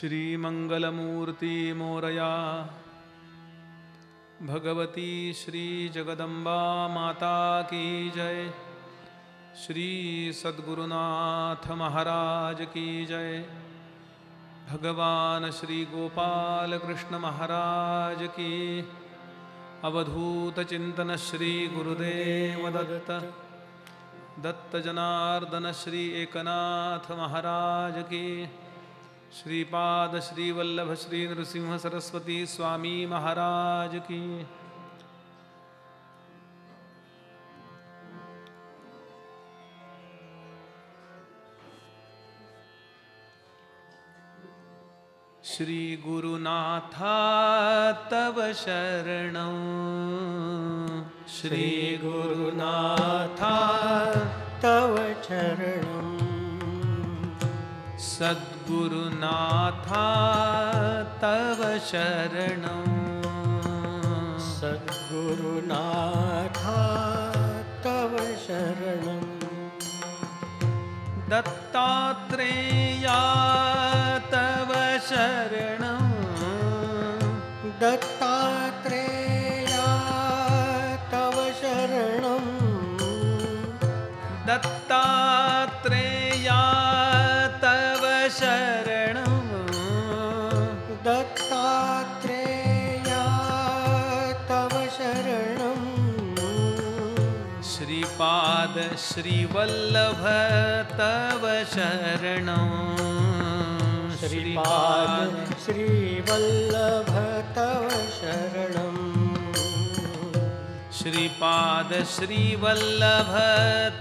श्रीमंगलमूर्ति मोरया। भगवती श्री जगदम्बा माता की जय। श्री सद्गुरुनाथ महाराज की जय। भगवान श्री गोपाल कृष्ण महाराज की। अवधूत चिंतन श्री गुरुदेव दत्त। दत्त जनार्दन श्री एकनाथ महाराज की। श्रीपाद श्री वल्लभ श्री नृसिंह सरस्वती स्वामी महाराज की। श्री गुरुनाथा तव शरणं। श्री गुरुनाथा तव चरणं। सद्गुरुनाथा तव शरणं। सद्गुरुनाथा तव शरणं। दत्तात्रेया तव शरणं। दत्तात्रेया तव शरणं। दत्तात्रेया तव शरणं। दत्तात्रेया तव शरणं। श्रीपाद श्रीवल्लभ तव शरणं। श्रीपाद श्रीवल्लभ तव शरणं। श्रीपाद श्रीवल्लभ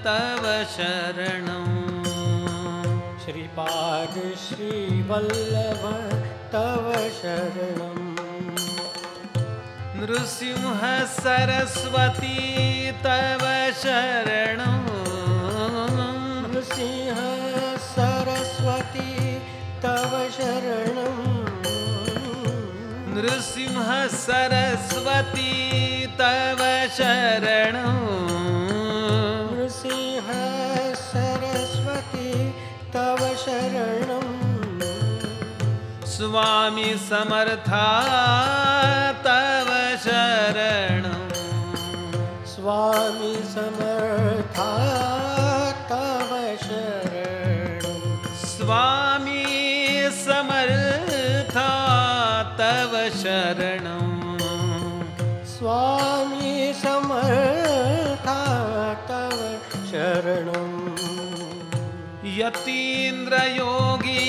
तव शरणं। श्रीपाद श्रीवल्लभ तव शरणं। नृसिंह सरस्वती तव शरणं। नृसिंह सरस्वती तव शरणं। नृसिंह सरस्वती तव शरणं। नृसिंह सरस्वती तव शरणं। स्वामी समर्था तव शरणं। स्वामी समर्था तव शरणं। स्वामी समर्था तव शरणं। स्वामी समर्था तव शरणं। यतीन्द्र योगी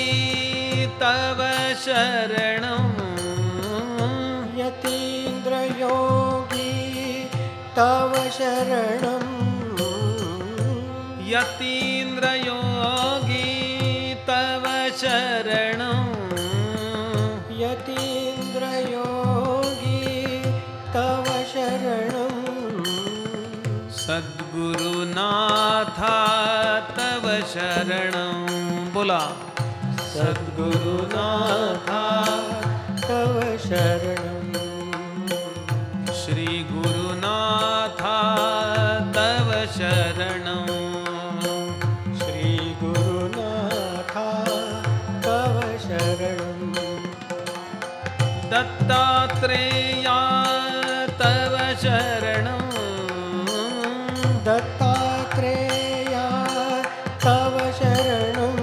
तव शरणं। यतीन्द्र योगी तव शरणं। यतीन्द्र योगी तव शरणं। यतीन्द्र योगी तव शरणं। सद्गुरुनाथा तव शरणं। बोला सद्गुरुनाथा तव शरणं। श्री गुरुनाथा तव शरणं। श्री गुरुनाथा तव शरणं। दत्तात्रेया तव शरणं। दत्तात्रेया तव शरणं।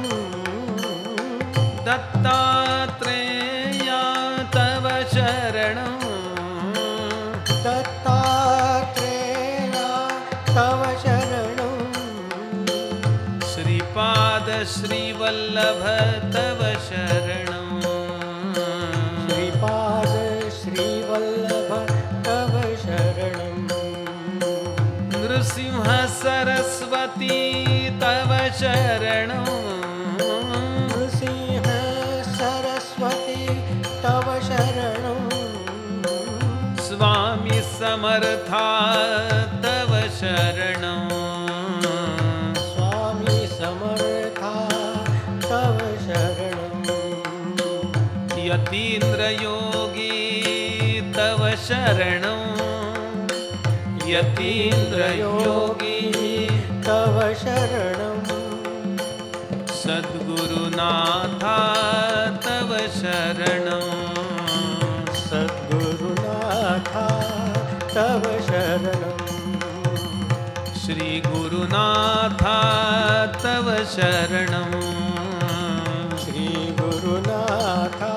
दत्तात्रेया तव शरणं। दत्तात्रेया तव शरणं। श्रीपाद श्रीवल्लभ तव शरणं। श्रीपाद श्रीवल्लभ तव शरणं। नृसिंह सरस्वती तव शरणं। नृसिंह सरस्वती तव शरणं। स्वामी समर्था तव शरणं। स्वामी समर्था तव शरणं। यतीन्द्र योगी तव शरणं। यतीन्द्र योगी तव शरणं। सद्गुरुनाथा तव शरणं सद्गुरुनाथा तव शरणं श्री गुरुनाथा तव शरणं श्री गुरुनाथा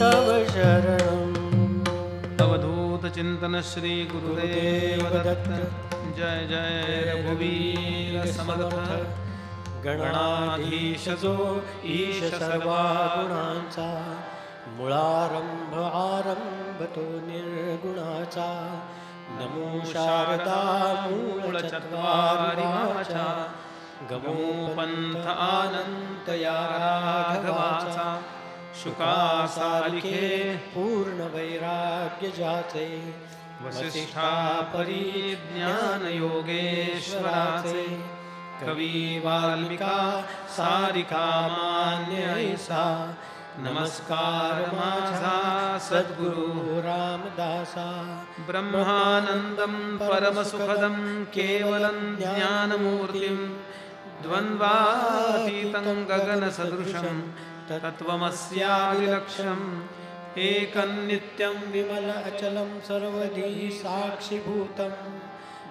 तव शरणं अवधूत चिंतन श्री गुरुदेव दत्त जय जय रघुवीर समर्थ गणाधीश जो ईश सर्वा गुणांचा मुळारंभ आरंभ तो निर्गुणाचा नमो शारदा मूळ चत्वारी वाचा गमो पंथ अनंत या राघवाचा शुकासालिखे पूर्ण वैराग्य जाचे वसिष्ठा परिज्ञान योगेश्वराचे कवी वाल्मिका सारिका मान्य ऐसा नमस्कार माझा सद्गुरु रामदासा ब्रह्मानंदं परमसुखदं केवलं ज्ञानमूर्तिं द्वन्द्वातीतं गगनसदृशं तत्त्वमस्यादिलक्ष्यम् एकन्नित्यं विमल अचलं सर्वधी साक्षिभूतं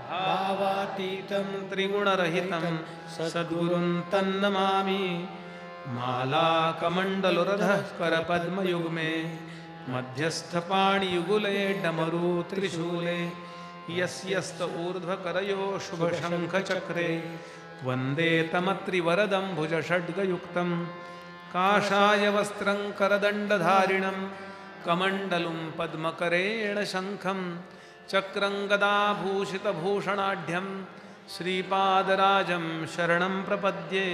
भावातीतं त्रिगुणरहितं सद्गुरुं तन्नमामि मालाकमण्डलुरधः करपद्मयुग्मे मध्यस्थपाणियुगुले डमरू त्रिशूले यस्यस्त ऊर्ध्वकरयो शुभशङ्खचक्रे वन्दे तमत्रिवरदं भुजषड्गयुक्तं काषाय वस्त्रं करदण्डधारिणं कमण्डलुं पद्मकरेण शङ्खं चक्रं गदाभूषितभूषणाढ्यं श्रीपादराजं शरणं प्रपद्ये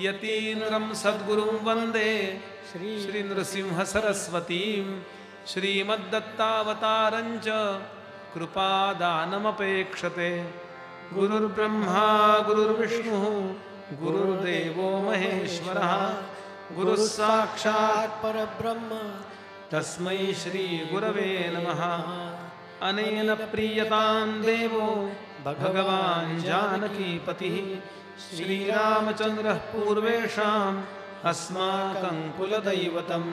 यतीन्द्रं सद्गुरुं वन्दे श्रीनृसिंहसरस्वतीं श्रीमद्दत्तावतारं च कृपादानमपेक्षते गुरुर्ब्रह्मा गुरुर्विष्णुः गुरुर्देवो महेश्वरः गुरुः साक्षात् परब्रह्म तस्मै श्रीगुरवे नमः अनेन प्रीयतां देवो भगवान् जानकीपतिः श्रीरामचन्द्रः पूर्वेषाम् अस्माकं कुलदैवतं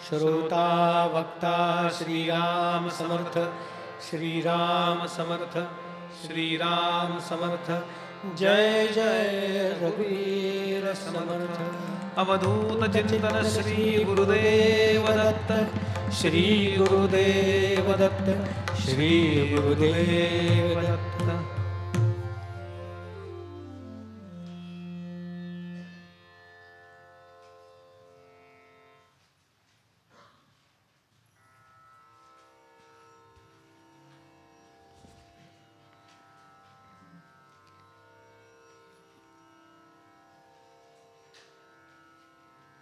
श्रोता वक्ता श्रीराम समर्थ श्रीराम समर्थ श्रीराम समर्थ जय जय रघुवीर समर्थ अवधूत चिंतन श्री गुरुदेव दत्त श्री गुरुदेव दत्त श्री गुरुदेव दत्त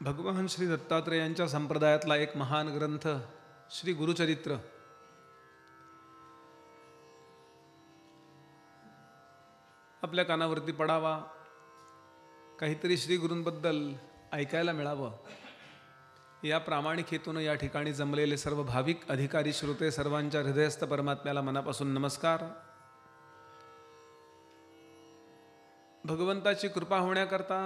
भगवान श्री दत्तात्रेयांच्या संप्रदायातला एक महान ग्रंथ श्री गुरुचरित्र आपल्या कानावरती पडावा, काहीतरी श्री गुरूंबद्दल ऐकायला मिळावं या प्रामाणिक हेतून या ठिकाणी जमलेले सर्व भाविक अधिकारी श्रोते सर्वांच्या हृदयस्थ परमात्म्याला मनापासून नमस्कार. भगवंताची कृपा होण्याकरता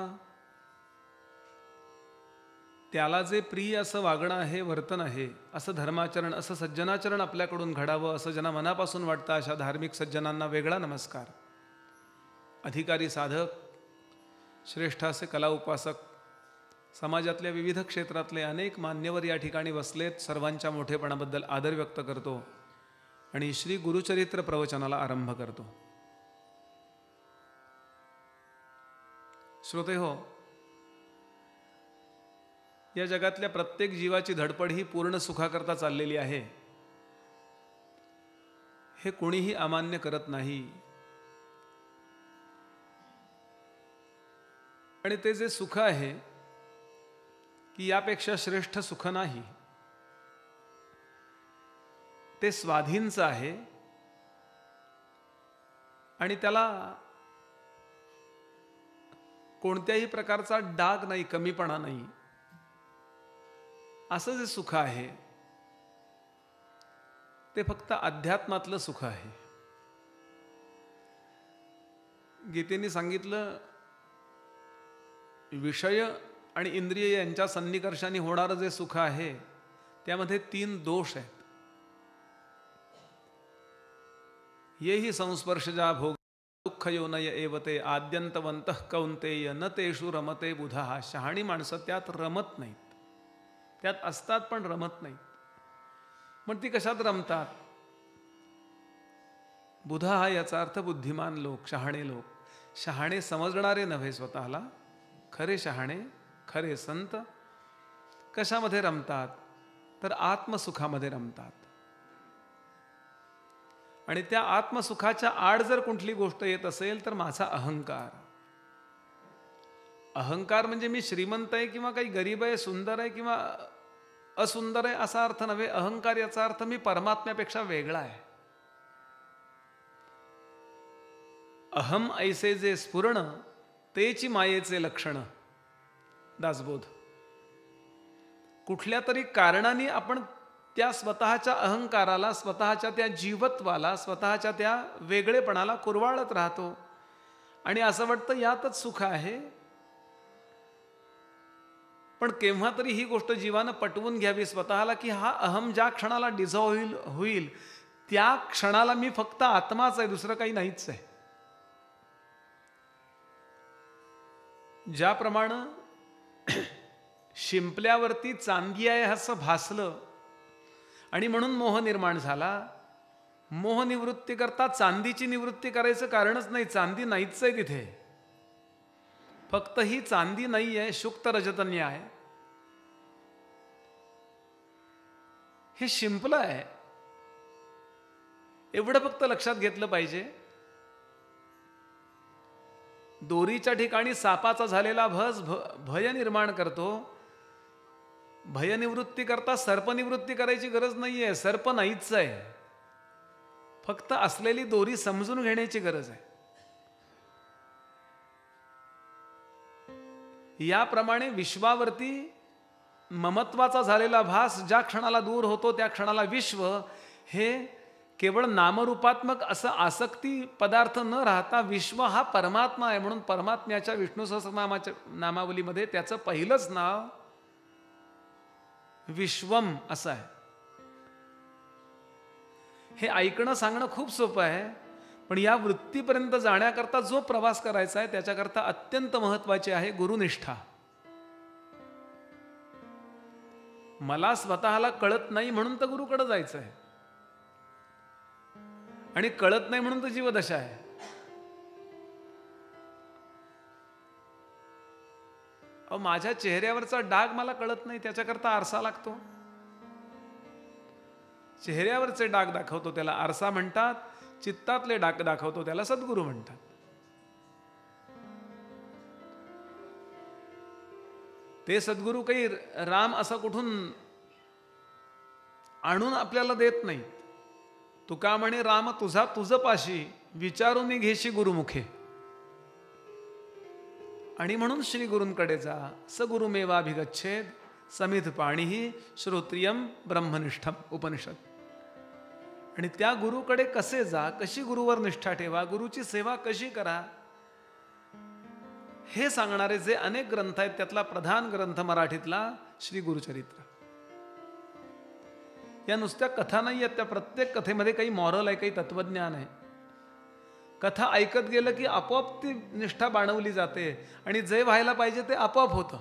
त्याला जे प्रिय असं वागणं आहे, वर्तन आहे, असं धर्माचरण, असं सज्जनाचरण आपल्याकडून घडावं असं ज्यांना मनापासून वाटतं अशा धार्मिक सज्जनांना वेगळा नमस्कार. अधिकारी, साधक, श्रेष्ठ असे कला उपासक, समाजातल्या विविध क्षेत्रातले अनेक मान्यवर या ठिकाणी बसलेत. सर्वांच्या मोठेपणाबद्दल आदर व्यक्त करतो आणि श्री गुरुचरित्र प्रवचनाला आरंभ करतो. श्रोते हो, या जगातल्या प्रत्येक जीवाची धडपड ही पूर्ण सुखाकरता चाललेली आहे, हे कोणीही अमान्य करत नाही. आणि ते जे सुख आहे की यापेक्षा श्रेष्ठ सुख नाही, ते स्वाधीनचं आहे आणि त्याला कोणत्याही प्रकारचा डाग नाही, कमीपणा नाही. असं जे सुख आहे ते फक्त अध्यात्मातलं सुख आहे. गीतेने सांगितलं, विषय आणि इंद्रिय यांच्या सन्निकर्षाने होणारं जे सुख आहे त्यामध्ये 3 दोष आहेत. येही संस्पर्शजा भोग दुःख योनय एवते आद्यंतवंत कौंतेय न तेषु रमते बुधा. शहाणी माणसं त्यात रमत नाहीत, त्यात असतात पण रमत नाहीत. मग ती कशात रमतात? बुधा हा याचा अर्थ बुद्धिमान लोक, शहाणे लोक. शहाणे समजणारे नव्हे स्वतःला, खरे शहाणे, खरे संत कशामध्ये रमतात? तर आत्मसुखामध्ये रमतात. आणि त्या आत्मसुखाच्या आड जर कुठली गोष्ट येत असेल तर माझा अहंकार. अहंकार म्हणजे मी श्रीमंत आहे किंवा काही गरीब आहे, सुंदर आहे किंवा असुंदर आहे असा अर्थ नव्हे. अहंकार याचा अर्थ मी परमात्म्यापेक्षा वेगळा आहे. अहम ऐसे जे स्फुरण तेची मायेचे लक्षण. दासबोध. कुठल्या तरी कारणाने आपण त्या स्वतःच्या अहंकाराला, स्वतःच्या त्या जीवत्वाला, स्वतःच्या त्या वेगळेपणाला कुरवाळत राहतो आणि असं वाटतं यातच सुख आहे. पण केव्हा तरी ही गोष्ट जीवानं पटवून घ्यावी स्वतःला की हा अहम ज्या क्षणाला डिझॉल्व्ह होईल त्या क्षणाला मी फक्त आत्माच आहे, दुसरं काही नाहीच आहे. ज्याप्रमाणे शिंपल्यावरती चांदी आहे असं भासलं आणि म्हणून मोह निर्माण झाला. मोह निवृत्ती करता चांदीची निवृत्ती करायचं कारणच नाही. चांदी नाहीच आहे तिथे. फक्त ही चांदी नाही आहे, शुक्त रजतन्य आहे. हे शिंपलं आहे एवढं फक्त लक्षात घेतलं पाहिजे. दोरीच्या ठिकाणी सापाचा झालेला भस भय निर्माण करतो. भयनिवृत्ती करता सर्पनिवृत्ती करायची गरज नाहीये. सर्प नाहीच आहे, फक्त असलेली दोरी समजून घेण्याची गरज आहे. याप्रमाणे विश्वावरती ममत्वाचा झालेला भास ज्या क्षणाला दूर होतो त्या क्षणाला विश्व हे केवळ नामरूपात्मक असं आसक्ती पदार्थ न राहता विश्व हा परमात्मा आहे. म्हणून परमात्म्याच्या विष्णू सहस्रनामाच्या नामावलीमध्ये त्याचं पहिलंच नाव विश्वम असं आहे. हे ऐकणं सांगणं खूप सोपं आहे, पण या वृत्तीपर्यंत जाण्याकरता जो प्रवास करायचा आहे त्याच्याकरता अत्यंत महत्त्वाची आहे गुरुनिष्ठा. मला स्वतःला कळत नाही म्हणून तर गुरुकडे जायचं आहे, आणि कळत नाही म्हणून तर जीवदशा आहे. माझ्या चेहऱ्यावरचा डाग मला कळत नाही, त्याच्याकरता आरसा लागतो. चेहऱ्यावरचे डाग दाखवतो त्याला आरसा म्हणतात, चित्तातले डाग दाखवतो त्याला सद्गुरू म्हणतात. ते सद्गुरू काही राम असा कुठून आणून आपल्याला देत नाही. तुका म्हणे राम तुझा तुझ पाशी विचारून घेशी गुरुमुखे. आणि म्हणून श्री गुरूंकडे जा. स गुरुमेवाभिगच्छेद समिध पाणीही श्रोत्रियम ब्रह्मनिष्ठम उपनिषद. आणि त्या गुरुकडे कसे जा, कशी गुरुवर निष्ठा ठेवा, गुरुची सेवा कशी करा, हे सांगणारे जे अनेक ग्रंथ आहेत त्यातला प्रधान ग्रंथ मराठीतला श्री गुरुचरित्र. या नुसत्या कथा नाही आहेत, त्या प्रत्येक कथेमध्ये काही मॉरल आहे, काही तत्वज्ञान आहे. कथा ऐकत गेलं की आपोआप ती निष्ठा बाणवली जाते आणि जे व्हायला पाहिजे ते आपोआप होतं.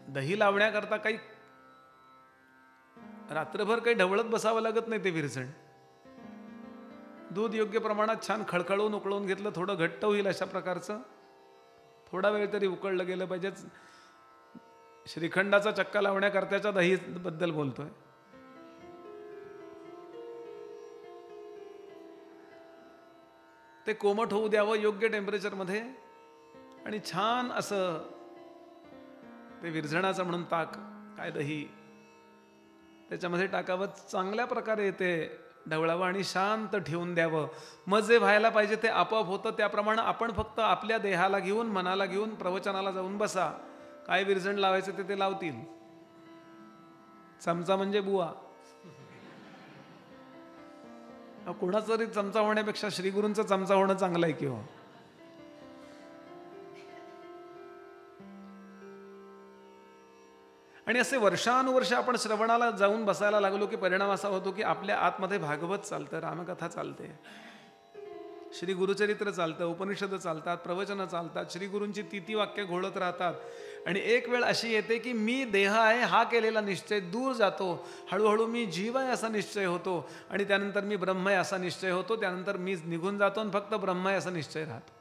दही लावण्याकरता काही रात्रभर काही ढवळत बसावं लागत नाही. ते विरजण दूध योग्य प्रमाणात छान खळखळून उकळून घेतलं, थोडं घट्ट होईल अशा प्रकारचं, थोडा वेळ तरी उकळलं गेलं पाहिजे. श्रीखंडाचा चक्का लावण्याकरताच्या दही बद्दल बोलतोय. ते कोमट होऊ द्यावं योग्य टेम्परेचरमध्ये आणि छान असं ते विरझणाचं म्हणून ताक काय दही त्याच्यामध्ये टाकावं, चांगल्या प्रकारे ते ढवळावं आणि शांत ठेवून द्यावं. मग जे व्हायला पाहिजे ते आपोआप होतं. त्याप्रमाणे आपण फक्त आपल्या देहाला घेऊन मनाला घेऊन प्रवचनाला जाऊन बसा. काय विरजण लावायचं ते लावतील. चमचा म्हणजे बुवा. कोणाचा तरी चमचा होण्यापेक्षा श्रीगुरूंचा चमचा होणं चांगलं आहे किंवा आणि असे वर्षानुवर्ष आपण श्रवणाला जाऊन बसायला लागलो की परिणाम असा होतो की आपल्या आतमध्ये भागवत चालतं, रामकथा चालते, श्री गुरुचरित्र चालतं, उपनिषद चालतात, प्रवचनं चालतात, श्री गुरूंची तिथी वाक्य घोळत राहतात. आणि एक वेळ अशी येते की मी देह आहे हा केलेला निश्चय दूर जातो, हळूहळू मी जीव आहे असा निश्चय होतो, आणि त्यानंतर मी ब्रह्म आहे असा निश्चय होतो, त्यानंतर मी निघून जातो आणि फक्त ब्रह्म आहे असा निश्चय राहतो.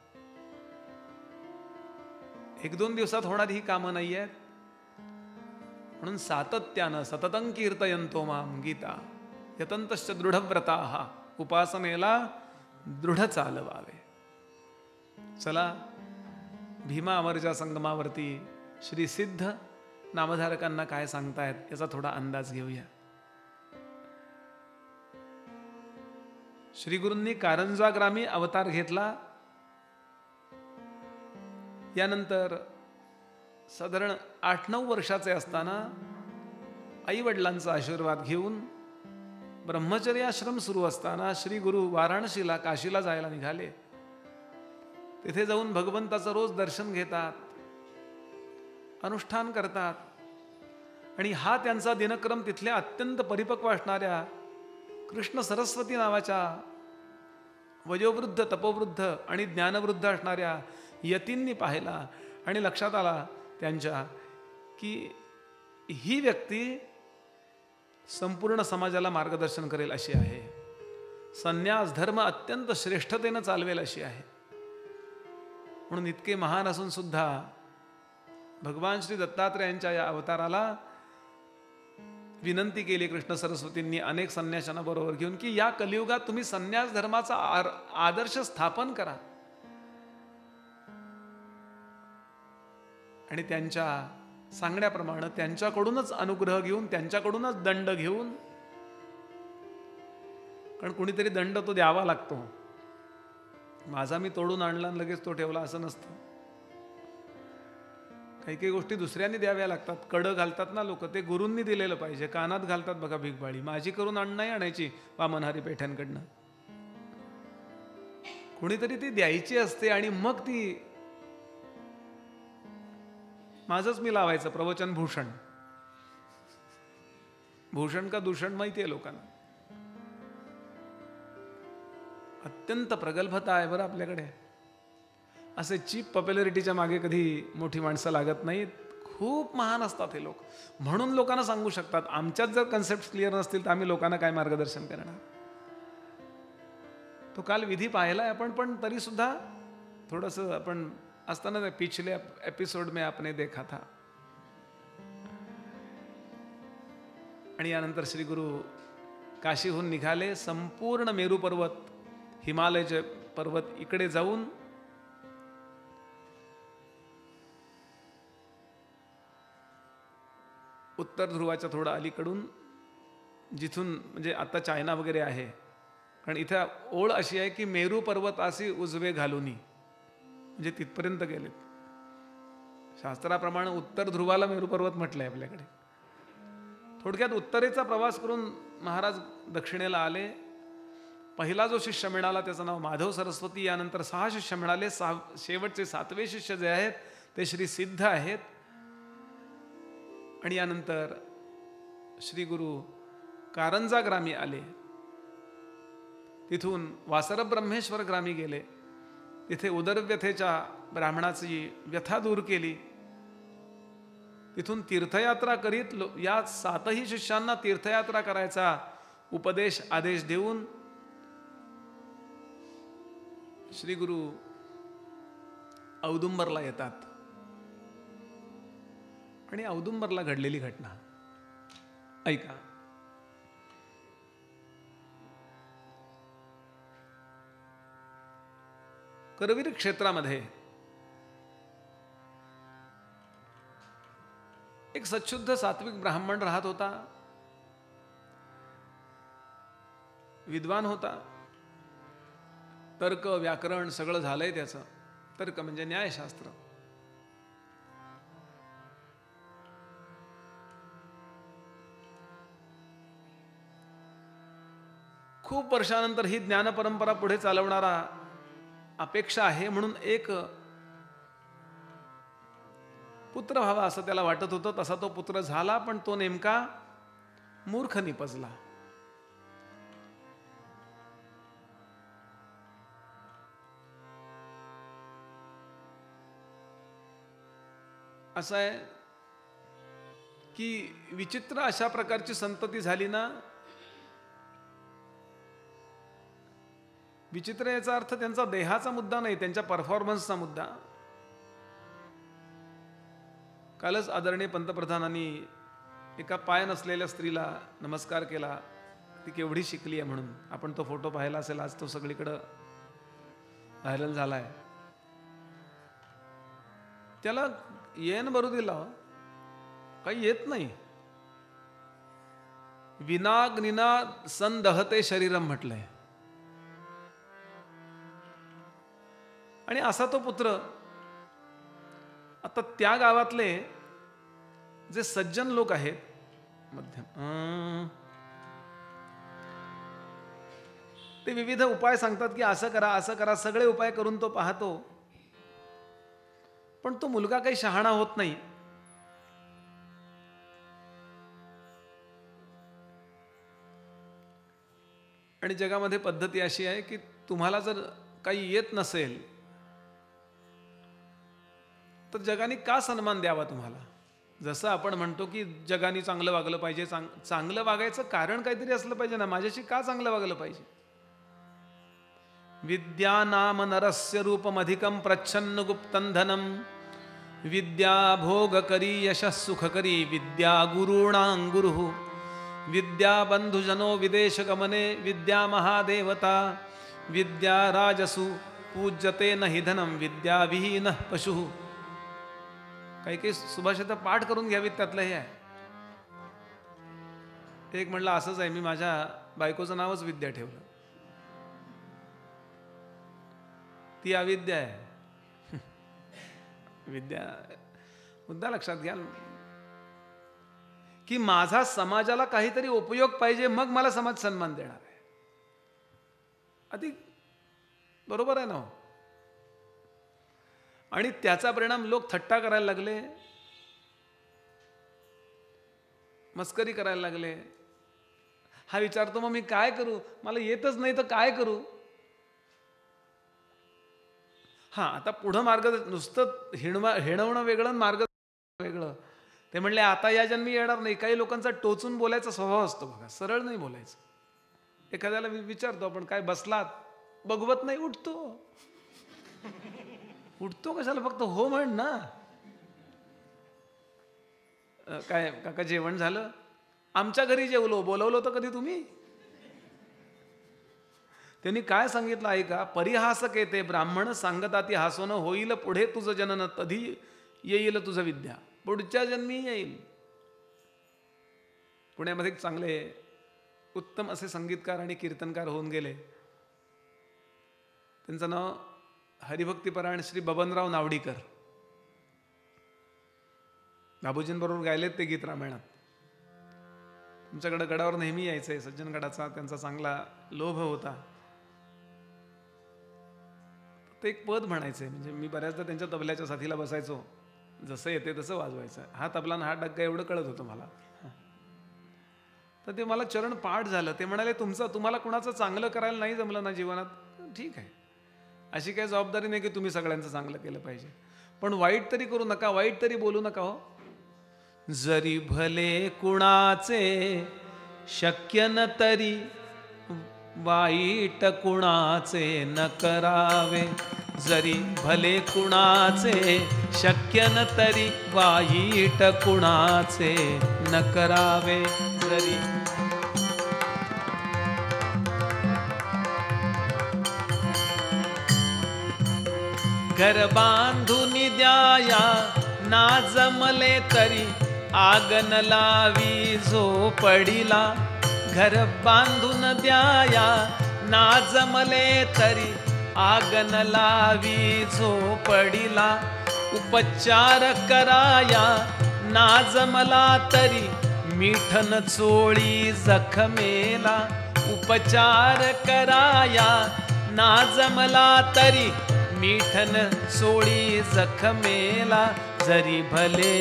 1-2 दिवसात होणारी ही कामं नाही आहेत. म्हणून सातत्यानं सततं कीर्तयन्तो मां गीता यतंतश्च दृढव्रताः, उपासनेला दृढ चालवावे. चला भीमा अमरच्या संगमावरती श्री सिद्ध नामधारकांना काय सांगतायत याचा थोडा अंदाज घेऊया. श्री गुरूंनी कारंजाग्रामी अवतार घेतला. यानंतर साधारण 8-9 वर्षाचे असताना आई वडिलांचा आशीर्वाद घेऊन ब्रह्मचर्य आश्रम सुरू असताना श्री गुरु वाराणसीला काशीला जायला निघाले. तिथे जाऊन भगवंताचं रोज दर्शन घेतात, अनुष्ठान करतात, आणि हा त्यांचा दिनक्रम तिथल्या अत्यंत परिपक्व असणाऱ्या कृष्ण सरस्वती नावाच्या वयोवृद्ध, तपोवृद्ध आणि ज्ञानवृद्ध असणाऱ्या यतींनी पाहिला. आणि लक्षात आला त्यांच्या की ही व्यक्ती संपूर्ण समाजाला मार्गदर्शन करेल अशी आहे, संन्यास धर्म अत्यंत श्रेष्ठतेनं चालवेल अशी आहे. म्हणून इतके महान असून सुद्धा भगवान श्री दत्तात्रेयांच्या या अवताराला विनंती केली कृष्ण सरस्वतींनी अनेक संन्याशांना बरोबर घेऊन की या कलियुगात तुम्ही संन्यास धर्माचा आदर्श स्थापन करा. आणि त्यांच्या सांगण्याप्रमाणे त्यांच्याकडूनच अनुग्रह घेऊन, त्यांच्याकडूनच दंड घेऊन, कारण कुणीतरी दंड तो द्यावा लागतो, माझा मी तोडून आणला आणि लगेच तो ठेवला असं नसतं. काही काही गोष्टी दुसऱ्यांनी द्याव्या लागतात. कडं घालतात ना लोक, ते गुरूंनी दिलेलं पाहिजे. कानात घालतात बघा भिकबाळी, माझी करून आण नाही आणायची वामनहारी पेठ्यांकडनं, कुणीतरी ती द्यायची असते आणि मग ती माझंच मी लावायचं प्रवचन भूषण. भूषण का दूषण माहिती आहे लोकांना. अत्यंत प्रगल्भता आहे बरं आपल्याकडे. असे चीप पॉप्युलरिटीच्या मागे कधी मोठी माणसं लागत नाहीत. खूप महान असतात हे लोक, म्हणून लोकांना सांगू शकतात. आमच्यात जर कन्सेप्ट क्लिअर नसतील तर आम्ही लोकांना काय मार्गदर्शन करणार. तो काल विधी पाहिलाय आपण, पण तरी सुद्धा थोडंसं आपण असताना पिछले एपिसोड में आपने देखा था. आणि यानंतर श्री गुरु काशीहून निघाले. संपूर्ण मेरू पर्वत, हिमालयचे पर्वत इकडे जाऊन उत्तर ध्रुवाच्या थोडं अलीकडून, जिथून म्हणजे आता चायना वगैरे आहे, कारण इथे ओळ अशी आहे की मेरू पर्वतासी उजवे घालुनी, म्हणजे तिथपर्यंत गेलेत. शास्त्राप्रमाणे उत्तर ध्रुवाला मेरू पर्वत म्हटलंय आपल्याकडे. थोडक्यात उत्तरेचा प्रवास करून महाराज दक्षिणेला आले. पहिला जो शिष्य मिळाला त्याचं नाव माधव सरस्वती. यानंतर 6 शिष्य मिळाले. शेवटचे 7वे शिष्य जे आहेत ते श्री सिद्ध आहेत. आणि यानंतर श्री गुरु कारंजा ग्रामी आले. तिथून वासर ब्रह्मेश्वर ग्रामी गेले. तिथे उदरव्यथेच्या ब्राह्मणाची व्यथा दूर केली. तिथून तीर्थयात्रा करीत या 7ही शिष्यांना तीर्थयात्रा करायचा उपदेश आदेश देऊन श्री गुरु औदुंबरला येतात. आणि औदुंबरला घडलेली घटना ऐका. करवीर क्षेत्रामध्ये एक सच्छुद्ध सात्विक ब्राह्मण राहत होता. विद्वान होता. तर्क व्याकरण सगळं झालंय त्याचं. तर्क म्हणजे न्यायशास्त्र. खूप वर्षानंतर ही ज्ञानपरंपरा पुढे चालवणारा अपेक्षा आहे म्हणून एक पुत्र व्हावा असं त्याला वाटत होतं. तसा तो पुत्र झाला, पण तो नेमका मूर्ख निपजला. असं आहे की विचित्र अशा प्रकारची संतती झाली ना. विचित्र याचा अर्थ त्यांचा देहाचा मुद्दा नाही, त्यांच्या परफॉर्मन्सचा मुद्दा. कालच आदरणीय पंतप्रधानांनी एका पाय नसलेल्या स्त्रीला नमस्कार केला. ती केवढी शिकली आहे म्हणून. आपण तो फोटो पाहिला असेल, आज तो सगळीकडं व्हायरल झालाय. त्याला येन बरू दिला, काही येत नाही. विनाग्निना संदहते शरीरम म्हटलंय. आणि असा तो पुत्र. आता त्या गावातले जे सज्जन लोक आहेत, मध्यम, ते विविध उपाय सांगतात की असं करा असं करा. सगळे उपाय करून तो पाहतो, पण तो मुलगा काही शहाणा होत नाही. आणि जगामध्ये पद्धती अशी आहे की तुम्हाला जर काही येत नसेल तर जगाने का सन्मान द्यावा तुम्हाला. जसं आपण म्हणतो की जगाने चांगलं वागलं पाहिजे, चांगलं वागायचं कारण काहीतरी असलं पाहिजे ना. माझ्याशी का चांगलं वागलं पाहिजे. विद्या नाम नरस्य रूपम अधिकम प्रच्छन्न गुप्तं धनम. विद्या भोग करी यशः सुख करी. विद्या गुरूणां गुरुः. विद्या बंधुजनो विदेश गमने. विद्या महादेवता. विद्या राजसु पूज्यते नहि धनम. विद्या विहीनः पशुः. काही काही सुभाषित पाठ करून घ्यावीत, त्यातलं हे आहे. एक म्हणलं असंच आहे, मी माझ्या बायकोचं नावच विद्या ठेवलं. ती अविद्या आहे. विद्या मुद्दा लक्षात घ्या की माझा समाजाला काहीतरी उपयोग पाहिजे, मग मला समाज सन्मान देणार आहे. अधिक बरोबर आहे ना. आणि त्याचा परिणाम लोक थट्टा करायला लागले, मस्करी करायला लागले. हा विचारतो मग मी काय करू, मला येतच नाही तर काय करू. हा आता पुढं मार्ग नुसतं हिणवणं वेगळं, मार्ग वेगळं. ते म्हणले आता या जन्मी येणार नाही. काही लोकांचा टोचून बोलायचा स्वभाव असतो बघा, सरळ नाही बोलायचं. एखाद्याला विचारतो आपण काय बसलात, बघवत नाही, उठतो. उठतो कशाला, फक्त हो म्हण ना. काय काका जेवण झालं, आमच्या घरी जेवलो, बोलवलं होतं कधी तुम्ही. त्यांनी काय सांगितलं ऐका. परिहासक येते ब्राह्मण सांगताती हासोन. होईल पुढे तुझं जनन, तधी येईल तुझं विद्या. पुढच्या जन्मी येईल. पुण्यामध्ये चांगले उत्तम असे संगीतकार आणि कीर्तनकार होऊन गेले. त्यांचं नाव हरिभक्तीपरायण श्री बबनराव नावडीकर. बाबूजींबरोबर गायलेत ते गीत रामायणात. तुमच्याकडे गडावर नेहमी यायचंय. सज्जनगडाचा त्यांचा चांगला लोभ होता. ते एक पद म्हणायचंय. म्हणजे मी बऱ्याचदा त्यांच्या तबल्याच्या साथीला बसायचो. जसं येते तसं वाजवायचं. हा तबला आणि हा डग्गा एवढं कळत होतं मला. तर ते मला चरण पाठ झालं. ते म्हणाले तुम्हाला कुणाचं चांगलं करायला नाही जमलं ना जीवनात, ठीक आहे. अशी काही जबाबदारी नाही की तुम्ही सगळ्यांचं चांगलं केलं पाहिजे, पण वाईट तरी करू नका, वाईट तरी बोलू नका. हो, जरी भले कुणाचे शक्य न तरी वाईट कुणाचे न करावे. जरी भले कुणाचे शक्य न तरी वाईट कुणाचे न करावे. जरी घर बांधून द्याया ना जमले तरी आगन लावी झोपडीला. घर बांधून द्याया ना जमले तरी आगन लावी झोपडीला. उपचार कराया ना जमला तरी मिठन चोळी जखमेला. उपचार कराया ना जमला तरी मिठन सोळी जखमेला जरी भले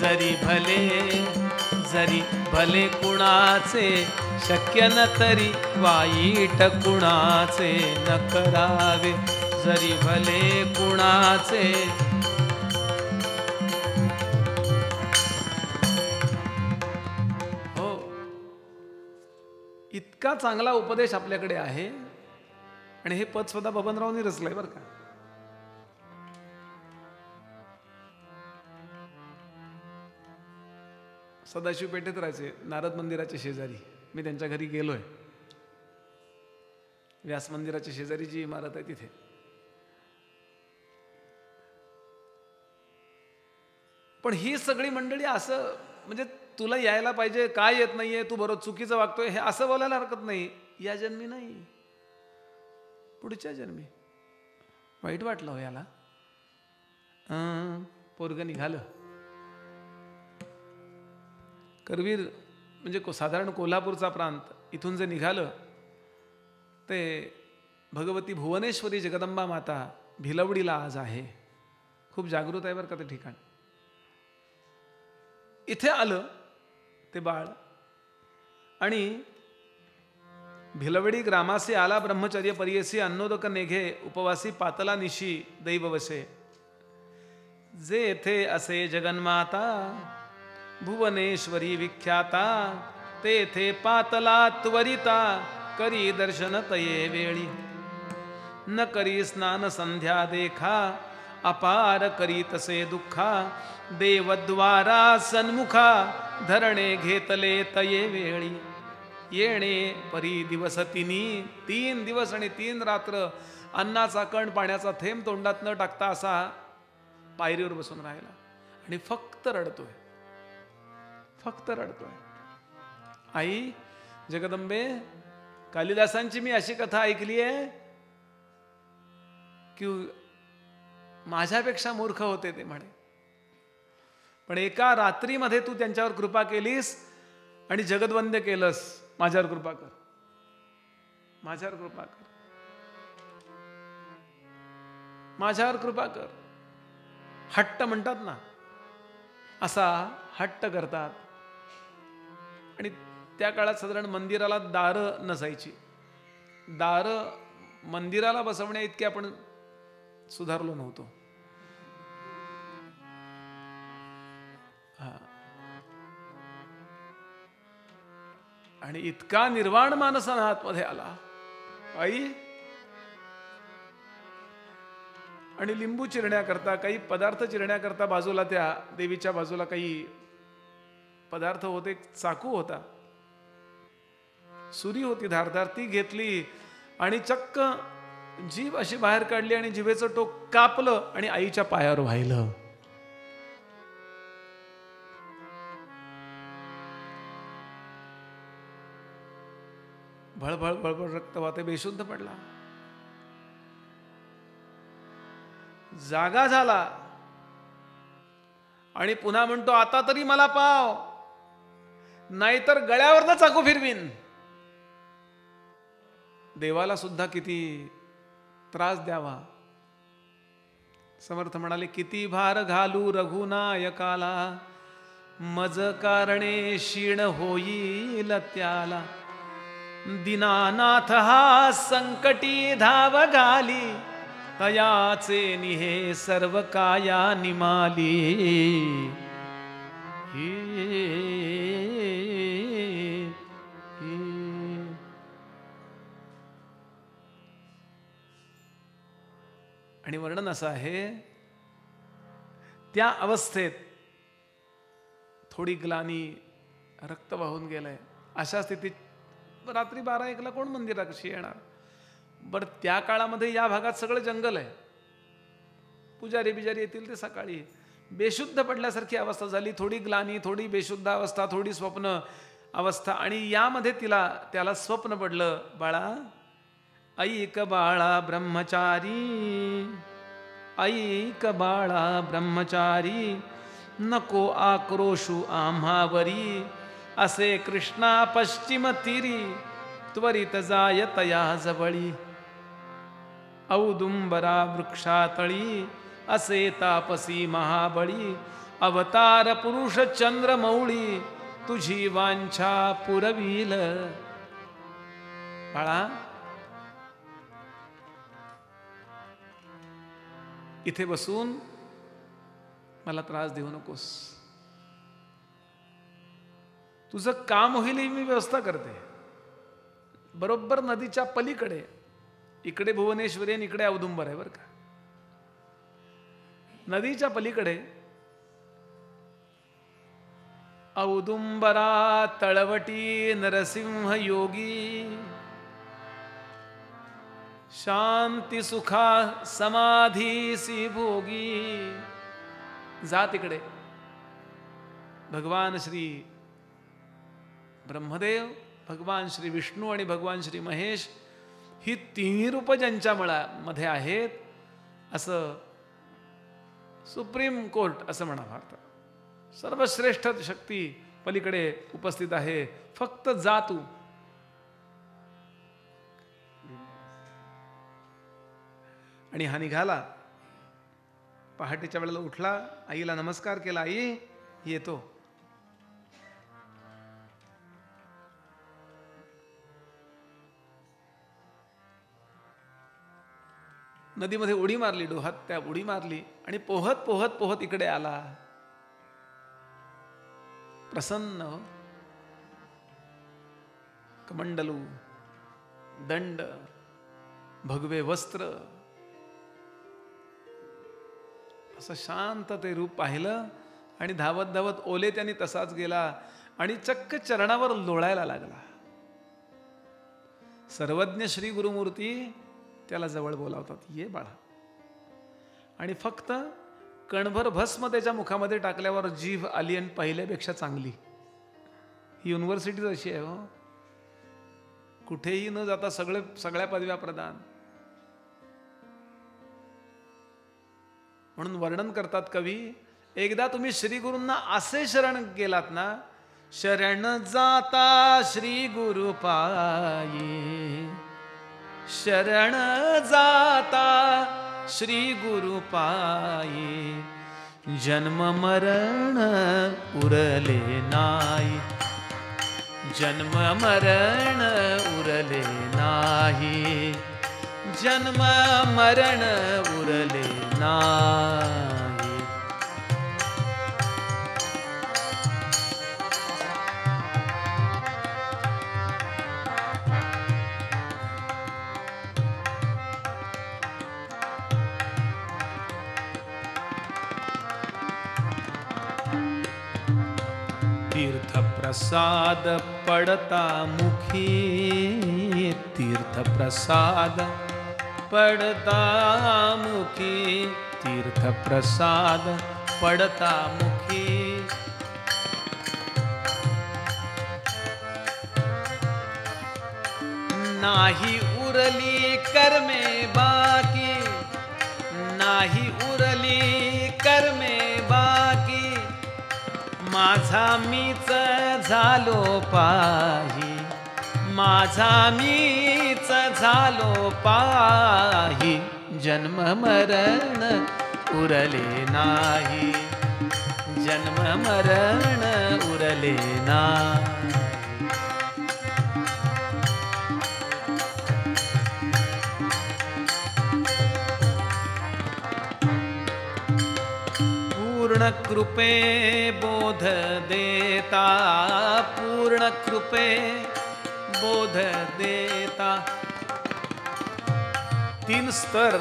जरी भले जरी भले कुणाचे शक्य न तरी वाईट कुणाचे न करावे जरी भले कुणाचे हो इतका चांगला उपदेश आपल्याकडे आहे आणि हे पद स्वतः बबनरावनी रचलंय बरं का. सदाशिव पेठेत राहायचे नारद मंदिराच्या शेजारी. मी त्यांच्या घरी गेलोय. व्यास मंदिराच्या शेजारी जी इमारत आहे तिथे. पण ही सगळी मंडळी असं म्हणजे तुला यायला पाहिजे काय येत नाहीये तू बरोबर चुकीचं वागतोय हे असं बोलायला हरकत नाही. या जन्मी नाही पुढच्या जन्मी. वाईट वाटलं हो याला. पोरग निघालं. करवीर म्हणजे साधारण कोल्हापूरचा प्रांत. इथून जे निघालं ते भगवती भुवनेश्वरी जगदंबा माता भिलवडीला आज आहे. खूप जागृत आहे बरं का ते ठिकाण. इथे आलं ते बाळ आणि भिलवडी ग्रामासी आला ब्रह्मचर्य परियसी अन्नोदक नेघे उपवासी पातला निशी दैव वसे. जे येथे असे जगन्माता भुवनेश्वरी विख्याता तेथे पातला त्वरिता करी दर्शन तये वेळी. न करी स्नान संध्या देखा अपार करी तसे दुःखा. देवद्वारा सन्मुखा धरणे घेतले तये वेळी. येणे परी दिवस तिनी 3 दिवस आणि 3 रात्र अन्नाचा कण पाण्याचा थेंब तोंडात न टाकता असा पायरीवर बसून राहिला आणि फक्त रडतोय. फक्त रडतोय. आई जगदंबे कालिदासांची मी अशी कथा ऐकली आहे की माझ्यापेक्षा मूर्ख होते ते म्हणे. पण एका रात्रीमध्ये तू त्यांच्यावर कृपा केलीस आणि जगदवंद्य केलंस. माझ्यावर कृपा कर. माझ्यावर कृपा कर. माझ्यावर कृपा कर. हट्ट म्हणतात ना असा हट्ट करतात. आणि त्या काळात साधारण मंदिराला दारं नसायची. दारं मंदिराला बसवण्या इतके आपण सुधारलो नव्हतो. आणि इतका निर्वाण मानसानं आतमध्ये आला आई. आणि लिंबू चिरण्याकरता काही पदार्थ चिरण्याकरता बाजूला त्या देवीच्या बाजूला काही पदार्थ होते. चाकू होता, सुरी होती धारधार, ती घेतली आणि चक्क जीभ अशी बाहेर काढली आणि जिभेचं टोक कापलं आणि आईच्या पायावर वाहिलं. भळभळ भळभळ रक्त वाहते. बेशुद्ध पडला. जागा झाला आणि पुन्हा म्हणतो आता तरी मला पाव नाहीतर गळ्यावरनं चाकू फिरवीन. देवाला सुद्धा किती त्रास द्यावा. समर्थ म्हणाले किती भार घालू रघुनायकाला मज कारणे क्षीण होईल त्याला. दीनानाथ हा संकटी धाव घाली तयाचे निहे सर्व काया निमाली. आणि वर्णन असं आहे त्या अवस्थेत थोडी ग्लानी रक्त वाहून गेलंय. अशा स्थितीत रात्री 12-1ला कोण मंदिराशी येणार. बरं त्या काळामध्ये या भागात सगळं जंगल आहे. पुजारी बिजारी येतील ते सकाळी. बेशुद्ध पडल्यासारखी अवस्था झाली. थोडी ग्लानी, थोडी बेशुद्ध अवस्था, थोडी स्वप्न अवस्था. आणि यामध्ये त्याला स्वप्न पडलं बाळा ऐक बाळा ब्रह्मचारी. ऐक बाळा ब्रह्मचारी नको आक्रोशू आम्हावरी. असे कृष्णा पश्चिम तीरी त्वरित जाय तया जवळी. औदुंबरा वृक्षातळी असे तापसी महाबळी अवतार पुरुष चंद्रमौळी तुझी वांछा पुरविल. बाळा, इथे बसून मला त्रास देऊ नकोस. तुझं काम होईल ही मी व्यवस्था करते. बरोबर नदीच्या पलीकडे, इकडे भुवनेश्वरी आणि इकडे औदुंबर आहे बरं का. नदीच्या पलीकडे औदुंबरा तळवटी नरसिंह योगी शांती सुखा समाधीसी भोगी. जा तिकडे. भगवान श्री ब्रह्मदेव, भगवान श्री विष्णू आणि भगवान श्री महेश ही तिन्ही रूप ज्यांच्या मध्ये आहेत असं सुप्रीम कोर्ट असं म्हणा भारतात. सर्वश्रेष्ठ शक्ती पलीकडे उपस्थित आहे. फक्त जा तू. आणि हा निघाला. पहाटेच्या वेळेला उठला, आईला नमस्कार केला. आई येतो. नदीमध्ये उडी मारली, डोहात त्या उडी मारली आणि पोहत पोहत पोहत इकडे आला. प्रसन्न. कमंडलू, दंड, भगवे वस्त्र, असं शांत ते रूप पाहिलं आणि धावत धावत ओले त्यांनी तसाच गेला आणि चक्क चरणावर लोळायला लागला. सर्वज्ञ श्री गुरुमूर्ती त्याला जवळ बोलावतात, ये बाळा. आणि फक्त कणभर भस्म त्याच्या मुखामध्ये टाकल्यावर जीभ आली आणि पहिल्यापेक्षा चांगली. ही युनिव्हर्सिटी अशी आहे हो, कुठेही न जाता सगळ्या पदव्या प्रदान. म्हणून वर्णन करतात कवी, एकदा तुम्ही श्री गुरूंना असे शरण गेलात ना, शरण जाता श्री गुरु पायी, शरण जाता श्री गुरु पायी, जन्म मरण उरले नाही, जन्म मरण उरले नाही, जन्म मरण उरले नाही. तीर्थ प्रसाद पडता मुखी, तीर्थ प्रसाद पडता मुखी, तीर्थ प्रसाद पडता मुखी, नाही उरली कर्मे बाकी, नाही उरली कर्मे बाकी, माझा मीच झालो पाही, माझा मीच झालो पाही, जन्म मरण उरले नाही, जन्म मरण उरले नाही. पूर्ण कृपे बोध देता, पूर्ण कृपे बोध देता. तीन स्तर,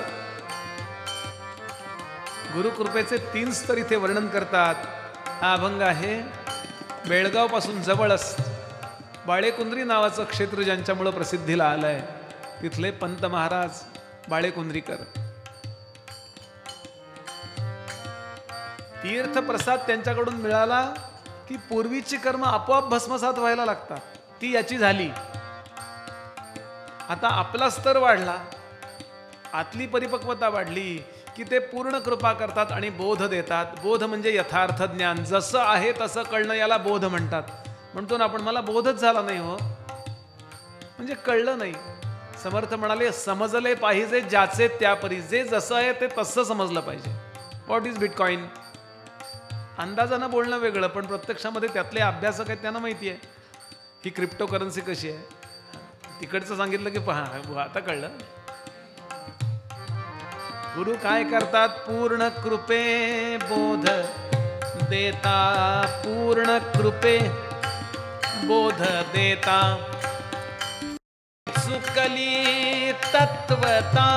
गुरुकृपेचे तीन स्तर इथे वर्णन करतात. हा अभंग आहे बेळगाव पासून जवळच बाळेकुंद्री नावाचं क्षेत्र ज्यांच्यामुळे प्रसिद्धीला आलंय, तिथले पंत महाराज बाळेकुंद्रीकर. तीर्थ प्रसाद त्यांच्याकडून मिळाला की पूर्वीची कर्म आपोआप भस्मसात व्हायला लागतात. ती याची झाली. आता आपला स्तर वाढला, आतली परिपक्वता वाढली की ते पूर्ण कृपा करतात आणि बोध देतात. बोध म्हणजे यथार्थ ज्ञान, जसं आहे तसं कळणं, याला बोध म्हणतात. म्हणतो ना आपण, मला बोधच झाला नाही हो, म्हणजे कळलं नाही. समर्थ म्हणाले समजले पाहिजे ज्याचे त्या परी, जे जसं आहे ते तसं समजलं पाहिजे. What is bitcoin? अंदाजानं बोलणं वेगळं, पण प्रत्यक्षामध्ये त्यातले अभ्यासक आहेत त्यांना माहिती आहे ही क्रिप्टो करन्सी कशी आहे. तिकडचं सांगितलं की पहा आता कळलं. गुरु काय करतात? पूर्ण कृपे बोध देता, पूर्ण कृपे बोध देता. चुकली तत्वता,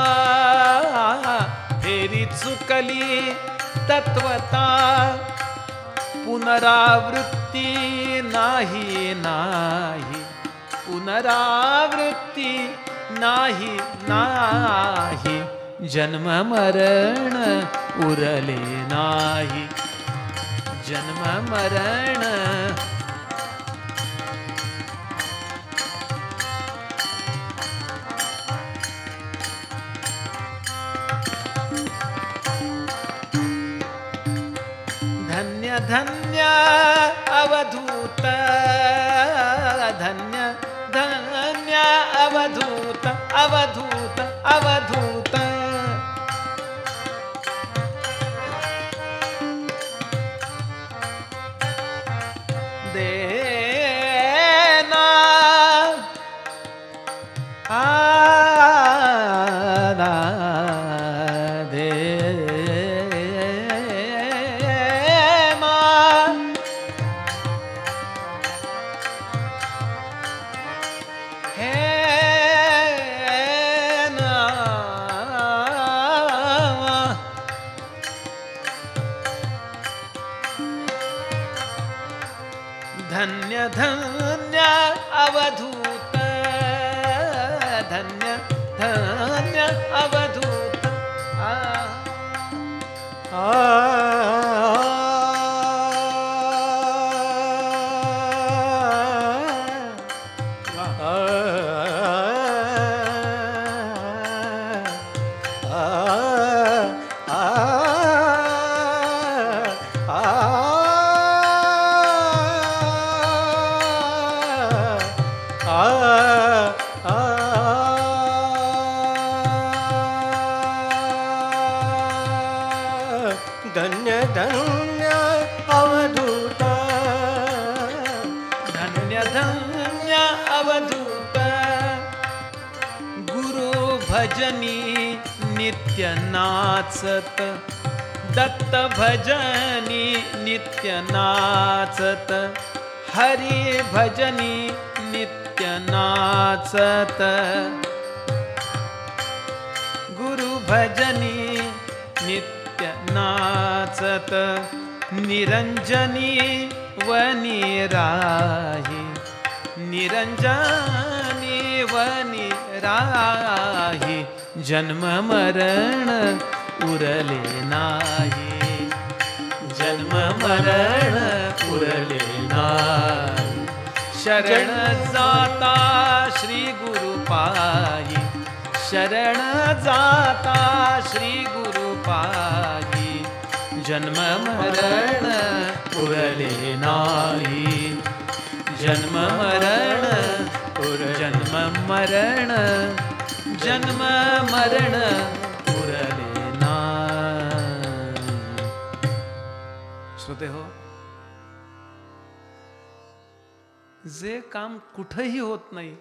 फेरी चुकली तत्वता, पुनरावृत्ती नाही नाही, पुनरावृत्ती नाही नाही, जन्म मरण उरले नाही, जन्म मरण. धन्य धन्य अवधूत, धन्य धन्य अवधूत, अवधूत अवधूत. देना आना दे धन्य धन्य अवधूत, धन्य धन्य अवधूत. धन्य धन्य अवधूत, धन्य धन्य अवधूत. गुरु भजनी नित्य नाचत, दत्त भजनी नित्य नाचत, हरी भजनी नित्य नाचत. गुरु भजनी नित्य नाचत, निरंजनी वनी राही, निरंजनी वनी राही, जन्म मरण उरले नाही, जन्म मरण उरले नाही. शरण जाता श्री गुरु पायी, शरण जाता श्री गुरु पायी, जन्म मरण उरले नाही, जन्म मरण जन्म मरण जन्म मरण उरले नाही. श्रोते हो, जे काम कुठेही होत नाही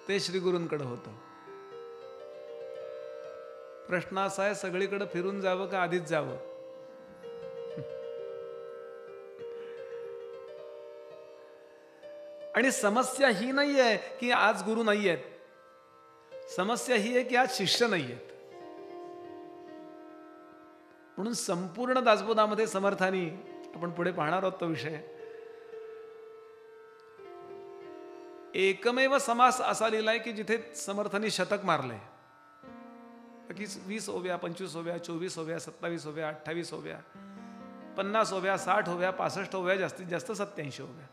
ते श्री गुरूंकडे होतं. प्रश्न असा आहे, सगळीकडे फिरून जावं का आधीच जावं? आणि समस्या ही नाही आहे की आज गुरु नाही आहेत, समस्या ही आहे की आज शिष्य नाही आहेत. म्हणून संपूर्ण दासबोधामध्ये समर्थानी, आपण पुढे पाहणार आहोत तो विषय, एकमेव समास असा लिहिलाय की जिथे समर्थांनी शतक मारलंय. की 20 ओव्या, 25 ओव्या, 24 ओव्या, 27 ओव्या, 28 ओव्या, 50 ओव्या, 60 ओव्या, 65 ओव्या, जास्तीत जास्त 87 ओव्या.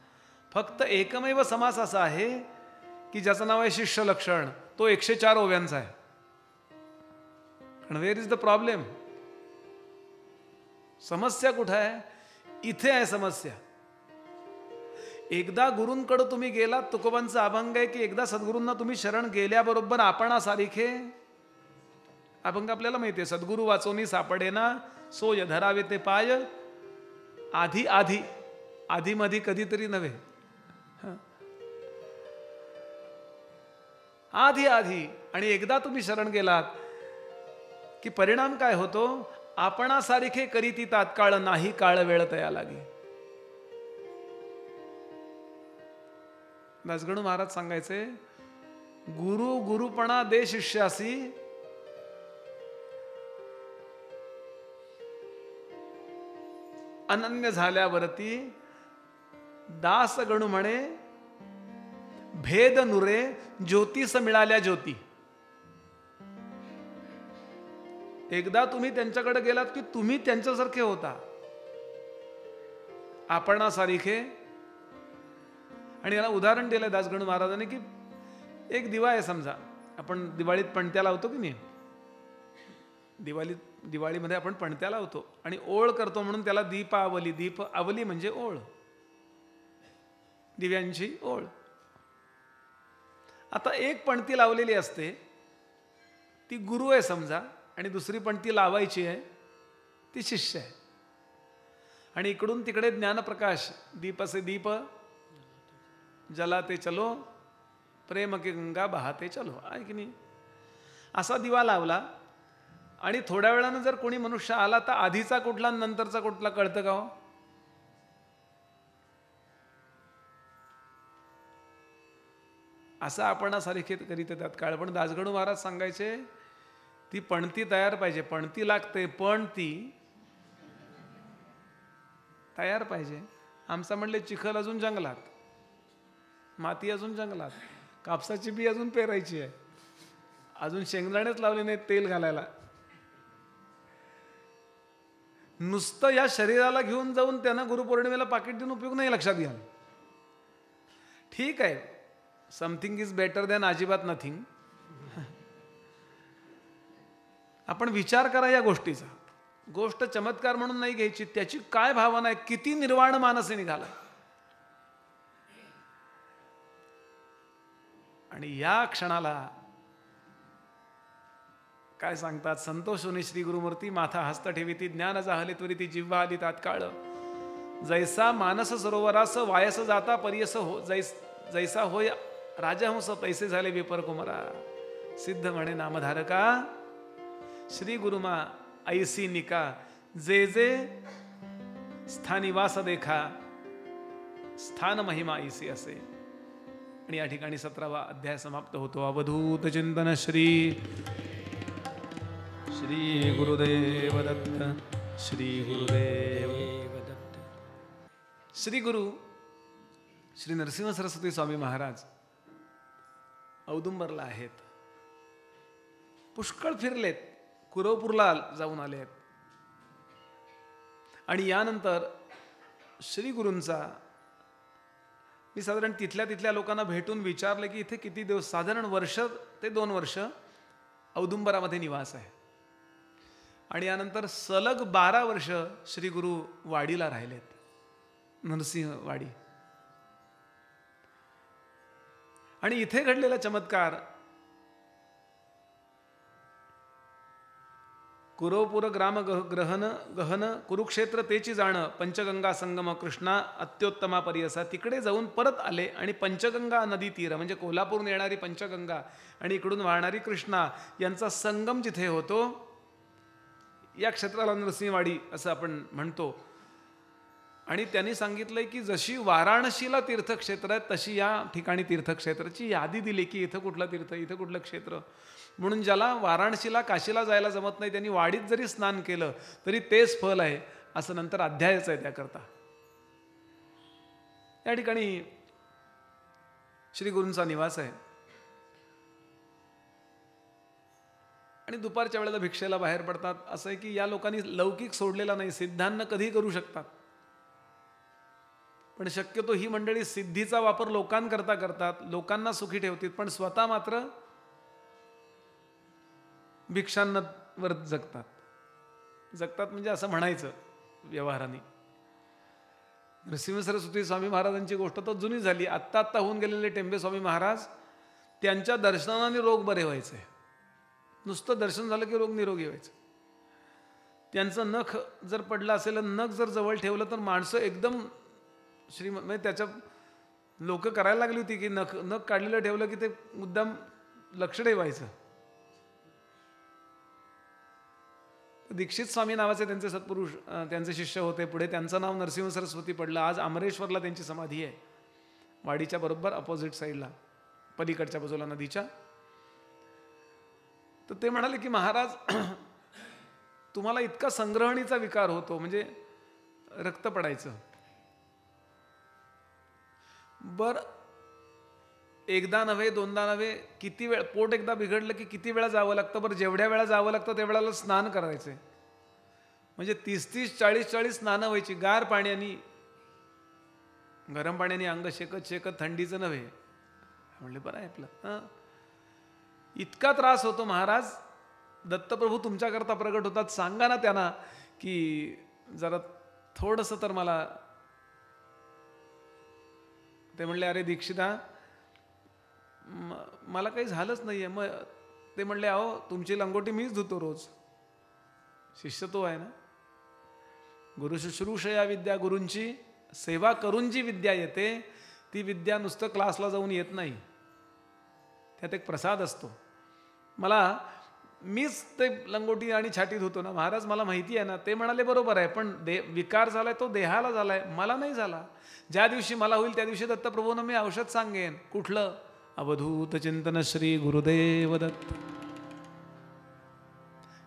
फक्त एकमेव समास असा आहे की ज्याचं नाव आहे शिष्य लक्षण, तो 104 ओव्यांचा आहे. आणि वेअर इज द प्रॉब्लेम? समस्या कुठं आहे? इथे आहे समस्या. एकदा गुरूंकडे तुम्ही गेलात, तुकोबांचा अभंग आहे की एकदा सद्गुरूंना तुम्ही शरण गेल्याबरोबर आपणासारिखे, अभंग आपल्याला माहिती आहे, सद्गुरू वाचोनी सापडेना सोय धरावे ते पाय, आधी आधी, आधी मधी कधीतरी नव्हे, आधी आधी. आणि एकदा तुम्ही शरण गेलात की परिणाम काय होतो, आपणासारिखे करीती तात्काळ, नाही काळ वेळ तया लागे. दासगणू महाराज सांगायचे, गुरु गुरुपणा दे शिष्यासी, अनन्य झाल्यावरती दास गणू म्हणे भेद नुरे, ज्योतिष मिळाल्या ज्योती. एकदा तुम्ही त्यांच्याकडे गेलात की तुम्ही त्यांच्यासारखे होता, आपणासारिखे. आणि याला उदाहरण दिलं दासगणू महाराजांनी की एक दिवा आहे समजा, आपण दिवाळीत पणत्या लावतो की नाही, दिवाळीमध्ये आपण पणत्या लावतो आणि ओळ करतो म्हणून त्याला दीपावली, दीप आवली म्हणजे ओळ, दिव्यांची ओळ. आता एक पणती लावलेली असते ती गुरु आहे समजा, आणि दुसरी पणती लावायची आहे ती शिष्य आहे. आणि इकडून तिकडे ज्ञानप्रकाश, दीप से दीप जलाते चलो, प्रेम की गंगा बहाते चलो, आहे की नाही. असा दिवा लावला आणि थोड्या वेळानं जर कोणी मनुष्य आला तर आधीचा कुठला नंतरचा कुठला कळतं का हो? असं आपणासारखे करीत येतात काळ. पण दासगणू महाराज सांगायचे, ती पणती तयार पाहिजे, पणती लागते पण ती तयार पाहिजे. आमचा म्हणले चिखल अजून जंगलात, माती अजून जंगलात, कापसाची बी अजून पेरायची आहे, अजून शेंगदाणेच लावले नाहीत तेल घालायला. नुसतं या शरीराला घेऊन जाऊन त्यांना गुरुपौर्णिमेला पाकिट देऊन उपयोग नाही, लक्षात घ्या. ठीक आहे, समथिंग इज बेटर दॅन अजिबात नथिंग. आपण विचार करा या गोष्टीचा. गोष्ट चमत्कार म्हणून नाही घ्यायची, त्याची काय भावना आहे, किती निर्वाण मानस निघाला. आणि या क्षणाला काय सांगतात संतोष सोनी श्री गुरुमूर्ती, माथा हस्त ठेविती ज्ञान जाहले त्वरिती जिव्हा आली तात्काळ, जैसा मानस सरोवरास वायस जाता परियस हो, जैसा होय राजहंस पैसे झाले विपर कुमरा, सिद्ध म्हणे नामधारका श्री गुरुमा ऐसी निका, जे जे स्थानिवास देखा स्थान महिमा ऐसी असे. आणि या ठिकाणी 17वा अध्याय समाप्त होतो. अवधूत चिंतन श्री श्री गुरुदेव दत्त, श्री गुरुदेव दत्त. श्री गुरु श्री नरसिंह सरस्वती स्वामी महाराज औदुंबरला आहेत, पुष्कळ फिरलेत, कुरवपूरला जाऊन आले आहेत. आणि यानंतर श्री गुरूंचा मी साधारण तिथल्या लोकांना भेटून विचारलं की इथे किती दिवस, साधारण वर्ष ते 2 वर्ष औदुंबरामध्ये निवास आहे. आणि यानंतर सलग 12 वर्ष श्री गुरु वाडीला राहिलेत, नरसिंह वाडी. आणि इथे घडलेला चमत्कार, कुरवपूर ग्राम ग्रहण गहन कुरुक्षेत्र तेची जाण, पंचगंगा संगम कृष्णा अत्योत्तमा परियसा. तिकडे जाऊन परत आले आणि पंचगंगा नदी तीर म्हणजे कोल्हापूरून येणारी पंचगंगा आणि इकडून वाहणारी कृष्णा यांचा संगम जिथे होतो, या क्षेत्राला नरसिंहवाडी असं आपण म्हणतो. आणि त्यांनी सांगितलंय की जशी वाराणसीला तीर्थक्षेत्र आहे तशी या ठिकाणी तीर्थक्षेत्राची यादी दिली की इथं कुठलं तीर्थ, इथं कुठलं क्षेत्र. म्हणून ज्याला वाराणसीला काशीला जायला जमत नाही त्यांनी वाडीत जरी स्नान केलं तरी तेच फल आहे, असं नंतर अध्यायच आहे त्याकरता. या ठिकाणी श्री गुरूंचा निवास आहे. आणि दुपारच्या वेळेला भिक्षेला बाहेर पडतात. असं आहे की या लोकांनी लौकिक सोडलेला नाही, सिद्धांना कधी करू शकतात. पण शक्यतो ही मंडळी सिद्धीचा वापर लोकांकरता करतात, लोकांना सुखी ठेवतात, पण स्वतः मात्र भिक्षांवर जगतात. जगतात म्हणजे असं म्हणायचं व्यवहाराने. नरसिंह सरस्वती स्वामी महाराजांची गोष्ट तर जुनी झाली. आत्ता आत्ता होऊन गेलेले टेंबे स्वामी महाराज, त्यांच्या दर्शनाने रोग बरे व्हायचे. नुसतं दर्शन झालं की रोग निरोगी व्हायचं. त्यांचं नख जर पडलं असेल, नख जर जवळ ठेवलं तर माणसं एकदम म्हणजे त्याच्या लोक करायला लागली होती की नख काढलेलं ठेवलं की ते मुद्दाम लक्ष ठेवायचं. दीक्षित स्वामी नावाचे त्यांचे सत्पुरुष, त्यांचे शिष्य होते. पुढे त्यांचं नाव नरसिंह सरस्वती पडलं. आज अमरेश्वरला त्यांची समाधी आहे, वाडीच्या बरोबर अपोजिट साईडला, पलीकडच्या बाजूला नदीच्या. तर ते म्हणाले की महाराज, तुम्हाला इतका संग्रहणीचा विकार होतो, म्हणजे रक्त पडायचं. बर, एकदा नव्हे दोनदा नव्हे, किती वेळ, पोट एकदा बिघडलं की किती वेळा जावं लागतं. बरं, जेवढ्या वेळा जावं लागतं तेवढ्याला स्नान करायचे. म्हणजे 30-30, 40-40 स्नानं व्हायची गार पाण्याने. गरम पाण्याने अंग शेकत शेकत, थंडीचं नव्हे. म्हणले बरं आहे आपलं. इतका त्रास होतो महाराज, दत्तप्रभू तुमच्याकरता प्रगट होतात, सांगा ना त्यांना की जरा थोडंसं तर मला. ते म्हणले अरे दीक्षिता, मला काही झालंच नाहीये. मग ते म्हणले अहो, तुमची लंगोटी मीच धुतो रोज. शिष्य तो आहे ना. गुरु शुश्रूषया विद्या, गुरूंची सेवा करून जी विद्या येते ती विद्या नुसतं क्लासला जाऊन येत नाही, त्यात एक प्रसाद असतो. मीच ते लंगोटी आणि छाती धुतो ना महाराज, मला माहिती आहे ना. ते म्हणाले बरोबर आहे, पण विकार झालाय तो देहाला झालाय, मला नाही झाला. ज्या दिवशी मला होईल त्या दिवशी दत्तप्रभूंना मी औषध सांगेन. कुठलं? अवधूत चिंतन श्री गुरुदेव दत्त.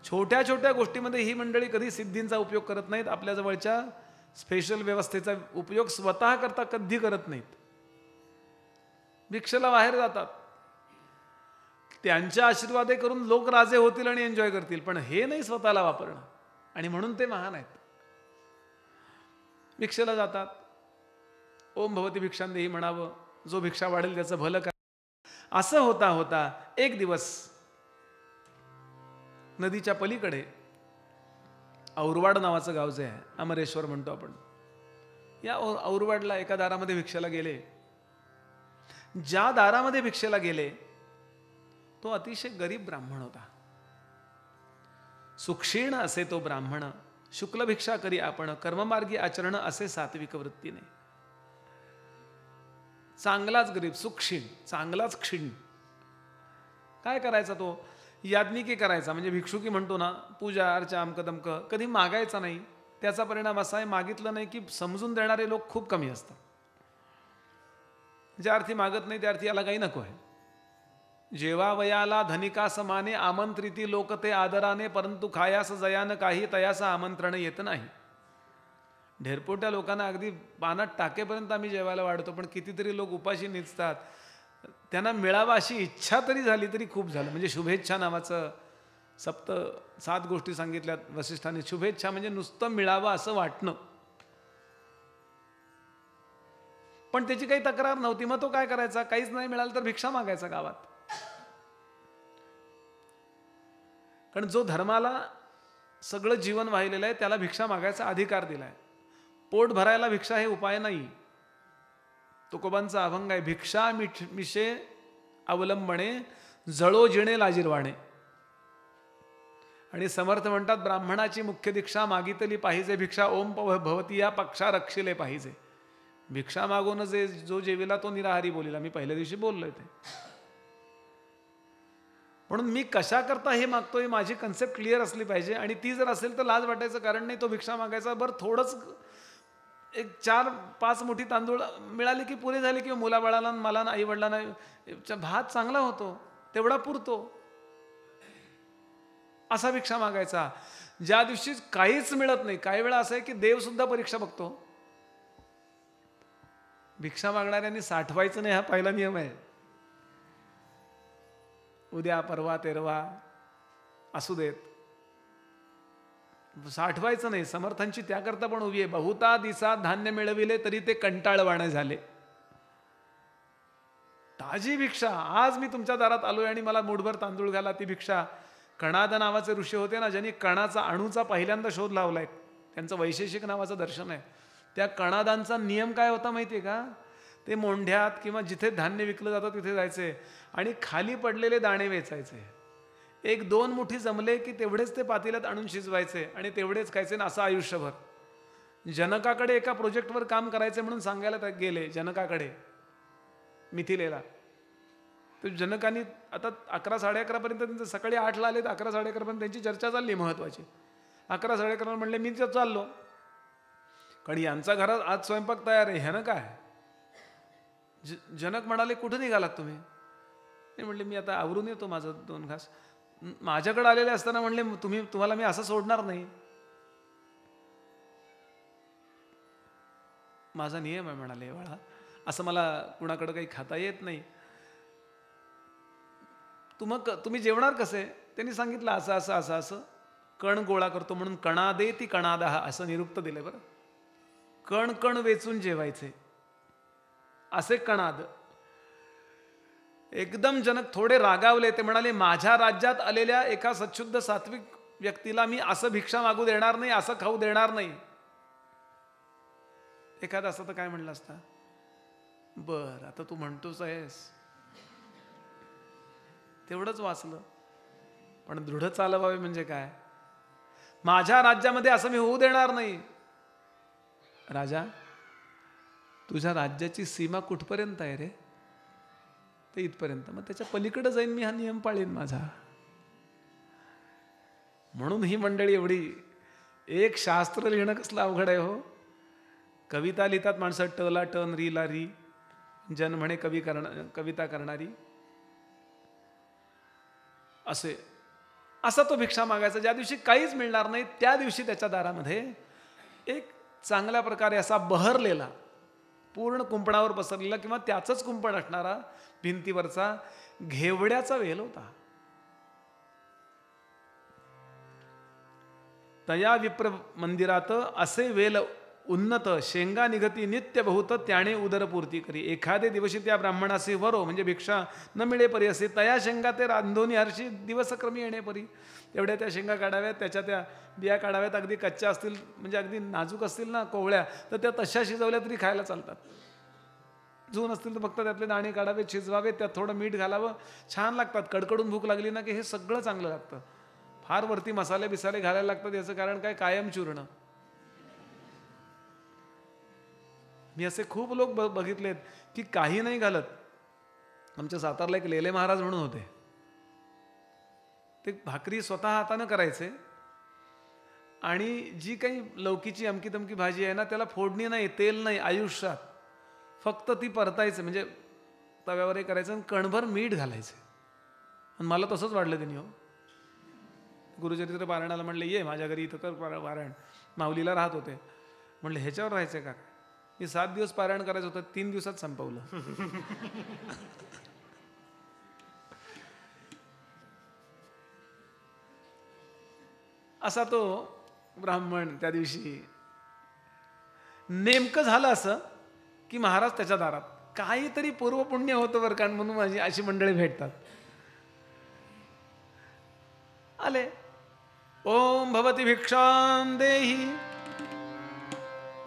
छोट्या छोट्या गोष्टीमध्ये ही मंडळी कधी सिद्धींचा उपयोग करत नाहीत. आपल्या जवळच्या स्पेशल व्यवस्थेचा उपयोग स्वतः करता कधी करत नाहीत. भिक्षेला बाहेर जातात, त्यांच्या आशीर्वादे करून लोक राजे होतील आणि एन्जॉय करतील, पण हे नाही स्वतःला वापरणं. आणि म्हणून ते महान आहेत. भिक्षेला जातात, ओम भवती भिक्षांदेही म्हणावं, जो भिक्षा वाढेल त्याचं भलं करा. असं होता होता एक दिवस नदीच्या पलीकडे औरवाड नावाचं गाव जे आहे, अमरेश्वर म्हणतो आपण, या औरवाडला एका दारामध्ये भिक्षेला गेले. ज्या दारामध्ये भिक्षेला गेले तो अतिशय गरीब ब्राह्मण होता. सुक्षीण असे तो ब्राह्मण, शुक्ल भिक्षा करी आपण, कर्ममार्गी आचरण असे सात्विक वृत्तीने. चांगलाच गरीब, सुक्षीण, चांगलाच क्षीण. काय करायचा तो? याज्ञिकी करायचा, म्हणजे भिक्षुकी म्हणतो ना, पूजा अर्चा अमक दमक, कधी मागायचा नाही. त्याचा परिणाम असा आहे, मागितलं नाही की समजून देणारे लोक खूप कमी असतात. ज्या अर्थी मागत नाही त्या अर्थी याला काही नको आहे. जेवा वयाला धनिका समाने, आमंत्रिती लोक ते आदराने, परंतु खायास जयान काही तयास आमंत्रण येत नाही. ढेरपोट्या लोकांना अगदी पानात टाकेपर्यंत आम्ही जेवायला वाढतो, पण कितीतरी लोक उपाशी निजतात. त्यांना मिळावा अशी इच्छा तरी झाली तरी खूप झालं. म्हणजे शुभेच्छा नावाचं 7 गोष्टी सांगितल्यात वसिष्ठांनी. शुभेच्छा म्हणजे नुसतं मिळावं असं वाटणं, पण त्याची काही तक्रार नव्हती. मग तो काय करायचा? काहीच नाही मिळालं तर भिक्षा मागायचा गावात. कारण जो धर्माला सगळं जीवन वाहिलेलं आहे त्याला भिक्षा मागायचा अधिकार दिलाय. पोट भरायला भिक्षा हे उपाय नाही. तुकोबांचा अभंग आहे, भिक्षा मिशे अवलंबणे, जळो जिणे लाजिरवाणे. आणि समर्थ म्हणतात, ब्राह्मणाची मुख्य दीक्षा मागितली पाहिजे, भिक्षा ओम भवती या पक्षा रक्षिले पाहिजे. भिक्षा मागून जो जेविला तो निराहारी बोलिला. मी पहिल्या दिवशी बोललोय ते. म्हणून मी कशा करता हे मागतोय माझी कन्सेप्ट क्लिअर असली पाहिजे. आणि ती जर असेल तर लाज वाटायचं कारण नाही. तो भिक्षा मागायचा, बरं थोडंच एक 4-5 मुठी तांदूळ मिळाले की पुरे झाले, किंवा मुलाबाळाला मला आई वडिलांना भात चांगला होतो तेवढा पुरतो, असा भिक्षा मागायचा. ज्या दिवशी काहीच मिळत नाही, काही वेळा असं आहे की देव सुद्धा परीक्षा बघतो. भिक्षा मागणाऱ्यांनी साठवायचं नाही, हा पहिला नियम आहे. उद्या परवा तेरवा असू देत, साठवायचं नाही. समर्थांची त्याकरता पण उभी आहे, बहुता दिसा धान्य मिळविले तरी ते कंटाळवाणे झाले. ताजी भिक्षा, आज मी तुमच्या दारात आलोय आणि मला मुठभर तांदूळ घाला, ती भिक्षा. कणाद नावाचे ऋषी होते ना, ज्यांनी कणाचा अणूचा पहिल्यांदा शोध लावलाय, त्यांचं वैशेषिक नावाचं दर्शन आहे. त्या कणादांचा नियम काय होता माहिती आहे का? ते मोंढ्यात किंवा जिथे धान्य विकलं जातं तिथे जायचे आणि खाली पडलेले दाणे वेचायचे. 1-2 मुठी जमले की तेवढेच ते पातेल्यात आणून शिजवायचे आणि तेवढेच खायचे ना, असं आयुष्यभर. जनकाकडे एका प्रोजेक्टवर काम करायचे म्हणून सांगायला गेले जनकाकडे मिथिलेला. तर जनकांनी आता 11-11:30 पर्यंत त्यांचं, सकाळी 8ला आले तर 11-11:30 पर्यंत त्यांची चर्चा चालली महत्वाची. 11-11:30 म्हणले मी तर चाललो, कारण यांचा घरात आज स्वयंपाक तयार आहे. ह्यानं काय? जनक म्हणाले कुठं निघालात तुम्ही? ते म्हणले मी आता आवरून येतो माझं 2 घास. माझ्याकडे आलेले असताना म्हणले तुम्हाला मी असं सोडणार नाही. माझा नियम आहे म्हणाले बाळा, असं मला कुणाकडे काही खाता येत नाही. तुम्ही जेवणार कसे? त्यांनी सांगितलं असं असं असं असं कण गोळा करतो म्हणून कणादे ती कणादहा असं निरुक्त दिले. बरं, कण कण वेचून जेवायचे असे कणाद. एकदम जनक थोडे रागावले. ते म्हणाले माझ्या राज्यात आलेल्या एका सच्छुद्ध सात्विक व्यक्तीला मी असं भिक्षा मागू देणार नाही, असं खाऊ देणार नाही. एखादा असं तर काय म्हणलं असता, बर आता तू म्हणतोस आहेस, तेवढंच वाचलं. पण दृढ चालवावे म्हणजे काय? माझ्या राज्यामध्ये असं मी होऊ देणार नाही. राजा, तुझ्या राज्याची सीमा कुठपर्यंत आहे रे? ते इथपर्यंत. मग त्याच्या पलीकडे जाईन मी, हा नियम पाळीन माझा. म्हणून ही मंडळी एवढी, एक शास्त्र लिहिणं कसलं अवघड आहे हो. कविता लिहितात माणसं, टला टन रीला री, जन म्हणे कविता करणारी. असा तो भिक्षा मागायचा. ज्या दिवशी काहीच मिळणार नाही त्या दिवशी त्याच्या दारामध्ये एक चांगल्या प्रकारे असा बहरलेला, पूर्ण कुंपणावर पसरलेला किंवा त्याचंच कुंपण असणारा भिंतीवरचा घेवड्याचा वेल होता. तया विप्र मंदिरात असे वेल उन्नत, शेंगा निघती नित्य बहुत, त्याने उदरपूर्ती करी. एखादे दिवशी त्या ब्राह्मणासे वरो, म्हणजे भिक्षा न मिळे परी असे, तया शेंगा ते रांधोनी हर्षी दिवसक्रमी येणे परी. तेवढ्या त्या शेंगा काढाव्यात, त्याच्या त्या बिया काढाव्यात. अगदी कच्च्या असतील म्हणजे अगदी नाजूक असतील ना कोवळ्या, तर त्या तशा शिजवल्या तरी खायला चालतात. जून असतील तर फक्त त्यातले दाणे काढावे, शिजवावे, त्यात थोडं मीठ घालावं, छान लागतात. कडकडून भूक लागली ना की हे सगळं चांगलं लागतं. फार वरती मसाले बिसाले घालायला लागतात. याचं कारण काय? कायम चूर्ण. मी असे खूप लोक बघितलेत की काही नाही घालत. आमच्या सातारला एक लेले महाराज म्हणून होते, ते भाकरी स्वतः हातानं करायचे आणि जी काही लौकीची अमकी तमकी भाजी आहे ना, त्याला फोडणी नाही, तेल नाही आयुष्यात, फक्त ती परतायचं, म्हणजे तव्यावर हे करायचं आणि कणभर मीठ घालायचं. आणि मला तसंच वाटलं त्यांनी. हो, गुरुचरित्र पारायणाला म्हणले ये माझ्या घरी, इथं कर पारायण. माऊलीला राहत होते. म्हणले ह्याच्यावर राहायचं का? मी 7 दिवस पारायण करायचं होतं, 3 दिवसात संपवलं. असा तो ब्राह्मण त्या दिवशी. नेमकं झालं असं की महाराज त्याच्या दारात, काहीतरी पूर्वपुण्य होतं बरं का, म्हणून माझी अशी मंडळी भेटतात. आले, ओम भवती भिक्षां देहि,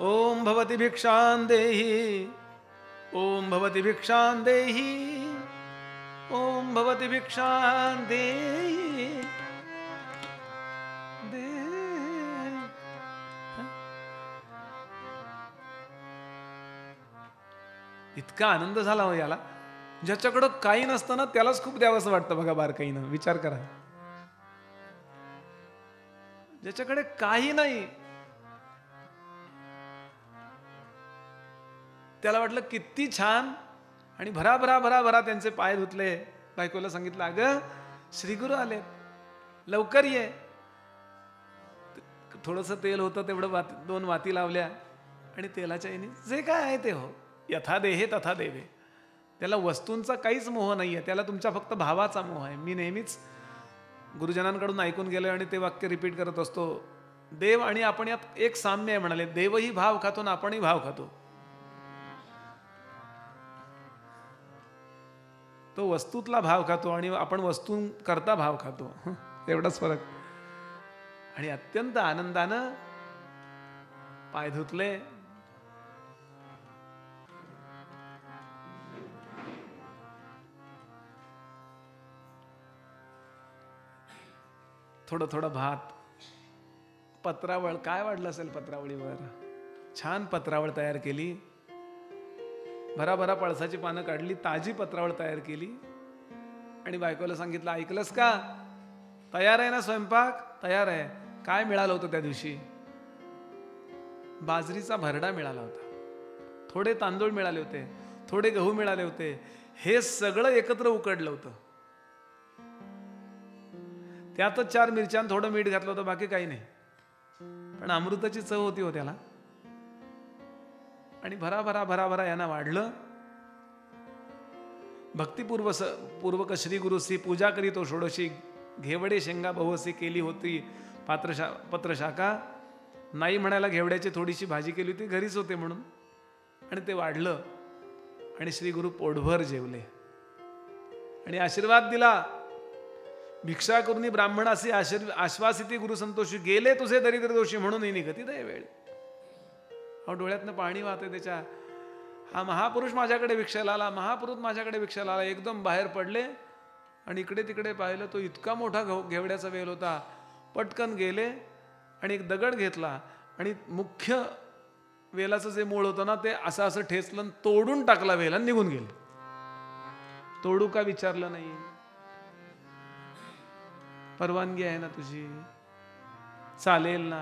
ओम भवती भिक्षां देहि, ओम भवती भिक्षां देहि, ओम भवती भिक्षां देहि. इतका आनंद झाला हो याला. ज्याच्याकडं काही नसतं ना त्यालाच खूप द्यावंसं वाटतं बघा बारकाईनं. विचार करा, ज्याच्याकडे काही नाही त्याला वाटलं किती छान. आणि भरा भरा भरा भरा त्यांचे पाय धुतले. बायकोला सांगितलं, अगं श्रीगुरु आले, लवकर ये. थोडंसं तेल होतं, तेवढं 2 वाती लावल्या आणि तेलाच्या याने जे काय आहे ते हो, यथा देहे तथा देवे. त्याला वस्तूंचा काहीच मोह नाही आहे, त्याला तुमच्या फक्त भावाचा मोह आहे. मी नेहमीच गुरुजनांकडून ऐकून गेलो आणि ते वाक्य रिपीट करत असतो. देव आणि आपण यात एक साम्य आहे म्हणाले. देवही भाव खातो आणि आपणही भाव खातो. तो वस्तूतला भाव खातो आणि आपण वस्तू करता भाव खातो, एवढाच फरक. आणि अत्यंत आनंदानं पाय धुतले, थोडं थोडं भात, पत्रावळ, काय वाढलं असेल पत्रावळीवर, छान पत्रावळ तयार केली, भराभरा पळसाची पानं काढली, ताजी पत्रावळ तयार केली आणि बायकोला सांगितलं, ऐकलंस का, तयार आहे ना स्वयंपाक, तयार आहे. काय मिळालं होतं त्या दिवशी? बाजरीचा भरडा मिळाला होता, थोडे तांदूळ मिळाले होते, थोडे गहू मिळाले होते, हे सगळं एकत्र उकडलं होतं. त्यातच 4 मिरच्या आणि थोडं मीठ घातलं होतं, बाकी काही नाही. पण अमृताची चव होती हो त्याला. आणि भराभरा भराभरा यांना वाढलं. भक्तिपूर्वक श्री गुरुसी पूजा करीतो षोडशी, घेवडे शेंगा बहुसी केली होती पत्रशाखा. नाही म्हणायला घेवड्याची थोडीशी भाजी केली होती, घरीच होते म्हणून. आणि ते वाढलं आणि श्री गुरु पोटभर जेवले आणि आशीर्वाद दिला. भिक्षा करून ब्राह्मणासी आश्वासिती गुरु संतोषी, गेले तुझे दरिद्र दोषी म्हणून निघती दे वेळ. डोळ्यातनं पाणी वाहते त्याच्या. हा महापुरुष माझ्याकडे भिक्षाला आला, महापुरुष माझ्याकडे भिक्षाला आला. एकदम बाहेर पडले आणि इकडे तिकडे पाहिलं, तो इतका मोठा घेवड्याचा वेल होता. पटकन गेले आणि एक दगड घेतला आणि मुख्य वेलाचं जे मूळ होतं ना, ते असं असं ठेचलं, तोडून टाकला वेल आणि निघून गेले. तोडू का विचारलं नाही? परवानगी आहे ना तुझी, चालेल ना,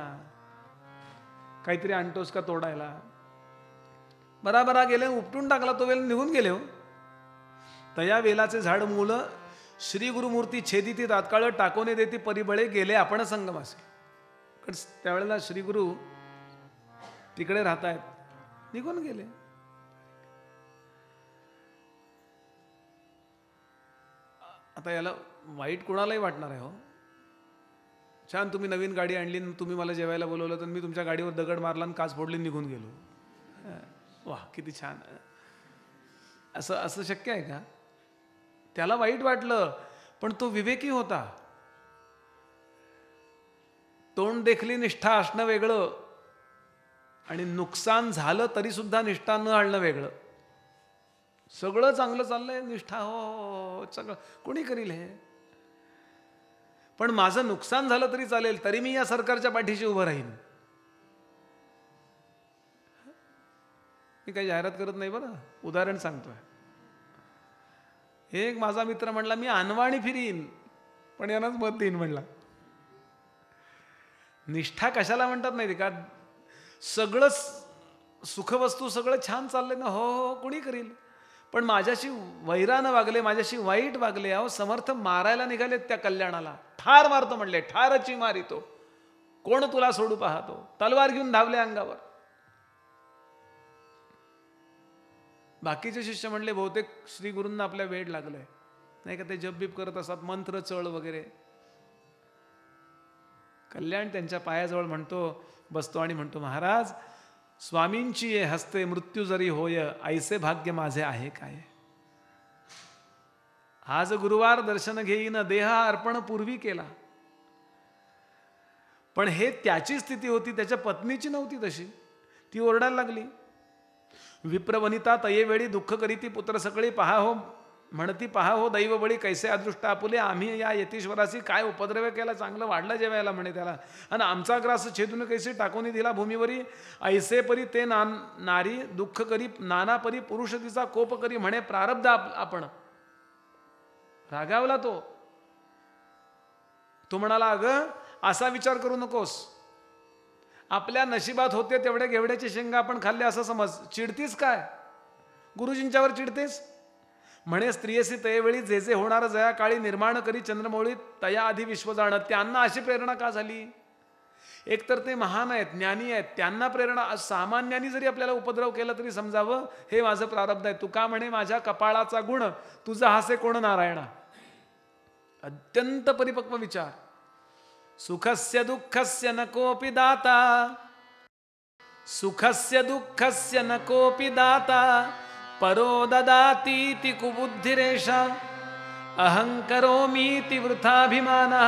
काहीतरी आणतोस का तोडायला? बराबरा गेले, उपटून टाकला तो वेल, निघून गेले. हो, तया वेलाचे झाड मूल श्री गुरुमूर्ती छेदिती तात्काळ टाकोने देती परिबळे, गेले आपण संगमासे. कारण त्यावेळेला श्री गुरु तिकडे राहतायत, निघून गेले. आता याला वाईट कोणालाही वाटणार आहे. हो, छान तुम्ही नवीन गाडी आणली, तुम्ही मला जेवायला बोलवलं, तर मी तुमच्या गाडीवर दगड मारला आणि काच फोडली, निघून गेलो. वाह, किती छान. असं शक्य आहे का? त्याला वाईट वाटलं, पण तो विवेकी होता. तोंड देखली निष्ठा असणं वेगळं आणि नुकसान झालं तरी सुद्धा निष्ठा न आणणं वेगळं. सगळं चांगलं चाललंय, निष्ठा हो सगळं कोणी करील हे, पण माझं नुकसान झालं तरी चालेल, तरी मी या सरकारच्या पाठीशी उभं राहीन. मी काही जाहिरात करत नाही बरं, उदाहरण सांगतोय. एक माझा मित्र म्हणला, मी अनवाणी फिरीन पण यांनाच मत देईन म्हणला. निष्ठा कशाला म्हणतात नाही का? सगळं सुखवस्तू सगळं छान चाललंय ना, हो हो कोणी करील, पण माझ्याशी वैरानं वागले, माझ्याशी वाईट वागले. अहो, समर्थ मारायला निघाले त्या कल्याणाला, ठार मारतो म्हणले, ठारची मारितो, कोण तुला सोडू पाहतो, तलवार घेऊन धावले अंगावर. बाकीचे शिष्य म्हणले, बहुतेक श्री गुरूंना आपल्या वेड लागलंय नाही का, ते जप बीप करत असतात, मंत्र चळ वगैरे. कल्याण त्यांच्या पायाजवळ बसतो आणि म्हणतो, महाराज स्वामींची ये हस्ते मृत्यू जरी होय, ऐसे भाग्य माझे आहे काय. आज गुरुवार दर्शन घेईन, देह अर्पण पूर्वी केला. पण हे त्याची स्थिती होती, त्याच्या पत्नीची नव्हती तशी. ती ओरडायला लागली, विप्रवनिता तये वेळी दुःख करीती पुत्र सकळी, पहा हो म्हणती, पहा हो दैव बळी कैसे अदृष्ट आपुले, आम्ही या यतीश्वराशी काय उपद्रव केला, चांगलं वाढलं जेवायला म्हणे त्याला, आणि आमचा ग्रास छेदून कैसे टाकून दिला भूमीवरी, ऐसे परी ते नारी दुःख करी, नाना परी पुरुष तिचा कोप करी, म्हणे प्रारब्ध आपण. रागावला तो म्हणाला, अगं असा विचार करू नकोस, आपल्या नशिबात होते तेवढ्या घेवड्याची शेंगा आपण खाल्ले असं समज, चिडतीस काय, गुरुजींच्यावर चिडतेस. म्हणे स्त्रियसी तयवेळी जे जे होणार जया काळी, निर्माण करी चंद्रमौळी तया आधी विश्व जाणं. त्यांना अशी प्रेरणा का झाली? एकतर ते महान आहेत, ज्ञानी आहेत, त्यांना प्रेरणा. सामान्यांनी जरी आपल्याला उपद्रव केला तरी समजावं, हे माझं प्रारब्ध आहे. तू का म्हणे माझ्या कपाळाचा गुण, तुझा हासे कोण नारायणा. अत्यंत परिपक्व विचार. सुखस्य दुःखस्य न कोपि दाता, सुखस्य दुःखस्य न कोपि दाता, परो ददातीति कुबुद्धिरेषा, अहंकरोमीति वृथाभिमानः,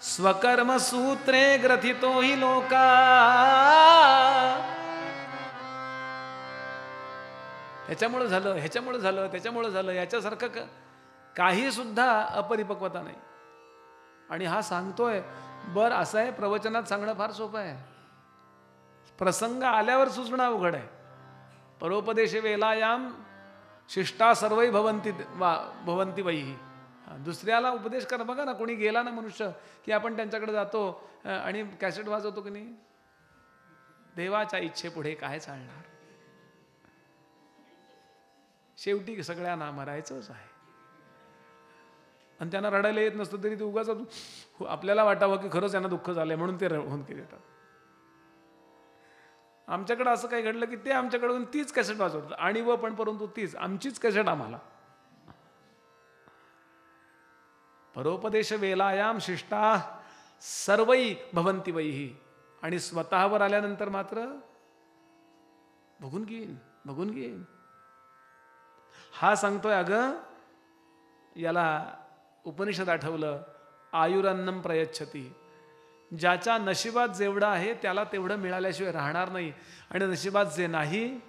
स्वकर्म सूत्रे ग्रथितो हि लोका. ह्याच्यामुळे झालं त्याच्यामुळे झालं, याच्यासारखं काही सुद्धा अपरिपक्वता नाही. आणि हा सांगतोय. बर असं आहे, प्रवचनात सांगणं फार सोपं आहे, प्रसंग आल्यावर सुचणं अवघड आहे. परोपदेश वेलायाम शिष्टा सर्वही भवंती वैही. दुसऱ्याला उपदेश करा. बघा ना, कोणी गेला ना मनुष्य की आपण त्यांच्याकडे जातो आणि कॅसेट वाजवतो की नाही. देवाच्या इच्छेपुढे काय चालणार, शेवटी सगळ्यांना मरायचंच आहे. आणि त्यांना रडायला येत नसतं तरी ते उगाच आपल्याला वाटावं की खरंच यांना दुःख झालंय म्हणून ते हुंदके देतात. आमच्याकडे असं काही घडलं की ते आमच्याकडून तीच कॅसेट वाजवतात आणि पण परंतु तीच आमचीच कॅसेट आम्हाला. परोपदेश वेलायाम शिष्टा सर्वई भवंती वैही. आणि स्वतःवर आल्यानंतर मात्र बघून घेईन. हा सांगतोय अगं, याला उपनिषद आठवलं, आयुरन्नम प्रयच्छती. ज्याच्या नशिबात जेवढं आहे त्याला तेवढं मिळाल्याशिवाय राहणार नाही, आणि नशिबात जे नाही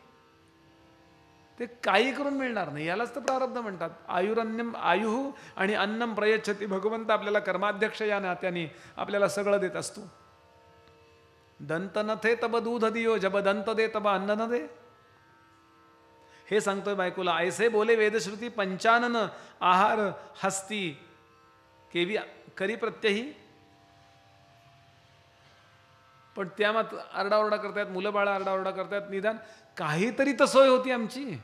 ते काही करून मिळणार नाही. यालाच तर प्रारब्ध म्हणतात. आयुरन्नम, आयुः आणि अन्नम प्रयच्छती. भगवंत आपल्याला कर्माध्यक्ष या नात्याने आपल्याला सगळं देत असतो. दंत न थे तब दूध दियो, जब दंत दे तब अन्न न दे. हे सांगतोय बायकोला. ऐसे बोले वेदश्रुती, पंचानन आहार हस्ती केवी करी प्रत्यही. पण त्या मात्र आरडाओरडा करतायत, मुलं बाळा आरडाओरडा करतायत. निदान काहीतरी तर सोय होती आमची.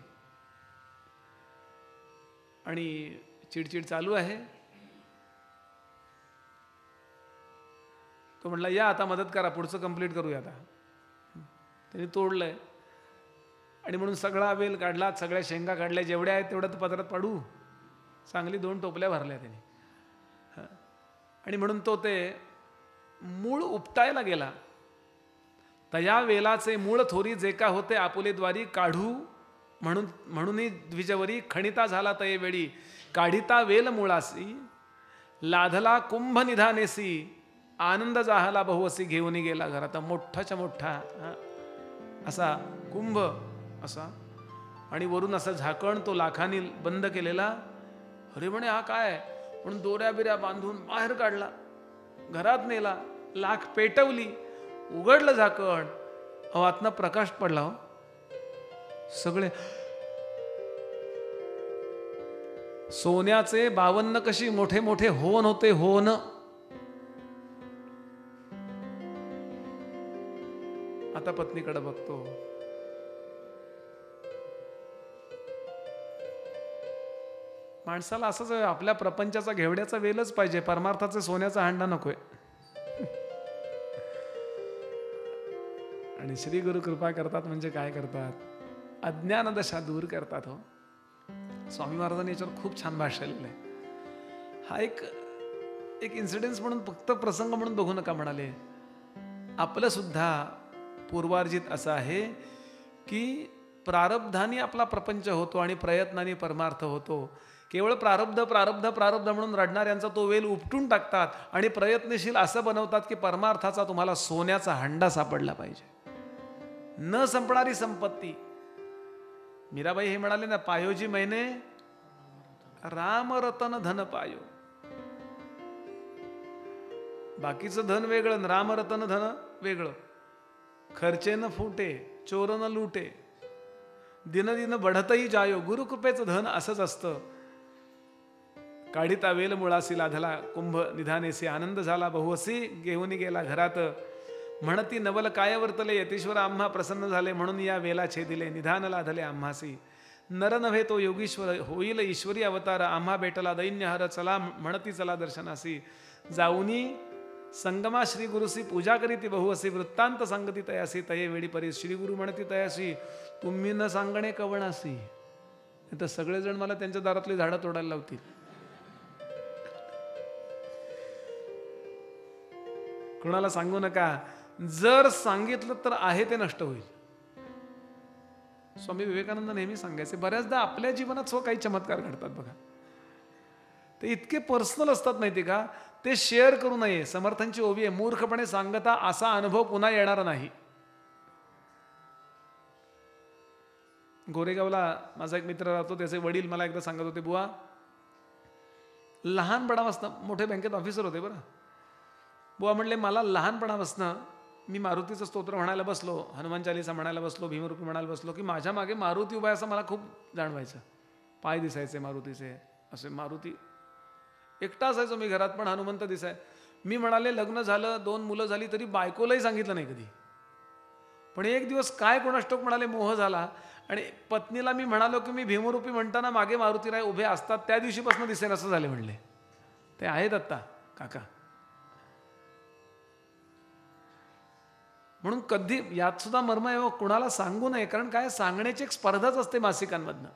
आणि चिडचिड चालू आहे. तो म्हटला या आता मदत करा, पुढचं कंप्लीट करूया आता. त्यांनी तोडलंय आणि म्हणून सगळा वेल काढला, सगळ्या शेंगा काढल्या, जेवढ्या आहेत तेवढ्या तर पदरात पाडू. चांगली 2 टोपल्या भरल्या त्यांनी. आणि म्हणून तो ते मूळ उपटायला गेला. तया वेलाचे मूळ थोरी जे का होते आपुले द्वारी, काढू म्हणून द्विजवरी खणिता झाला तये वेळी. काढिता वेल मुळासी लाधला कुंभ निधानेसी, आनंद जाहला बहुअसी घेऊन गेला घरात. मोठाच्या मोठा असा कुंभ असा, आणि वरून असं झाकण तो लाखांनी बंद केलेला. अरे म्हणे हा काय, म्हणून दोऱ्या बिऱ्या बांधून बाहेर काढला, घरात नेला, लाख पेटवली, उघडलं झाकण. आतनं प्रकाश पडला. हो सगळे सोन्याचे 52 कशी मोठे मोठे होन होते. होन आता पत्नीकडे बघतो. माणसाला असंच आपल्या प्रपंचाचा घेवड्याचा वेलच पाहिजे, परमार्थाचा सोन्याचा हांडा नकोय. आणि श्री गुरु कृपा करतात म्हणजे काय करतात, अज्ञान दशा दूर करतात. हो स्वामी महाराजांनी याच्यावर खूप छान भाष्य लिहिलंय. हा एक इन्सिडेन्स म्हणून, फक्त प्रसंग म्हणून बघू नका म्हणाले. आपलं सुद्धा पूर्वार्जित असं आहे की प्रारब्धाने आपला प्रपंच होतो आणि प्रयत्नाने परमार्थ होतो. केवळ प्रारब्ध प्रारब्ध प्रारब्ध म्हणून रडणाऱ्यांचा तो वेल उपटून टाकतात आणि प्रयत्नशील असं बनवतात की परमार्थाचा तुम्हाला सोन्याचा हंडा सापडला पाहिजे, न संपणारी संपत्ती. मीराबाई हे म्हणाले ना, पायोजी मैने राम रतन धन पायो. बाकीचं धन वेगळं, राम रतन धन वेगळं. खर्चे न फुटे, चोर न लुटे, दिन दिन बढतही जायो. गुरुकृपेचं धन असंच असतं. काढिता वेल मुळासी लाधला कुंभ निधानेसी, आनंद झाला बहुअसी घेऊन गेला घरात. म्हणती नवल काय वर्तले यतीश्वर आम्हा प्रसन्न झाले, म्हणून या वेला छेदिले निधान लाधले आम्हासी. नर नव्हे तो योगीश्वर होईल ईश्वरी अवतार, आम्हा भेटला दैन्यहर चला म्हणती चला दर्शनासी. जाऊनी संगमा श्री गुरुसी पूजा करीती बहुअसी, वृत्तांत सांगती तयासी तये वेळी परी. श्री गुरु म्हणती तयासी तुम्ही न सांगणे कवणासी. तर सगळेजण मला त्यांच्या दारातली झाडं तोडायला लावतील. कोणाला सांगू नका, जर सांगितलं तर आहे ते नष्ट होईल. स्वामी विवेकानंद नेहमी सांगायचे. बऱ्याचदा आपल्या जीवनात काही चमत्कार घडतात बघा, ते इतके पर्सनल असतात माहिती का, ते शेअर करू नये. समर्थांची ओवी आहे, मूर्खपणे सांगता असा अनुभव पुन्हा येणार नाही. गोरेगावला माझा एक मित्र राहतो, त्याचे वडील मला एकदा सांगत होते, बुवा लहानपणापासून मोठे बँकेत ऑफिसर होते बरं. बुवा म्हणले मला लहानपणापासून मी मारुतीचं स्तोत्र म्हणायला बसलो, हनुमान चालीसा म्हणायला बसलो, भीमरूपी म्हणायला बसलो की माझ्या मागे मारुती उभा आहे असं मला खूप जाणवायचं. पाय दिसायचे मारुतीचे असे. मारुती एकटा असायचो मी घरात, पण हनुमंत दिसाय. मी म्हणाले लग्न झालं, 2 मुलं झाली, तरी बायकोलाही सांगितलं नाही कधी. पण एक दिवस काय कोणाष्टोक म्हणाले मोह झाला आणि पत्नीला मी म्हणालो की मी भीमरूपी म्हणताना मागे मारुतीराय उभे असतात, त्या दिवशीपासून दिसेल असं झाले म्हणले. ते आहेत आत्ता काका. म्हणून कधी यात सुद्धा मर्म आहे, कुणाला सांगू नये. कारण काय, सांगण्याची एक स्पर्धाच असते मासिकांमधनं.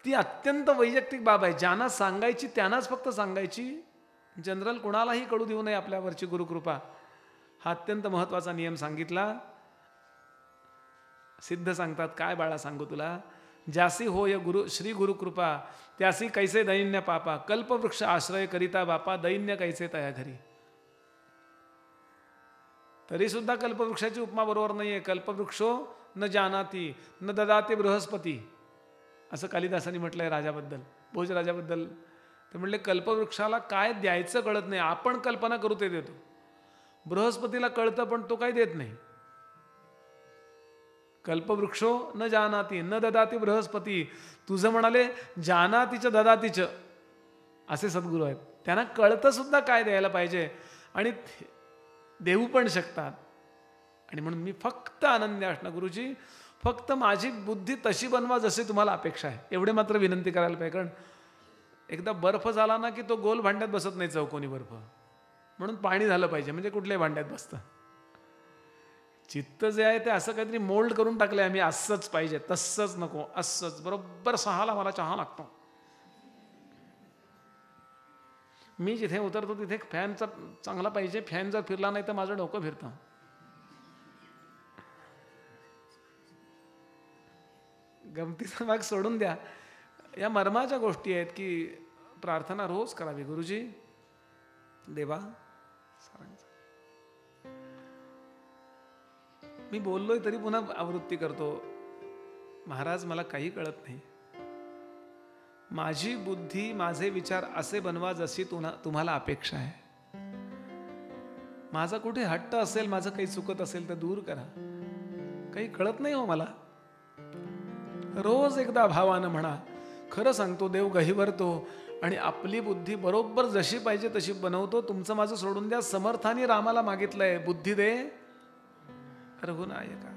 ती अत्यंत वैयक्तिक बाब आहे. ज्यांना सांगायची त्यांनाच फक्त सांगायची. जनरल कुणालाही कळू देऊ नये आपल्यावरची गुरुकृपा. हा अत्यंत महत्त्वाचा नियम सांगितला. सिद्ध सांगतात, काय बाळा सांगू तुला, ज्यासी होय गुरु श्री गुरुकृपा त्यासी कैसे दैन्य पापा, कल्पवृक्ष आश्रय करिता बापा, दैन्य कैसे तया घरी. तरी सुद्धा कल्पवृक्षाची उपमा बरोबर नाहीये. कल्पवृक्षो न जानाती न ददाते बृहस्पती, असं कालिदासांनी म्हटलंय राजाबद्दल, भोजराजाबद्दल. ते म्हणले कल्पवृक्षाला काय द्यायचं कळत नाही, आपण कल्पना करू ते देतो. बृहस्पतीला कळतं पण तो काही देत नाही. कल्पवृक्षो न जानाती न ददाती बृहस्पती. तुझं म्हणाले जानातीचं ददातीचं असे सद्गुरू आहेत. त्यांना कळतं सुद्धा काय द्यायला पाहिजे आणि देऊ पण शकतात. आणि म्हणून मी फक्त आनंदी असणार गुरुजी, फक्त माझी बुद्धी तशी बनवा जशी तुम्हाला अपेक्षा आहे, एवढे मात्र विनंती करायला पाहिजे. कारण एकदा बर्फ झाला ना की तो गोल भांड्यात बसत नाही, चौकोनी बर्फ. म्हणून पाणी झालं पाहिजे, म्हणजे कुठल्याही भांड्यात बसतं. चित्त जे आहे ते असं काहीतरी मोल्ड करून टाकलंय आम्ही, असंच पाहिजे, तसंच नको, असंच. बरोबर 6ला मला चहा लागतो. मी जिथे उतरतो तिथे फॅनचा चांगला पाहिजे. फॅन जर फिरला नाही तर माझं डोकं फिरतं. गमतीचा भाग सोडून द्या. या मर्माच्या गोष्टी आहेत की प्रार्थना रोज करावी. गुरुजी देवा, मी बोललोय तरी पुन्हा आवृत्ती करतो. महाराज मला काही कळत नाही, माझी बुद्धी माझे विचार असे बनवा जशी तुम्हाला अपेक्षा आहे. माझा कुठे हट्ट असेल, माझं काही चुकत असेल तर दूर करा. काही कळत नाही हो मला. रोज एकदा भावानं म्हणा. खरं सांगतो देव गहिवरतो आणि आपली बुद्धी बरोबर जशी पाहिजे तशी बनवतो. तुमचं माझं सोडून द्या. समर्थाने रामाला मागितलंय बुद्धी दे रघुनायका,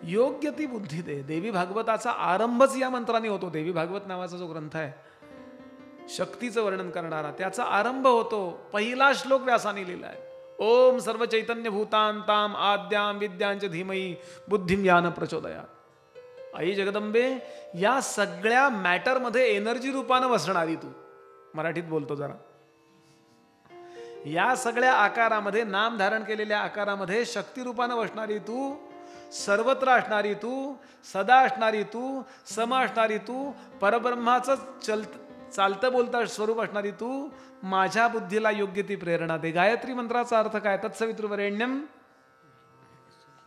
योग्य ती बुद्धी दे. देवी भागवताचा आरंभच या मंत्राने होतो. देवी भागवत नावाचा जो ग्रंथ आहे शक्तीचं वर्णन करणारा, त्याचा आरंभ होतो. पहिला श्लोक व्यासाने लिहिला आहे. ओम सर्व चैतन्य भूतांताम आद्याम विद्यांच धीमई बुद्धिम यान प्रचोदयात. आई जगदंबे, या सगळ्या मॅटरमध्ये एनर्जी रूपानं वसणारी तू. मराठीत बोलतो जरा. या सगळ्या आकारामध्ये, नाम धारण केलेल्या आकारामध्ये शक्ती रूपानं वसणारी तू, सर्वत्र असणारी तू, सदा असणारी तू, सम असणारी तू, परब्रह्माचं चालतं बोलता स्वरूप असणारी तू, माझ्या बुद्धीला योग्य ती प्रेरणा दे. गायत्री मंत्राचा अर्थ काय? तत्सवितुर्वरेण्यम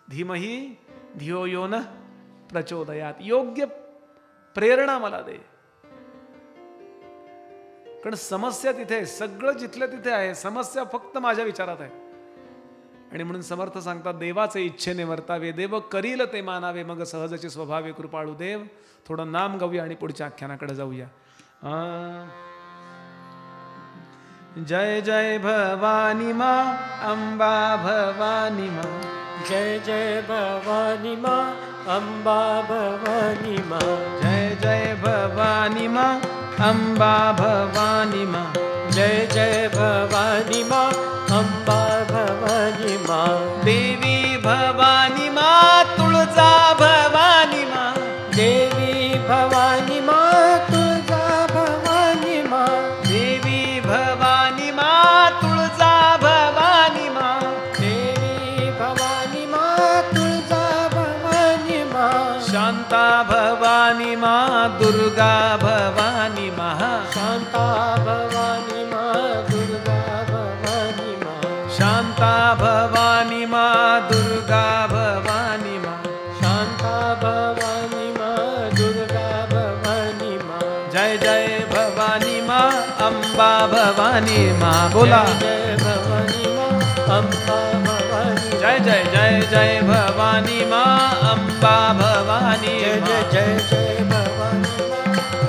धीमहि धियो यो न प्रचोदयात. योग्य प्रेरणा मला दे. कारण समस्या तिथे, सगळं जिथल्या तिथे आहे. समस्या फक्त माझ्या विचारात आहे. आणि म्हणून समर्थ सांगतात, देवाचे इच्छेने वर्तावे, देव करील ते मानावे, मग सहजचे स्वभावे कृपाळू देव. थोडं नाम गाऊया आणि पुढच्या आख्यानाकडे जाऊया. जय जय भवानी माँ अंबा भवानी माँ, जय जय भवानी माँ अंबा भवानी माँ, जय जय भवानी माँ अंबा भवानी माँ, जय जय भवानी माँ अंबा भवानी माँ, देवी भवानी माँ तुळजा भवानी माँ, देवी भवानी माँ तुळजा भवानी माँ, देवी भवानी माँ तुळजा भवानी माँ, देवी भवानी माँ तुळजा भवानी माँ, शांता भवानी माँ दुर्गा भवानी माँ, शांता भवानी माँ दुर्गा भवानी माँ, शांता भवानी माँ दुर्गा भवानी माँ, शांता भवानी माँ दुर्गा भवानी माँ, जय जय भवानी भवानी मा बोला जय भवानी माँ अम्बा भवानी जय जय जय जय भवानी मा अंबा भवानी जय जय जय भवानी माँ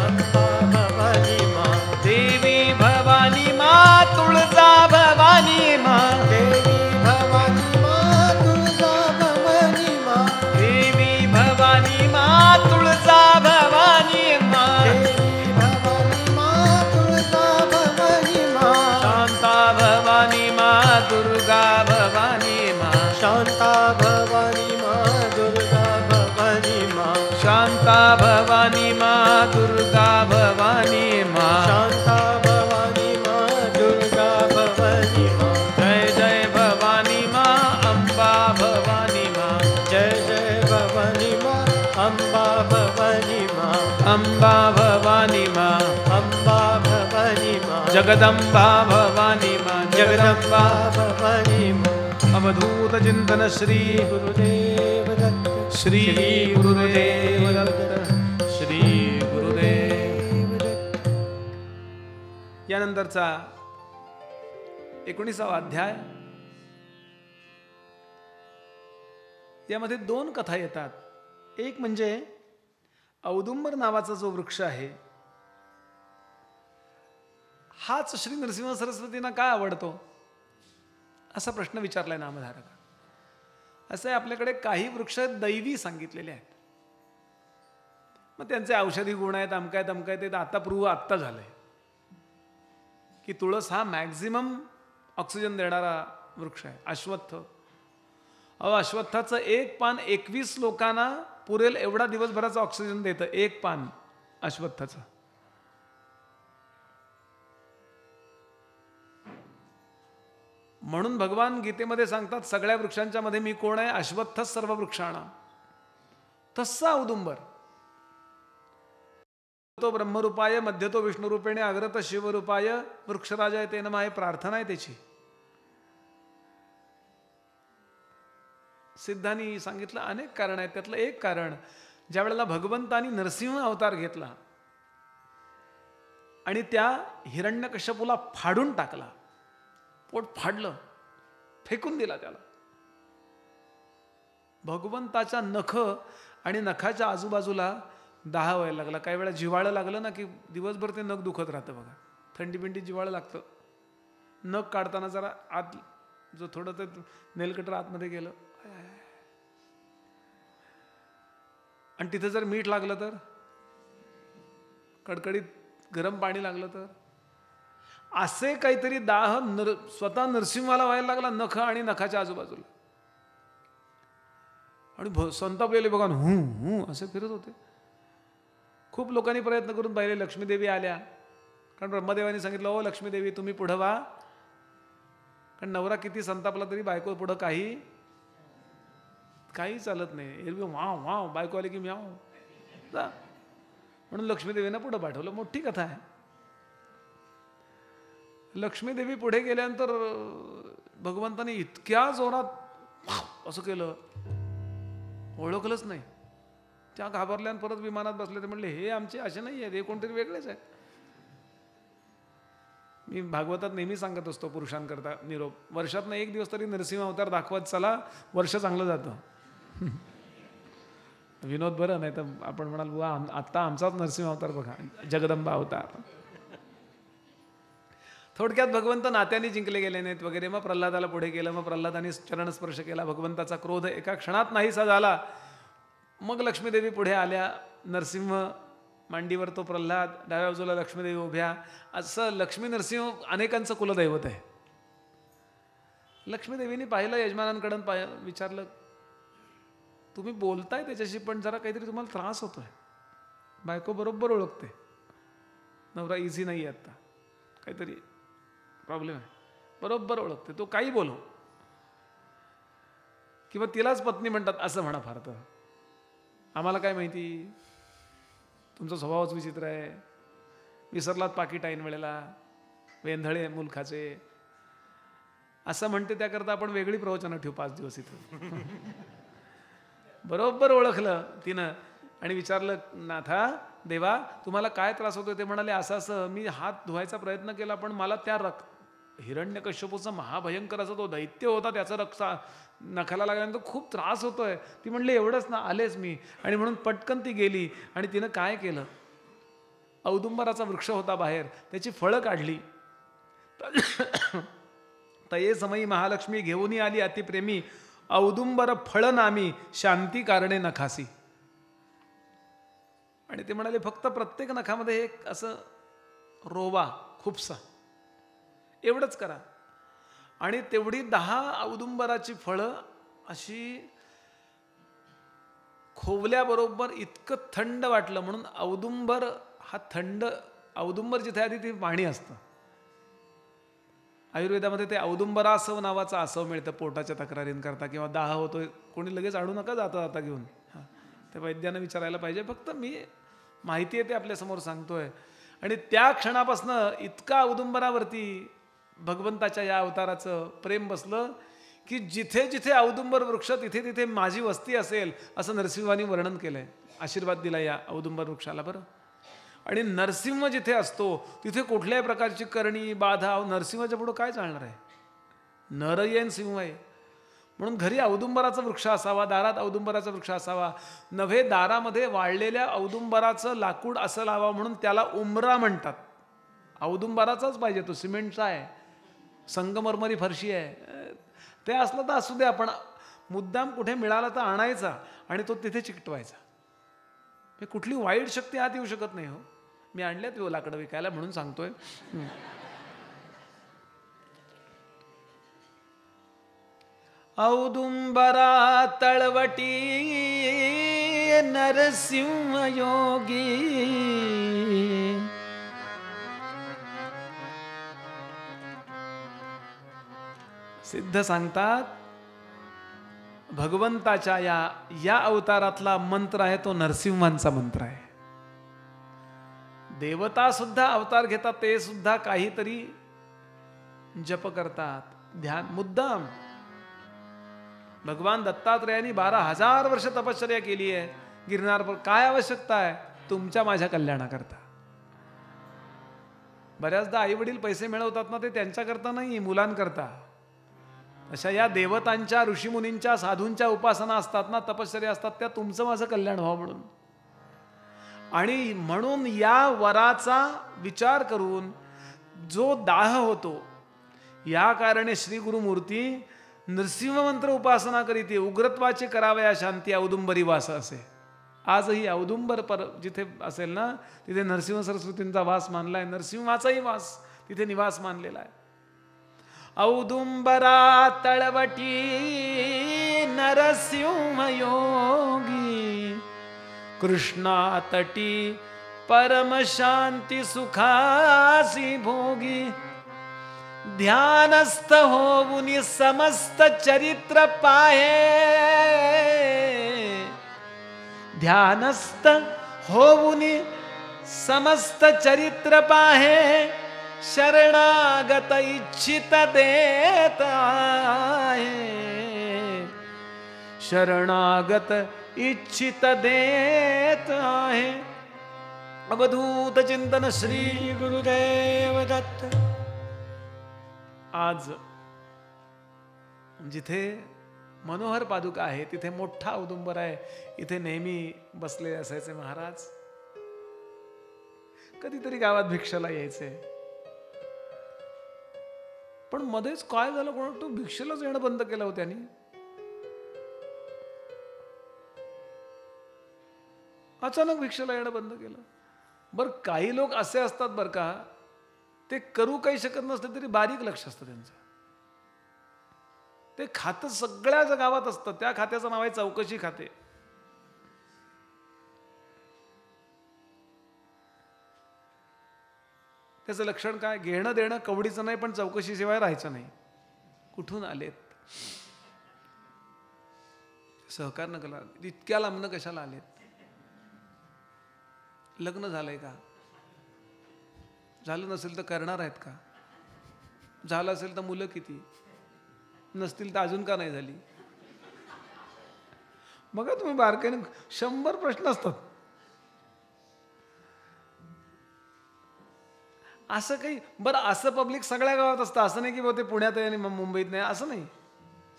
अम्बा भवानी माँ देवी भवानी मा तुळजा भवानी मा देवी भवानी माँ तुळजा भवानी माँ देवी भवानी मा तुळजा भवानी मा देवी भवानी माँ तुळजा भवानी माँ शांता भवानी मा दुर्गा भवानी मा शांता भवानी माँ दुर्गा भवानी माँ शांता भवानी मा दुर्गा भवानी मा शांता भवानी माँ दुर्गा भवानी माँ जय जय भवानी मा अंबा भवानी मा जय जय भवानी माँ अम्बा भवानी माँ अंबा भवानी मा अम्बा भवानी माँ जगदंबा भवानी मा जगदंबा भवानी माँ अवधूत चिंतन श्री गुरुदेव दत्त श्री गुरुदेव दत्त श्री गुरुदेव दत्त यानंतरचा 19वा अध्याय. यामध्ये 2 कथा येतात. एक म्हणजे औदुंबर नावाचा जो वृक्ष आहे हाच श्री नरसिंह सरस्वतींना काय आवडतो असा प्रश्न विचारलाय नामधारक. असं आहे, आपल्याकडे काही वृक्ष दैवी सांगितलेले आहेत, मग त्यांचे औषधी गुण आहेत, अमकाय तमकाय, ते आता प्रूव्ह आत्ता झालंय की तुळस हा मॅक्झिमम ऑक्सिजन देणारा वृक्ष आहे. अश्वत्थ, अश्वत्थाचं एक पान 21 लोकांना पुरेल एवढा दिवसभराचा ऑक्सिजन देतं. एक पान अश्वत्थाचं. म्हणून भगवान गीतेमध्ये सांगतात सगळ्या वृक्षांच्या मध्ये मी कोण आहे, अश्वत्थ सर्व वृक्षाणा. तसा औदुंबर तो ब्रह्मरूपाय, मध्य तो विष्णुरूपेणे, अग्रत शिवरूपाय, वृक्षराजाय ते नमः, प्रार्थना आहे त्याची. सिद्धांनी सांगितलं अनेक कारण आहेत. त्यातलं एक कारण, ज्या वेळेला भगवंतानी नरसिंह अवतार घेतला आणि त्या हिरण्यकश्यपूला फाडून टाकला, पोट फाडलं, फेकून दिला त्याला. भगवंताच्या नख आणि नखाच्या आजूबाजूला दाह व्हायला लागला. काही वेळा जिव्हाळं लागलं ना की दिवसभर ते नख दुखत राहतं बघा. थंडी पिंडी जिव्हाळं लागतं. नख काढताना जरा आत जो थोडं ते नेलकटर आतमध्ये गेलं आणि तिथं जर मीठ लागलं तर, कडकडीत गरम पाणी लागलं तर, असे काहीतरी दाह स्वतः नरसिंहाला व्हायला लागला नख आणि नखाच्या आजूबाजूला. आणि संतापलेले बघा हू असे फिरत होते. खूप लोकांनी प्रयत्न करून पाहिले. लक्ष्मीदेवी आल्या, कारण ब्रह्मदेवानी सांगितलं ओ लक्ष्मीदेवी तुम्ही पुढं व्हा, कारण नवरा किती संतापला तरी बायको पुढं काही चालत नाही. एरवी वाव वाव, बायको आली की म्याव. म्हणून लक्ष्मीदेवीनं पुढं पाठवलं. मोठी कथा आहे. लक्ष्मीदेवी पुढे गेल्यानंतर भगवंताने इतक्या जोरात असं केलं, ओळखलंच नाही. त्या घाबरल्यान परत विमानात बसले. ते म्हणले हे आमचे असे नाही आहेत, हे कोणतरी वेगळेच आहेत. मी भागवतात नेहमी सांगत असतो पुरुषांकरता निरोप, वर्षातनं 1 दिवस तरी नरसिंह अवतार दाखवत चला, वर्ष चांगलं जातं. विनोद बरं, नाही तर आपण म्हणाल बुवा आत्ता आमचाच नरसिंह अवतार बघा, जगदंबा अवतार. थोडक्यात भगवंत नात्याने जिंकले गेले नाहीत वगैरे. मग प्रल्हादाला पुढे केलं, मग प्रल्हादाने चरणस्पर्श केला. भगवंताचा क्रोध एका क्षणात नाहीसा झाला. मग लक्ष्मीदेवी पुढे आल्या. नरसिंह मांडीवर तो प्रल्हाद, डाव्या बाजूला लक्ष्मीदेवी उभ्या. असं लक्ष्मी नरसिंह अनेकांचं कुलदैवत आहे. लक्ष्मीदेवीने पाहिलं यजमानांकडून, विचारलं तुम्ही बोलताय त्याच्याशी पण जरा काहीतरी तुम्हाला त्रास होतोय. बायको बरोबर ओळखते नवरा इझी नाही आहे, आता काहीतरी प्रॉब्लेम आहे, बरोबर ओळखते. तो काही बोलो, किंवा तिलाच पत्नी म्हणतात असं म्हणा फार तर. आम्हाला काय माहिती, तुमचा स्वभावच विचित्र आहे, विसरलात पाकिट ऐन वेळेला, वेंधळे मुलखाचे असं म्हणते. त्याकरता आपण वेगळी प्रवचनं ठेवू 5 दिवस इथं. बरोबर ओळखलं तिनं आणि विचारलं नाथा देवा तुम्हाला काय त्रास होतो? ते म्हणाले असं असं मी हात धुवायचा प्रयत्न केला, पण मला त्या हिरण्यकश्यपूचा महाभयंकर असा तो दैत्य होता, त्याचा रक्त नखाला लागल्यानंतर खूप त्रास होतोय. ती म्हणली एवढंच ना, आलेच मी. आणि म्हणून पटकन ती गेली आणि तिनं काय केलं, औदुंबराचा वृक्ष होता बाहेर, त्याची फळं काढली. तये समयी महालक्ष्मी घेऊन आली अतिप्रेमी, औदुंबर फळ नामी शांती कारणे नखासी. आणि ते म्हणाले फक्त प्रत्येक नखामध्ये एक असं रोवा खुपसा एवढंच करा. आणि तेवढी 10 औदुंबराची फळं अशी खोवल्याबरोबर इतकं थंड वाटलं. म्हणून औदुंबर हा थंड, औदुंबर जिथे आधी ते पाणी असतं. आयुर्वेदामध्ये ते औदुंबरासव नावाचं आसव मिळतं पोटाच्या तक्रारींकरता, किंवा दाह होतोय कोणी लगेच आणू नका जाता जाता घेऊन. हां, ते वैद्यांना विचारायला पाहिजे. फक्त मी माहिती आहे ते आपल्यासमोर सांगतोय. आणि त्या क्षणापासनं इतका औदुंबरावरती भगवंताच्या या अवताराचं प्रेम बसलं की जिथे जिथे औदुंबर वृक्ष तिथे तिथे माझी वस्ती असेल असं नरसिंहांनी वर्णन केलंय. आशीर्वाद दिला या औदुंबर वृक्षाला. बरं, आणि नरसिंह जिथे असतो तिथे कुठल्याही प्रकारची करणी बाधा, नरसिंहाच्या पुढं काय चालणार आहे? नरयेन सिंह आहे. म्हणून घरी औदुंबराचा वृक्ष असावा, दारात औदुंबराचा वृक्ष असावा. नव्हे, दारामध्ये वाळलेल्या औदुंबराचं लाकूड असं लावा, म्हणून त्याला उमरा म्हणतात. औदुंबराचाच पाहिजे, तो सिमेंटचा आहे, संगमरमरी फरशी आहे, ते असलं तर असू दे. आपण मुद्दाम कुठे मिळाला तर आणायचा आणि तो तिथे चिकटवायचा. कुठली वाईट शक्ती आत येऊ शकत नाही. हो, मी आणल्यात लाकडं विकायला म्हणून सांगतोय. औदुंबरा तळवटी नरसिंह योगी, सिद्ध सांगतात भगवंताच्या या अवतारातला मंत्र आहे तो नरसिंहांचा मंत्र आहे. देवता सुद्धा अवतार घेतात, ते सुद्धा काहीतरी जप करतात, ध्यान मुद्दाम. भगवान दत्तात्रेयांनी 12,000 वर्ष तपश्चर्या केली आहे गिरनारवर. काय आवश्यकता आहे? तुमच्या माझ्या कल्याणाकरता. बऱ्याचदा आई वडील पैसे मिळवतात ना, ते त्यांच्याकरता नाही, मुलांकरता. अशा या देवतांच्या, ऋषीमुनींच्या, साधूंच्या उपासना असतात ना, तपश्चर्या असतात, त्या तुमचं माझं कल्याण व्हावं म्हणून. आणि म्हणून या वराचा विचार करून जो दाह होतो, या कारणे श्री गुरुमूर्ती नृसिंह मंत्र उपासना करीते. उग्रत्वाचे करावया शांती औदुंबरी वास असे. आजही औदुंबर जिथे असेल ना, तिथे नरसिंह सरस्वतींचा वास मानलाय, नरसिंहाचाही वास तिथे निवास मानलेला आहे. औदुंबरा तळवटी नरसिंह योगी, कृष्णा तटी परम शांती सुखासी भोगी, ध्यानस्थ होऊनी समस्त चरित्र पाहे, ध्यानस्थ होऊनी समस्त चरित्र पाहे, शरणागत इच्छित देत आहे, शरणागत इच्छित देत आहे. अवधूत चिंतन श्री गुरुदेव दत्त. आज जिथे मनोहर पादुका आहे तिथे मोठा औदुंबर आहे. इथे नेहमी बसले असायचे महाराज. कधीतरी गावात भिक्षेला यायचे, पण मध्येच काय झालं कोण तो भिक्षेलाच येणं बंद केलं हो त्यांनी. अचानक भिक्षेला येणं बंद केलं. बरं, काही लोक असे असतात बरं का, ते करू काही शकत नसते तरी बारीक लक्ष असतं त्यांचं. ते खातं सगळ्याच गावात असतं. त्या खात्याचं नाव आहे चौकशी खाते. त्याचं लक्षण काय? घेणं देणं कवडीचं नाही, पण चौकशीशिवाय राहायचं नाही. कुठून आलेत? सहकार नकला इतक्या लांबनं कशाला आलेत? लग्न झालंय का? झालं नसेल तर करणार आहेत का? झालं असेल तर मुलं किती? नसतील तर अजून का नाही झाली? बघा तुम्ही बारकाईने 100 प्रश्न असतात. असं काही बरं, असं पब्लिक सगळ्या गावात असतं, असं नाही की बाबा ते पुण्यात आहे आणि मुंबईत नाही, असं नाही,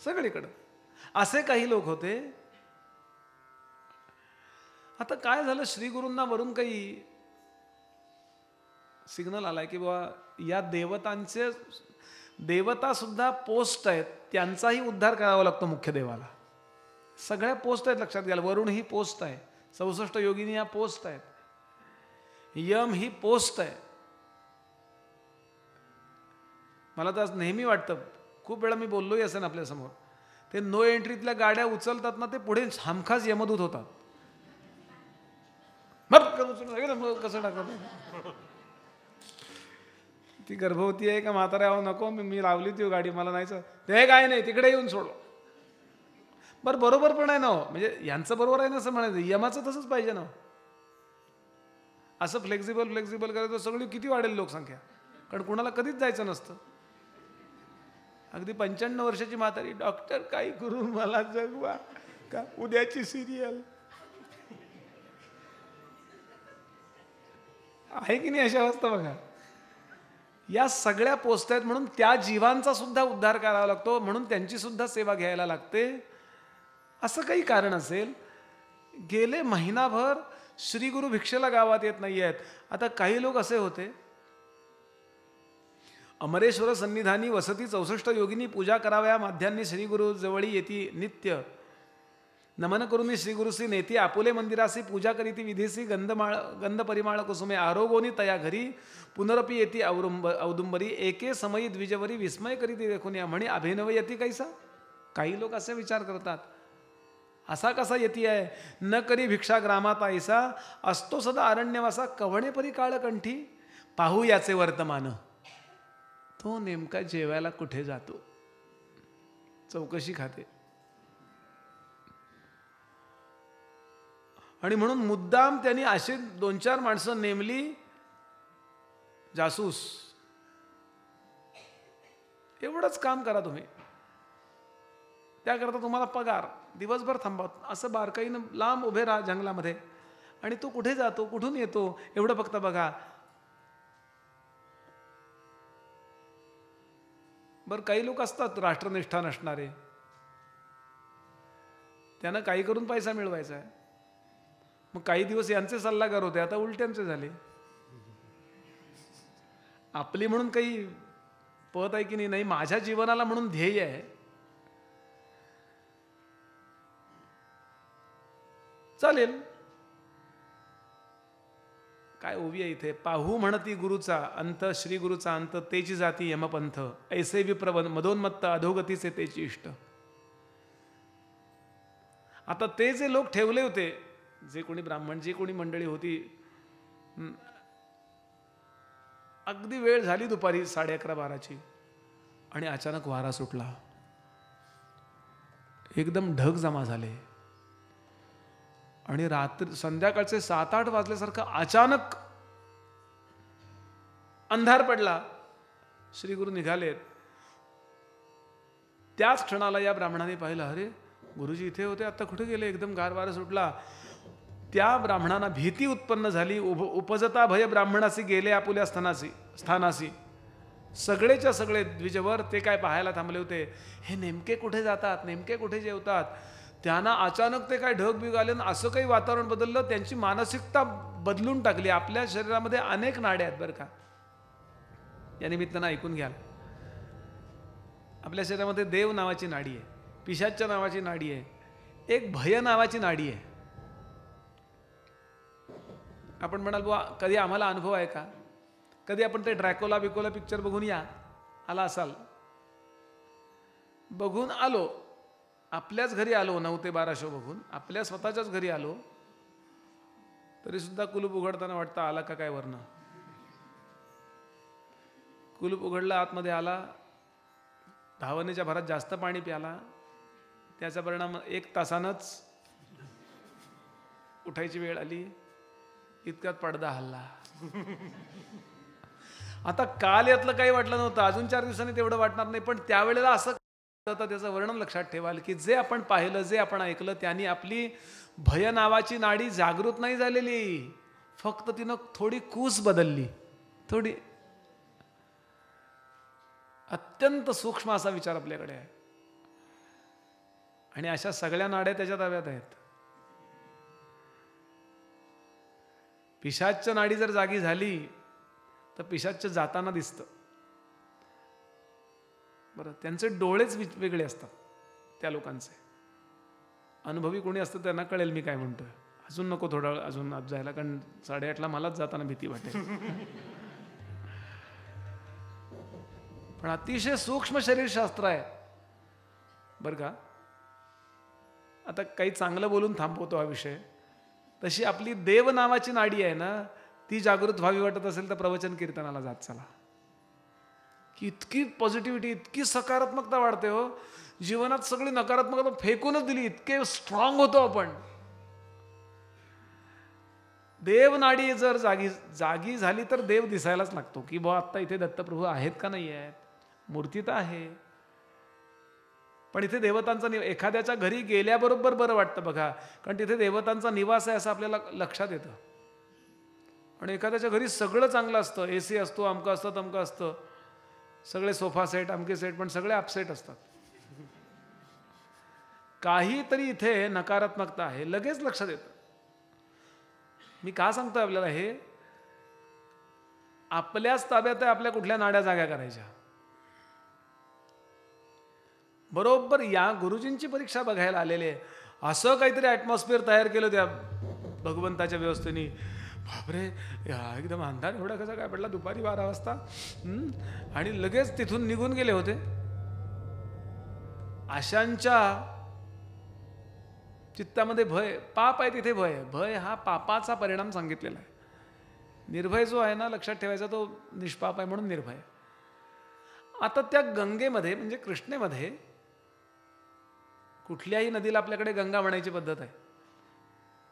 सगळीकडं असे काही लोक होते. आता काय झालं, श्रीगुरूंना वरून काही सिग्नल आलाय की बाबा या देवतांचे, देवता सुद्धा पोस्ट आहेत, त्यांचाही उद्धार करावा लागतो मुख्य देवाला. सगळ्या पोस्ट आहेत, लक्षात घ्याल. वरुण ही पोस्ट आहे, 64 योगिनी या पोस्ट आहेत, यम ही पोस्ट आहे. मला तर आज नेहमी वाटतं, खूप वेळा मी बोललोही असेल आपल्यासमोर, ते नो एंट्रीतल्या गाड्या उचलतात ना, ते पुढे हमखास यमदूत होतात. कसं टाकत, ती गर्भवती आहे का म्हातारा, अहो नको, मी लावली ती गाडी, मला नाहीच, ते काय नाही, तिकडे येऊन सोडलो. बरं, बरोबर पण आहे ना, म्हणजे यांचं बरोबर आहे ना असं म्हणायचं, यमाचं तसंच पाहिजे ना. असं फ्लेक्झिबल करायचं, सगळी किती वाढेल लोकसंख्या, कारण कुणाला कधीच जायचं नसतं. अगदी 95 वर्षाची म्हातारी, डॉक्टर काही करून मला जगवा का, उद्याची सिरियल आहे की नाही, अशी अवस्था बघा. या सगळ्या पोस्ट आहेत, म्हणून त्या जीवांचा सुद्धा उद्धार करावा लागतो, म्हणून त्यांची सुद्धा सेवा घ्यायला लागते. असं काही कारण असेल, गेले महिनाभर श्रीगुरु भिक्षेला गावात येत नाही आहेत. आता काही लोक असे होते, अमरेश्वर सन्निधानी वसती 64 योगिनी पूजा कराव्या माध्यांनी श्रीगुरु जवळी येती नित्य, नमन करून श्रीगुरुसी नेती आपुले मंदिरासी पूजा करीती विधीसी गंध परिमाळ कुसुमे आरोगोनी तया घरी पुनरपी येती औदुंबरी एके समयी द्विजवरी विस्मय करीती देखून या म्हणे अभिनव यती कैसा. काही लोक असे विचार करतात, असा कसा यती आहे, न करी भिक्षा ग्रामात ऐसा असतो सदा अरण्यवासा कवणे परी काळकंठी पाहू याचे वर्तमान. तो नेमका जेवायला कुठे जातो, चौकशी खाते. आणि म्हणून मुद्दाम त्यांनी अशी 2-4 माणसं नेमली, जासूस. एवढंच काम करा तुम्ही, त्याकरता तुम्हाला पगार, दिवसभर थांबा, असं बारकाईनं लांब उभे राहा जंगलामध्ये, आणि तो कुठे जातो, कुठून येतो, एवढं फक्त बघा. बरं, काही लोक असतात राष्ट्रनिष्ठा नसणारे, त्यांना काही करून पैसा मिळवायचा आहे. मग काही दिवस यांचे सल्लागार होते, आता उलट्यांचे झाले. आपली म्हणून काही पद आहे की नाही, माझ्या जीवनाला म्हणून ध्येय आहे, चालेल. काय ओवी आहे इथे, पाहू म्हणती गुरुचा अंत, श्री गुरुचा अंत तेची जाती यमपंथ, ऐसे विप्रवन मदोन्मत्त अधोगतीचे तेची इष्ट. आता ते जे लोक ठेवले होते, जे कोणी ब्राह्मण, जे कोणी मंडळी होती, अगदी वेळ झाली दुपारी 11:30-12ची, आणि अचानक वारा सुटला, एकदम ढग जमा झाले, आणि रात्री संध्याकाळचे 7-8 वाजल्यासारखं अचानक अंधार पडला. श्रीगुरु निघालेत. त्याच क्षणाला या ब्राह्मणाने पाहिलं, अरे गुरुजी इथे होते, आता कुठे गेले, एकदम गार वारा सुटला. त्या ब्राह्मणांना भीती उत्पन्न झाली. उपजता भय ब्राह्मणासी गेले आपुल्या स्थानासी. सगळेच्या सगळे द्विजवर ते काय पाहायला थांबले होते, हे नेमके कुठे जातात, नेमके कुठे जेवतात. त्यांना अचानक ते काय ढग बिग आले, असं काही वातावरण बदललं, त्यांची मानसिकता बदलून टाकली. आपल्या शरीरामध्ये अनेक नाड्या आहेत बरं का, या निमित्तानं ऐकून घ्याल. आपल्या शरीरामध्ये देव नावाची नाडी आहे, पिशाच्य नावाची नाडी आहे, एक भय नावाची नाडी आहे. आपण म्हणाल बुवा कधी आम्हाला अनुभव आहे का, कधी आपण ते ड्रॅकोला बिकोला पिक्चर बघून या आला असाल. बघून आलो, आपल्याच घरी आलो, 9 ते 12 शो बघून आपल्या स्वतःच्याच घरी आलो, तरी सुद्धा कुलूप उघडताना वाटतं आला का काय वरनं. कुलूप उघडला, आतमध्ये आला, धावणीच्या भरात जास्त पाणी प्याला, त्याचा परिणाम 1 तासानंच उठायची वेळ आली, इतक्यात पडदा हल्ला. आता काल यातलं काही वाटलं नव्हतं, अजून 4 दिवसांनी तेवढं वाटणार नाही, पण त्यावेळेला असं होतं. त्याचं वर्णन लक्षात ठेवाल की जे आपण पाहिलं, जे आपण ऐकलं, त्यांनी आपली भय नावाची नाडी जागृत नाही झालेली, फक्त तिनं थोडी कूस बदलली, थोडी अत्यंत सूक्ष्म असा विचार आपल्याकडे आहे. आणि अशा सगळ्या नाड्या त्याच्या ताब्यात आहेत. पिशाच्च नाडी जर जागी झाली तर पिशाच्च जाताना दिसतं. बरं, त्यांचे डोळेच वेगळे असतात त्या लोकांचे. अनुभवी कोणी असतं त्यांना कळेल मी काय म्हणतोय. अजून नको थोडा अजून आज जायला, कारण 8:30ला मलाच जाताना भीती वाटेल. पण अतिशय सूक्ष्म शरीरशास्त्र आहे बरं का. आता काही चांगलं बोलून थांबवतो हा विषय. तशी आपली देव नावाची नाडी आहे ना, ती जागृत व्हावी वाटत असेल तर प्रवचन कीर्तनाला जात चला. की इतकी पॉझिटिव्हिटी, इतकी सकारात्मकता वाढते हो. जीवनात सगळी नकारात्मकता फेकूनच दिली, इतके स्ट्रॉंग होतो आपण. देव नाडी जर जागी झाली तर देव दिसायलाच लागतो. की बुवा आत्ता इथे दत्तप्रभू आहेत का नाही आहेत, मूर्ती तर आहे, पण इथे देवतांचा एखाद्याच्या घरी गेल्याबरोबर बरं वाटतं बघा, कारण तिथे देवतांचा निवास आहे असं आपल्याला लक्षात येतं. आणि एखाद्याच्या घरी सगळं चांगलं असतं, AC असतो, अमकं असतं तमकं असतं, सगळे सोफा सेट अमके सेट, पण सगळे अपसेट असतात. काहीतरी इथे नकारात्मकता आहे, लगेच लक्षात येतं. मी का सांगतोय आपल्याला हे? आपल्याच ताब्यात आहे आपल्या कुठल्या नाड्या जाग्या करायच्या. बरोबर या गुरुजींची परीक्षा बघायला आलेले असं काहीतरी ॲटमॉस्फिअर तयार केलं त्या भगवंताच्या व्यवस्थेने. बापरे, एकदम अंधार एवढा कसा काय पडला दुपारी 12 वाजता, आणि लगेच तिथून निघून गेले होते. अशांच्या चित्तामध्ये भय, पाप आहे तिथे भय आहे. भय हा पापाचा परिणाम सांगितलेला आहे. निर्भय जो आहे ना, लक्षात ठेवायचा, तो निष्पाप आहे म्हणून निर्भय. आता त्या गंगेमध्ये म्हणजे कृष्णेमध्ये, कुठल्याही नदीला आपल्याकडे गंगा म्हणायची पद्धत आहे.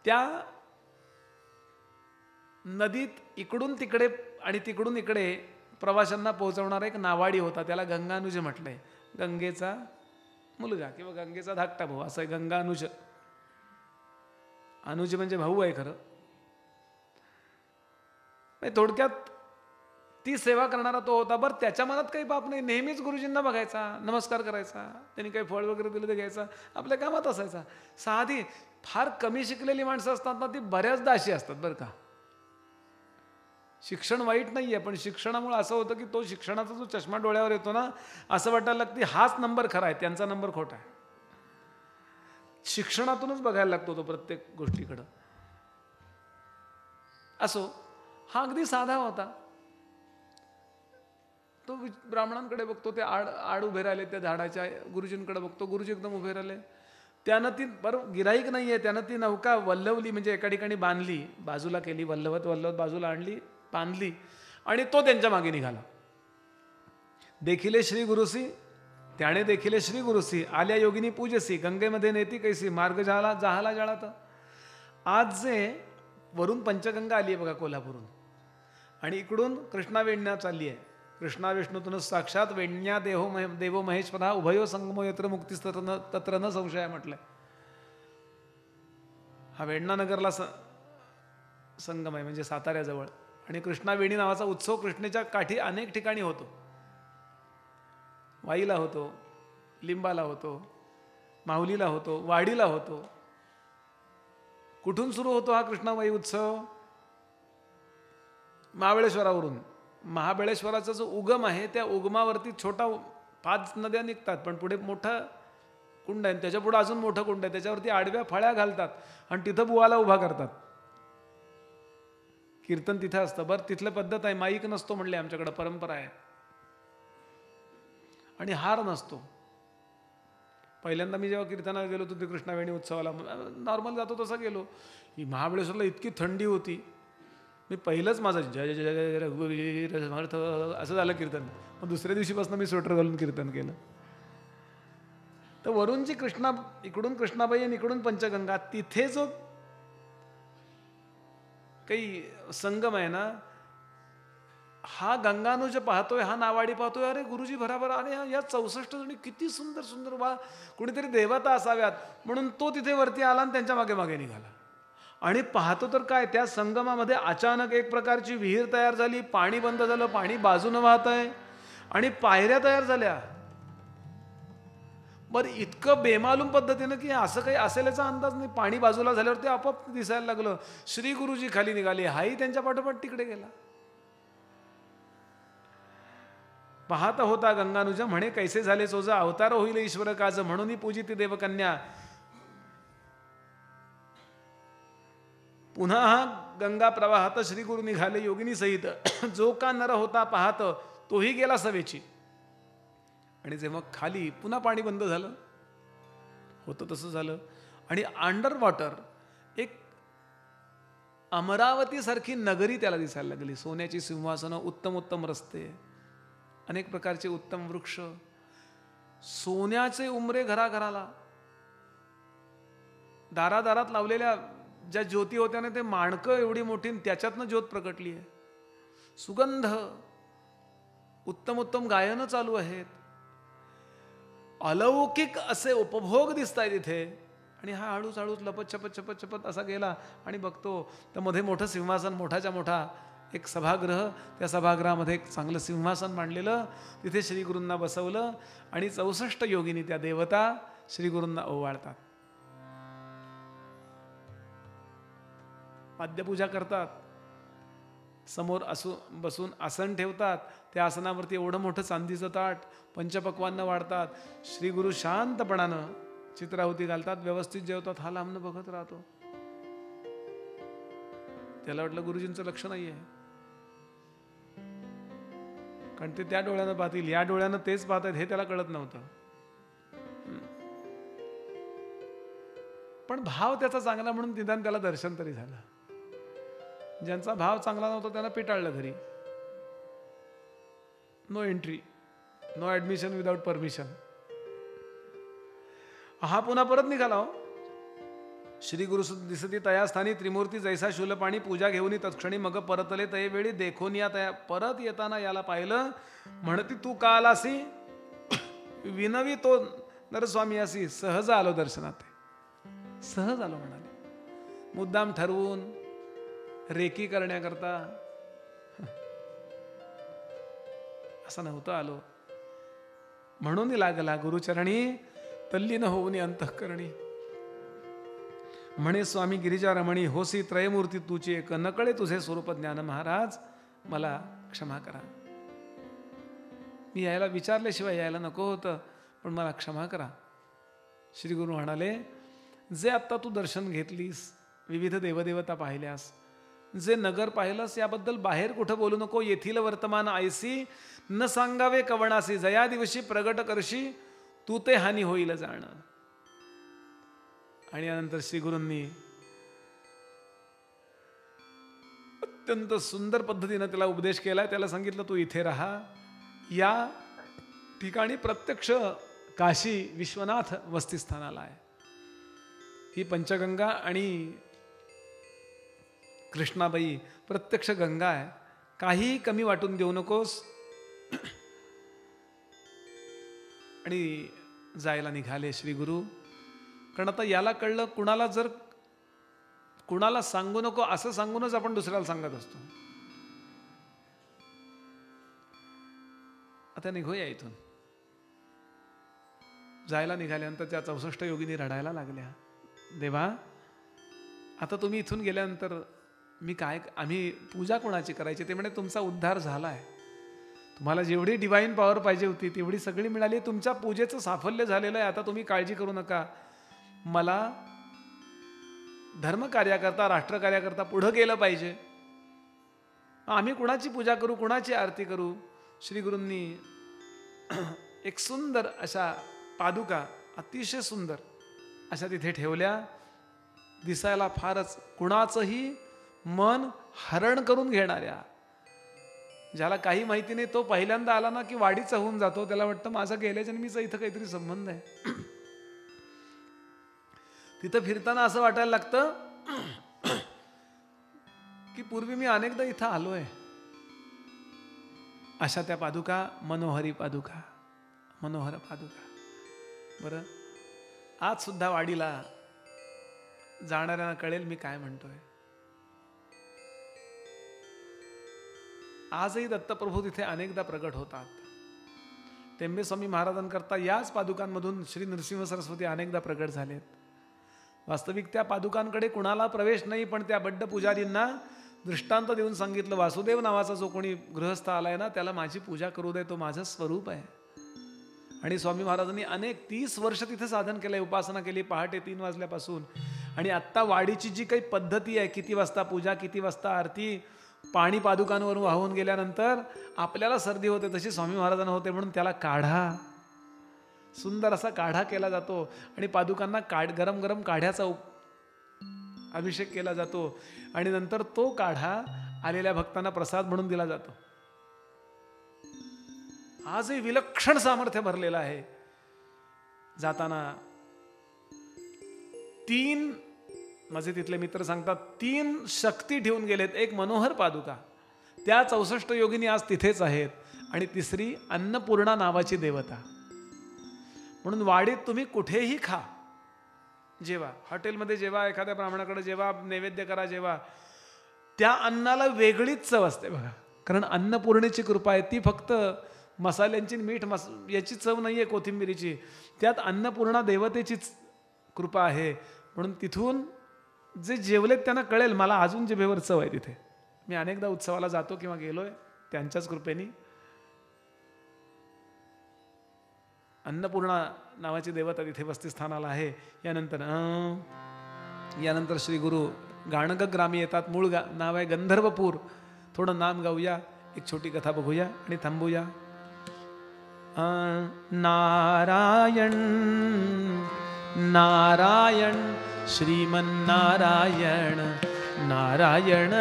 त्या नदीत इकडून तिकडे आणि तिकडून इकडे प्रवाशांना पोहोचवणारा एक नावाडी होता, त्याला गंगानुज म्हटलंय. गंगेचा मुलगा किंवा गंगेचा धाकटा भाऊ असं आहे गंगानुज. अनुज म्हणजे भाऊ आहे खरं. थोडक्यात ती सेवा करणारा तो होता. बरं, त्याच्या मनात काही पाप नाही, नेहमीच गुरुजींना बघायचा, नमस्कार करायचा, त्यांनी काही फळ वगैरे दिलं ते घ्यायचा, आपल्या कामात असायचा. साधी फार कमी शिकलेली माणसं असतात ना, ती बऱ्याचदा अशी असतात बरं का. शिक्षण वाईट नाही आहे, पण शिक्षणामुळे असं होतं की तो शिक्षणाचा जो चष्मा डोळ्यावर येतो ना, असं वाटायला लागतं की हाच नंबर खरा आहे, त्यांचा नंबर खोटा आहे. शिक्षणातूनच बघायला लागतो तो प्रत्येक गोष्टीकडं. असो, हा अगदी साधा होता. तो ब्राह्मणांकडे बघतो, ते आड उभे राहिले त्या झाडाच्या. गुरुजींकडे बघतो, गुरुजी एकदम उभे राहिले. त्यानं ती, बरं गिराईक नाही आहे, त्यानं ती नौका वल्लवली, म्हणजे एका ठिकाणी बांधली, बाजूला केली, वल्लवत बाजूला आणली, बांधली, आणि तो त्यांच्या मागे निघाला. देखिले श्री गुरुसी, त्याने देखिले श्री गुरुसी, आल्या योगिनी पूजसी, गंगेमध्ये नेती कैसी, मार्ग जहाला जाळात. आज जे वरून पंचगंगा आली आहे बघा कोल्हापूरून, आणि इकडून कृष्णा वेण्या चालली आहे. कृष्णा विष्णूतून साक्षात वेण्या देवो महेश्वरा उभयो संगमो यत्र मुक्तीस्तत्र तत्र न संशय म्हटलंय. हा वेण्णानगरला संगम आहे, म्हणजे साताऱ्याजवळ. आणि कृष्णावेणी नावाचा उत्सव कृष्णेच्या काठी अनेक ठिकाणी होतो. वाईला होतो, लिंबाला होतो, माहुलीला होतो, वाडीला होतो. कुठून सुरू होतो हा कृष्णावाई उत्सव? महाबळेश्वरावरून. महाबळेश्वराचा जो उगम आहे, त्या उगमावरती छोटा 5 नद्या निघतात, पण पुढे मोठा कुंड आहे, त्याच्या पुढे अजून मोठं कुंड आहे, त्याच्यावरती आडव्या फळ्या घालतात आणि तिथं बुवाला उभा करतात. कीर्तन तिथं असतं. बरं, तिथलं पद्धत आहे, माईक नसतो म्हणले, आमच्याकडं परंपरा आहे. आणि हार नसतो. पहिल्यांदा मी जेव्हा कीर्तनाला गेलो होतो, ते कृष्णावेणी उत्सवाला नॉर्मल जातो तसा गेलो. ही महाबळेश्वरला इतकी थंडी होती, मी पहिलंच माझं जय जय जय रघुवीर समर्थ असं झालं कीर्तन. मग दुसऱ्या दिवशीपासून मी स्वेटर घालून कीर्तन केलं. तर वरूनची कृष्णा, इकडून कृष्णाबाई आणि इकडून पंचगंगा, तिथे जो काही संगम आहे ना, हा गंगानुज पाहतोय, हा नावाडी पाहतोय. अरे गुरुजी बराबर, अरे या 64 जणी किती सुंदर सुंदर, वा कुणीतरी देवता असाव्यात म्हणून तो तिथे वरती आला आणि त्यांच्या मागे मागे निघाला. आणि पाहतो तर काय, त्या संगमामध्ये अचानक एक प्रकारची विहीर तयार झाली, पाणी बंद झालं, पाणी बाजूनं वाहत आहे. आणि पायऱ्या तयार झाल्या. बरं, इतकं बेमालूम पद्धतीनं की असं काही असेल याचा अंदाज नाही. पाणी बाजूला झाल्यावर ते आपोआप दिसायला लागलं. श्री गुरुजी खाली निघाले, हाही त्यांच्या पाठोपाठ तिकडे गेला. पाहत होता गंगानुज म्हणे, कैसे झाले चोजा, अवतार होईल ईश्वर काज, म्हणून पूजिती देवकन्या. पुन्हा गंगा प्रवाहात श्री गुरु निघाले योगिनी सहित. जो का नर होता पाहत, तोही गेला सवेची. आणि जेव्हा खाली पुन्हा पाणी बंद झालं, होतं तसं झालं. आणि अंडर वॉटर एक अमरावती सारखी नगरी त्याला दिसायला लागली. सोन्याची सिंहासनं, उत्तम उत्तम रस्ते, अनेक प्रकारचे उत्तम वृक्ष, सोन्याचे उमरे घराघराला. दारादारात लावलेल्या ज्या ज्योती होत्या ना, ते माणकं एवढी मोठी, त्याच्यातनं ज्योत प्रकटली आहे. सुगंध, उत्तम उत्तम गायनं चालू आहेत. अलौकिक असे उपभोग दिसत आहेत इथे. आणि हा हळूच हळूच लपत छपत छपत छपत असा गेला. आणि बघतो तर मध्ये मोठं सिंहासन, मोठाच्या मोठा एक सभागृह. त्या सभागृहामध्ये एक चांगलं सिंहासन मांडलेलं. तिथे श्रीगुरूंना बसवलं. आणि 64 योगिनी त्या देवता श्रीगुरूंना ओवाळतात, पाद्यपूजा करतात. समोर बसून आसन ठेवतात. त्या आसनावरती एवढं मोठं चांदीचं ताट, पंचपक्वान्न वाढतात. श्रीगुरु शांतपणानं चित्राहुती घालतात, व्यवस्थित जेवतात. हा लांबनं बघत राहतो. त्याला वाटलं गुरुजींचं लक्ष नाहीये, कारण ते त्या डोळ्यानं पाहतील, या डोळ्यानं तेच पाहतात हे त्याला कळत नव्हतं. पण भाव त्याचा चांगला म्हणून निदान त्याला दर्शन तरी झालं. ज्यांचा भाव चांगला नव्हता त्यांना पिटाळलं घरी. No entry, no admission without permission. हा पुन्हा परत निघाला. हो, श्री गुरु दिसती तया स्थानी, त्रिमूर्ती जैसा शूलपाणी, पूजा घेऊन तत्क्षणी मग परतले तये वेळी, देखून या तया. परत येताना याला पाहिलं. म्हणती तू का आलासी, विनवी तो नरस्वामी असी. सहज आलो दर्शनात, सहज आलो म्हणाले. मुद्दाम ठरवून रेकी करण्याकरता असं नव्हतं आलो. म्हणून लागला गुरुचरणी, तल्लीन होऊन अंतःकरणी. म्हणे स्वामी गिरिजा रमणी, होसी त्रयमूर्ती तुची एक, नकळे तुझे स्वरूप ज्ञान. महाराज मला क्षमा करा, मी यायला विचारल्याशिवाय यायला नको होतं, पण मला क्षमा करा. श्री गुरु म्हणाले, जे आत्ता तू दर्शन घेतलीस, विविध देवदेवता पाहिल्यास, जे नगर पाहिलंस, याबद्दल बाहेर कुठं बोलू नको. येथील वर्तमान आयसी, न सांगावे कवणासी. जया दिवशी प्रगट करशी, तू ते हानी होईल जाणं. आणि यानंतर श्रीगुरूंनी अत्यंत सुंदर पद्धतीनं त्याला उपदेश केला. त्याला सांगितलं, तू इथे राहा. या ठिकाणी प्रत्यक्ष काशी विश्वनाथ वस्तीस्थानाला आहे. ही पंचगंगा आणि कृष्णाबाई प्रत्यक्ष गंगा आहे. काही कमी वाटून देऊ नकोस. आणि जायला निघाले श्री गुरु. कारण आता याला कळलं, कुणाला सांगू नको असं सांगूनच आपण दुसऱ्याला सांगत असतो. आता निघूया इथून. जायला निघाल्यानंतर त्या 64 योगिनी रडायला लागल्या. देवा, आता तुम्ही इथून गेल्यानंतर आम्ही पूजा कोणाची करायची? ते म्हणे, तुमचा उद्धार झालाय. तुम्हाला जेवढी डिवाइन पॉवर पाहिजे होती तेवढी सगळी मिळाली. तुमच्या पूजेचं साफल्य झालेलं आहे. आता तुम्ही काळजी करू नका. मला धर्मकार्याकरता, राष्ट्रकार्याकरता पुढं गेलं पाहिजे. आम्ही कुणाची पूजा करू, कुणाची आरती करू? श्री गुरूंनी एक सुंदर अशा पादुका, अतिशय सुंदर अशा तिथे ठेवल्या. दिसायला फारच कुणाचंही मन हरण करून घेणाऱ्या. ज्याला काही माहिती नाही तो पहिल्यांदा आला ना की वाडीचा होऊन जातो. त्याला वाटतं माझा गेल्याच्या नेहमीचा इथं काहीतरी संबंध आहे. तिथं फिरताना असं वाटायला लागतं की पूर्वी मी अनेकदा इथं आलोय. अशा त्या पादुका, मनोहरी पादुका, मनोहर पादुका. बरं, आज सुद्धा वाडीला जाणाऱ्यांना कळेल मी काय म्हणतोय. आजही दत्तप्रभू तिथे अनेकदा प्रगट होतात. टेंबेस्वामी महाराजांकरता याच पादुकांमधून श्री नृसिंह सरस्वती अनेकदा प्रकट झालेत. वास्तविक त्या पादुकांकडे कुणाला प्रवेश नाही, पण त्या बड्ड पुजारींना दृष्टांत देऊन सांगितलं, वासुदेव नावाचा जो कोणी गृहस्थ आलाय ना, त्याला माझी पूजा करू दे, तो माझं स्वरूप आहे. आणि स्वामी महाराजांनी अनेक 30 वर्ष तिथे साधन केलंय, उपासना केली पहाटे 3 वाजल्यापासून. आणि आत्ता वाडीची जी काही पद्धती आहे, किती वाजता पूजा, किती वाजता आरती, पाणी पादुकांवरून वाहून गेल्यानंतर आपल्याला सर्दी होते, तशी स्वामी महाराजांना होते, म्हणून त्याला काढा, सुंदर असा काढा केला जातो. आणि पादुकांना गरम गरम काढ्याचा अभिषेक केला जातो. आणि नंतर तो काढा आलेल्या भक्तांना प्रसाद म्हणून दिला जातो. आजही विलक्षण सामर्थ्य भरलेलं आहे. जाताना 3 माझे तिथले मित्र सांगतात 3 शक्ती ठेवून गेलेत. एक मनोहर पादुका, त्या 64 योगिनी आज तिथेच आहेत. आणि तिसरी अन्नपूर्णा नावाची देवता. म्हणून वाडीत तुम्ही कुठेही खा, जेवा, हॉटेलमध्ये जेवा, एखाद्या ब्राह्मणाकडे जेवा, नैवेद्य करा, जेवा, त्या अन्नाला वेगळीच चव असते बघा. कारण अन्नपूर्णेची कृपा आहे. ती फक्त मसाल्यांची, मीठ याची चव नाही आहे, कोथिंबिरीची. त्यात अन्नपूर्णा देवतेचीच कृपा आहे. म्हणून तिथून जे जेवलेत त्यांना कळेल, मला अजून जिभेवर चव आहे तिथे. मी अनेकदा उत्सवाला जातो किंवा गेलोय त्यांच्याच कृपेने. अन्नपूर्णा नावाची देवता तिथे वस्तीस्थानाला आहे. यानंतर श्री गुरु गाणग ग्रामी येतात. मूळ नाव आहे गंधर्वपूर. थोडं नाम गाऊया, एक छोटी कथा बघूया आणि थांबूया. नारायण नारायण श्रीमन्नारायण नारायण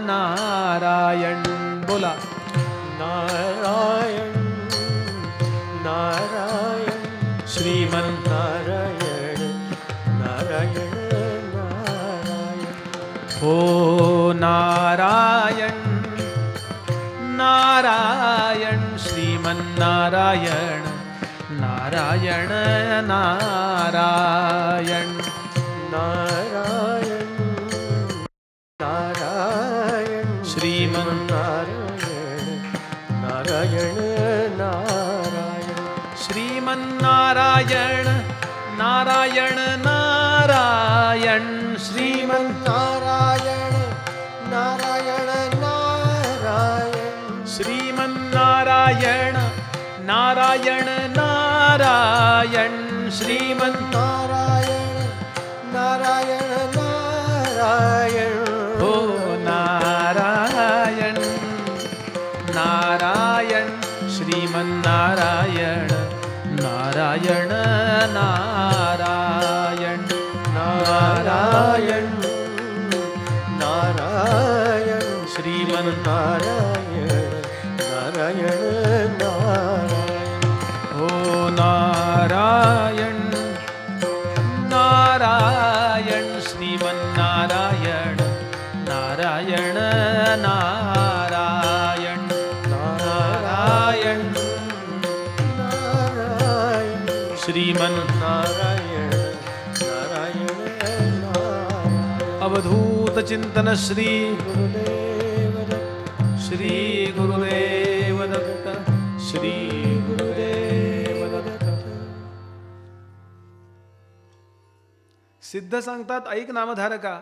नारायण. बोला नारायण नारायण श्रीमन्नारायण नारायण नारायण. हो नारायण नारायण श्रीमन्नारायण नारायण नारायण नारायण नारायण श्रीमन्नारायण नारायण नारायण. श्रीमन्नारायण नारायण नारायण श्रीमन्नारायण नारायण नारायण. श्रीमन्नारायण नारायण नारायण श्रीमन्नारायण नारायण नारायण. हो नारायण नारायण श्रीमन्नारायण नारायण नारायण नारायण नारायण श्रीमन्नारायण नारायण नारायण. हो नारायण नारायण श्रीमन्नारायण नारायण नारायण नारायण नारायण श्रीमन्नारायण नारायण नारायण. अवधूत चिंतन श्री गुरुदेव दत्त श्री गुरुदेव दत्त श्री गुरुदेव दत्त. सिद्ध सांगतात, ऐक नामधारका,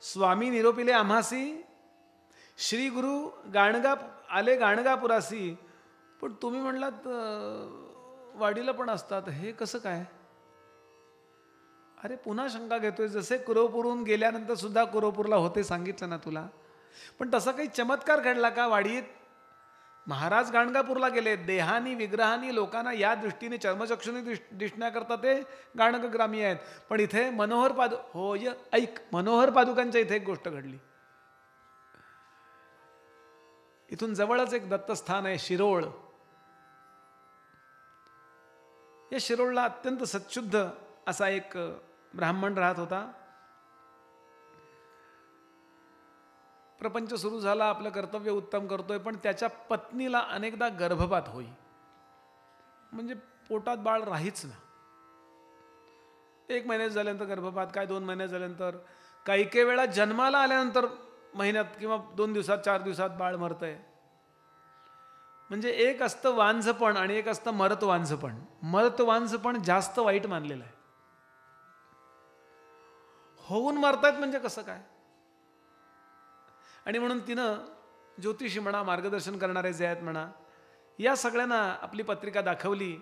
स्वामी निरोपिले आम्हासी, श्री गुरु गाणगा आले गाणगापुरासी. पण तुम्ही म्हणलात वाडीला पण असतात, हे कसं काय? अरे पुन्हा शंका घेतोय. जसे कुरवपूरहून गेल्यानंतर सुद्धा कुरवपूरला होते सांगितलं ना तुला. पण तसा काही चमत्कार घडला का वाडीत? महाराज गाणगापूरला गेले, देहानी विग्रहानी लोकांना या दृष्टीने चर्मचक्षुनी दिसण्याकरता ते गाणगग्रामी आहेत. पण इथे मनोहर होय ऐक, मनोहर पादुकांच्या इथे एक गोष्ट घडली. इथून जवळच एक दत्तस्थान आहे शिरोळ. या शिरोळला अत्यंत सच्शुद्ध असा एक ब्राह्मण राहत होता. प्रपंच सुरू झाला, आपलं कर्तव्य उत्तम करतोय, पण त्याच्या पत्नीला अनेकदा गर्भपात होई, म्हणजे पोटात बाळ राहीच ना. 1 महिन्यात झाल्यानंतर गर्भपात, काय 2 महिन्यात झाल्यानंतर, काही काही वेळा जन्माला आल्यानंतर महिन्यात किंवा 2 दिवसात 4 दिवसात बाळ मरतंय. म्हणजे एक असतं वांझपण आणि एक असतं मरत वांझपण. मरत वांझपण जास्त वाईट मानलेलं आहे. होऊन मरतायत म्हणजे कसं काय? आणि म्हणून तिनं ज्योतिषी म्हणा, मार्गदर्शन करणारे जे आहेत म्हणा, या सगळ्यांना आपली पत्रिका दाखवली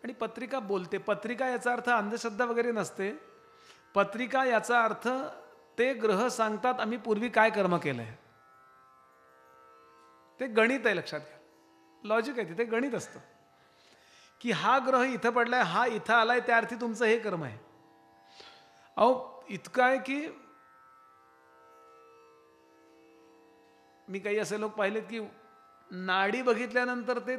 आणि पत्रिका बोलते. पत्रिका याचा अर्थ अंधश्रद्धा वगैरे नसते. पत्रिका याचा अर्थ ते ग्रह सांगतात आम्ही पूर्वी काय कर्म केलंय. ते गणित आहे, लक्षात घ्या. लॉजिक आहे, ते गणित असतं की हा ग्रह इथं पडलाय, हा इथं आलाय, त्या अर्थी तुमचं हे कर्म आहे. अहो इतकं आहे की मी काही असे लोक पाहिलेत की नाडी बघितल्यानंतर ते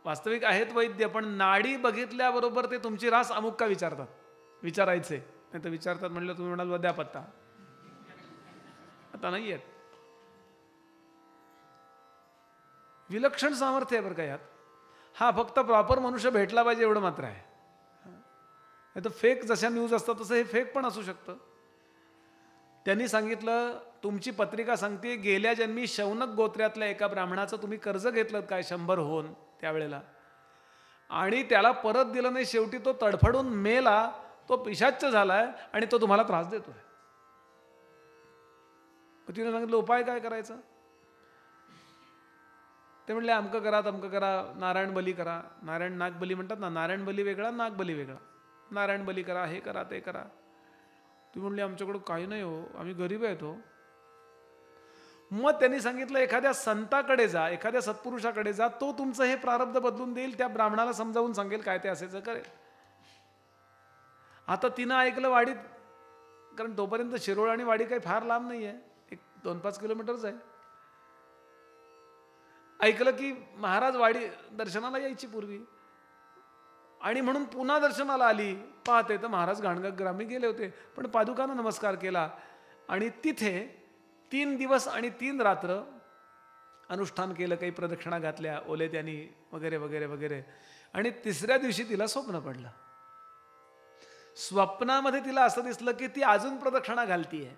वास्तविक आहेत वैद्य, पण नाडी बघितल्याबरोबर ते तुमची रास अमुक का विचारतात. विचारायचे नाही तर विचारतात म्हणलं तुम्ही म्हणाल द्या पत्ता, आता नाही आहेत. विलक्षण सामर्थ्य आहे बरं का यात. हा फक्त प्रॉपर मनुष्य भेटला पाहिजे एवढं मात्र आहे. नाही तर फेक जशा न्यूज असतात तसं हे फेक पण असू शकतं. त्यांनी सांगितलं तुमची पत्रिका सांगते गेल्या जन्मी शौनक गोत्र्यातल्या एका ब्राह्मणाचं तुम्ही कर्ज घेतलं काय 100 होऊन त्यावेळेला, आणि त्याला परत दिलं नाही, शेवटी तो तडफडून मेला, तो पिशाच्च झालाय आणि तो तुम्हाला त्रास देतोय. तिने सांगितलं उपाय काय करायचा. ते म्हणले अमकं करा तमकं करा, नारायण बली करा. नारायण नाग बली म्हणतात ना, नारायण बली वेगळा नाग बली वेगळा. नारायण बली करा, हे करा ते करा. ती म्हणली आमच्याकडं काही नाही हो, आम्ही गरीब आहेत हो. मग त्यांनी सांगितलं एखाद्या संताकडे जा, एखाद्या सत्पुरुषाकडे जा, तो तुमचं हे प्रारब्ध बदलून देईल, त्या ब्राह्मणाला समजावून सांगेल काय ते असायचं करेल. आता तिनं ऐकलं वाडीत, कारण तोपर्यंत शिरोळ आणि वाडी काही फार लांब नाही आहे, 1-2-5 किलोमीटरच आहे. ऐकलं की महाराज वाडी दर्शनाला यायची पूर्वी, आणि म्हणून पुन्हा दर्शनाला आली. पाहते तर महाराज गाणगाग्रामी गेले होते, पण पादुकानं नमस्कार केला आणि तिथे 3 दिवस आणि 3 रात्र अनुष्ठान केलं. काही प्रदक्षिणा घातल्या ओले त्यांनी वगैरे वगैरे वगैरे. आणि 3ऱ्या दिवशी तिला स्वप्न पडलं. स्वप्नामध्ये तिला असं दिसलं की ती अजून प्रदक्षिणा घालतीये,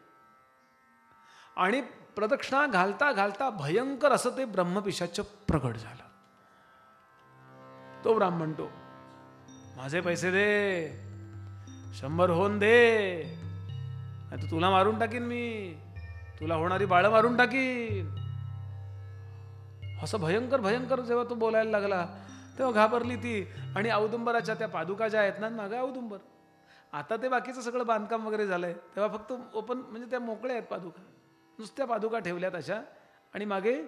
आणि प्रदक्षिणा घालता घालता भयंकर असं ते ब्रह्मपिशाच प्रकट झालं. तो ब्राह्मण तो माझे पैसे दे, 100 होऊन दे, नाही तर तुला मारून टाकीन मी, तुला होणारी बाळं मारून टाकीन. असं भयंकर भयंकर जेव्हा तो बोलायला लागला तेव्हा घाबरली ती. आणि औदुंबराच्या त्या पादुका ज्या आहेत ना, मागे औदुंबर, आता ते बाकीचं सगळं बांधकाम वगैरे झालंय, तेव्हा फक्त ओपन म्हणजे त्या मोकळ्या आहेत पादुका, नुसत्या पादुका ठेवल्यात अशा, आणि मागे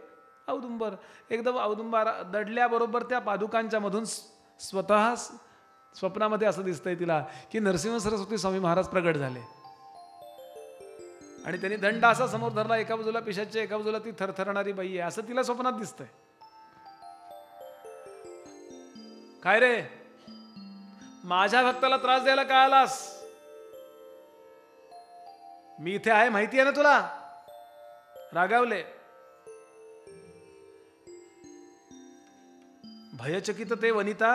औदुंबर. एकदम औदुंबर दडल्याबरोबर त्या पादुकांच्या मधून स्वतः स्वप्नामध्ये असं दिसतंय तिला की नरसिंह सरस्वती स्वामी महाराज प्रगट झाले. आणि त्यांनी दंड असा समोर धरला, एका बाजूला पिशाच्य, एका बाजूला ती थरथरणारी बाई आहे, असं तिला स्वप्नात दिसतंय. काय रे, माझ्या भक्ताला त्रास द्यायला काय आलास? मी इथे आहे माहिती आहे ना तुला? रागावले. भयचकित ते वनिता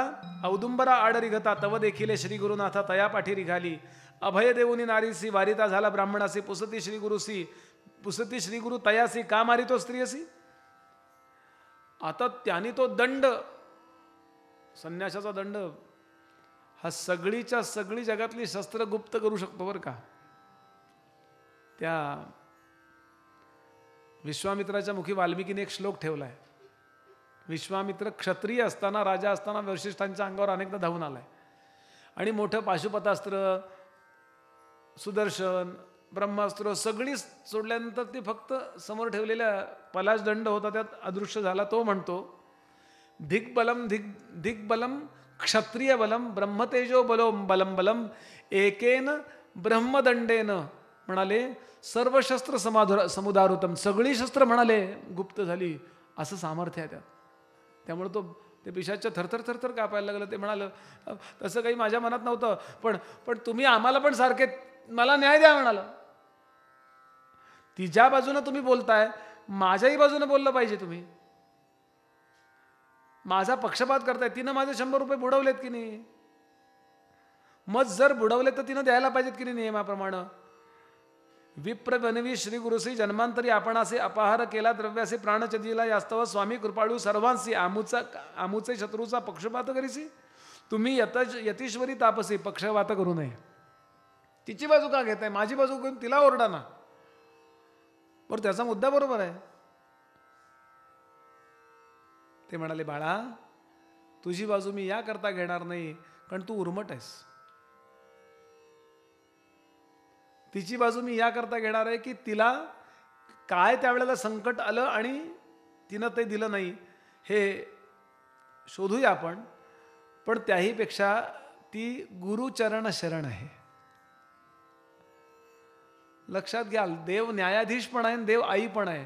औदुंबरा आड रिघता, तव देखिले श्री गुरुनाथा तया पाठी रिघाली. अभय देऊनी नारीसी वारिता झाला ब्राह्मणासी, पुसती श्री गुरुसी, पुसती श्री गुरु तयासी, का मारितो स्त्रियसी. आता त्यांनी तो दंड, संन्यासाचा दंड, हा सगळीच्या सगळी जगातली शस्त्र गुप्त करू शकतो बरं का. त्या विश्वामित्राच्या मुखी वाल्मिकीने एक श्लोक ठेवलाय. विश्वामित्र क्षत्रिय असताना, राजा असताना वशिष्ठांच्या अंगावर अनेकदा धावून आलाय, आणि मोठं पाशुपतास्त्र, सुदर्शन, ब्रह्मास्त्र सगळी सोडल्यानंतर ती फक्त समोर ठेवलेल्या पलाश दंड होता त्यात अदृश्य झाला. तो म्हणतो धिग्बलम धिग्बलम क्षत्रिय बलम ब्रह्मतेजो बलो बलम बलम एकेन ब्रह्मदंडेन. म्हणाले सर्व शस्त्र समुदारुतम, सगळी शस्त्र म्हणाले गुप्त झाली, असं सामर्थ्य आहे त्यात. त्यामुळे तो ते पिशाच्या थरथर थरथर कापायला लागलं. ते म्हणालं तसं काही माझ्या मनात नव्हतं, पण तुम्ही आम्हाला पण सारखे मला न्याय द्या म्हणालं. तिच्या बाजूनं तुम्ही बोलताय, माझ्याही बाजूनं बोललं पाहिजे तुम्ही. माझा पक्षपात करताय. तिनं माझे 100 रुपये बुडवलेत की नाही, मग जर बुडवले तर तिनं द्यायला पाहिजेत की नाही नियमाप्रमाणे. विप्र बनवी श्री गुरुसी जन्मांतरी आपणासे अपहार केला द्रव्यासे प्राणचदीला यास्तव स्वामी कृपाळू सर्वांसी आमुचे शत्रूचा पक्षपात करीसी. तुम्ही यतीश्वरी तापसी पक्षपात करू नये. तिची बाजू का घेताय, माझी बाजू घेऊन तिला ओरडा ना. बरं त्याचा मुद्दा बरोबर आहे. ते म्हणाले बाळा तुझी बाजू मी या करता घेणार नाही कारण तू उर्मट आहेस. तिची बाजू मी या करता घेणार आहे की तिला काय त्यावेळेला संकट आलं आणि तिनं ते दिलं नाही हे शोधूया आपण. पण त्याहीपेक्षा ती गुरुचरण शरण आहे. लक्षात घ्या, देव न्यायाधीश पण आहे, देव आई पण आहे.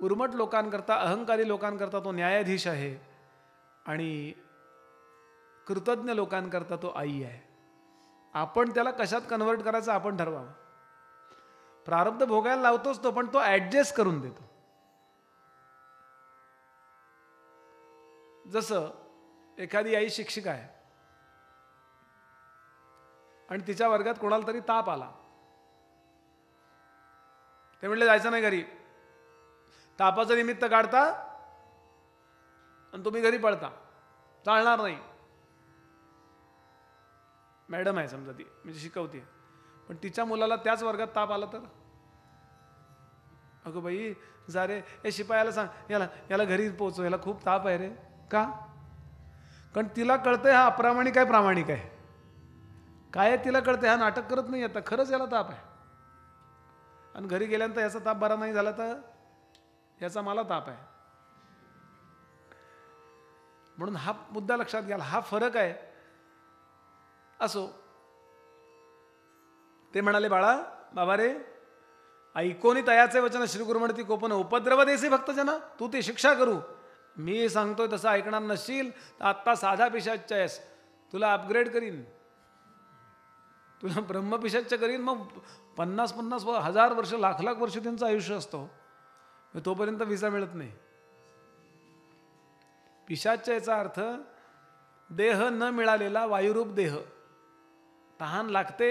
उर्मट लोकांकरता, अहंकारी लोकांकरता तो न्यायाधीश आहे आणि कृतज्ञ लोकांकरता तो आई आहे. आपण त्याला कशात कन्व्हर्ट करायचं आपण ठरवावं. प्रारब्ध भोगायला लावतोच तो, पण तो ऍडजस्ट करून देतो. जसं एखादी आई शिक्षिका आहे आणि तिच्या वर्गात कोणाला तरी ताप आला. ते म्हणले जायचं नाही घरी, तापाचं निमित्त काढता आणि तुम्ही घरी पळता, चालणार नाही. मॅडम आहे समजा, ती म्हणजे शिकवते, पण तिच्या मुलाला त्याच वर्गात ताप आला तर अगं बाई जा रे, हे शिपायाला सांग याला घरी पोहोचव, याला खूप ताप आहे रे. का? कारण तिला कळतंय हा अप्रामाणिक आहे प्रामाणिक आहे. काय तिला कळतंय हा नाटक करत नाही, आता खरंच याला ताप आहे. आणि घरी गेल्यानंतर याचा ताप बरा नाही झाला तर याचा मला ताप आहे. म्हणून हा मुद्दा लक्षात घ्या, हा फरक आहे. असो, ते म्हणाले बाळा बाबा रे, ऐकोनी तयाचे वचन श्री गुरु म्हणती कोपन उपद्रव देसी भक्तजना, तू ती शिक्षा करू. मी सांगतोय तसं ऐकणार नसशील तर आत्ता साधा पिशाच्य आहेस, तुला अपग्रेड करीन, तुला ब्रह्मपिशाच्य करीन. मग 50-50 1000 वर्ष लाख वर्ष त्यांचं आयुष्य असतो, तोपर्यंत विसा मिळत नाही. पिशाच्य याचा अर्थ देह न मिळालेला वायुरूप देह. तहान लागते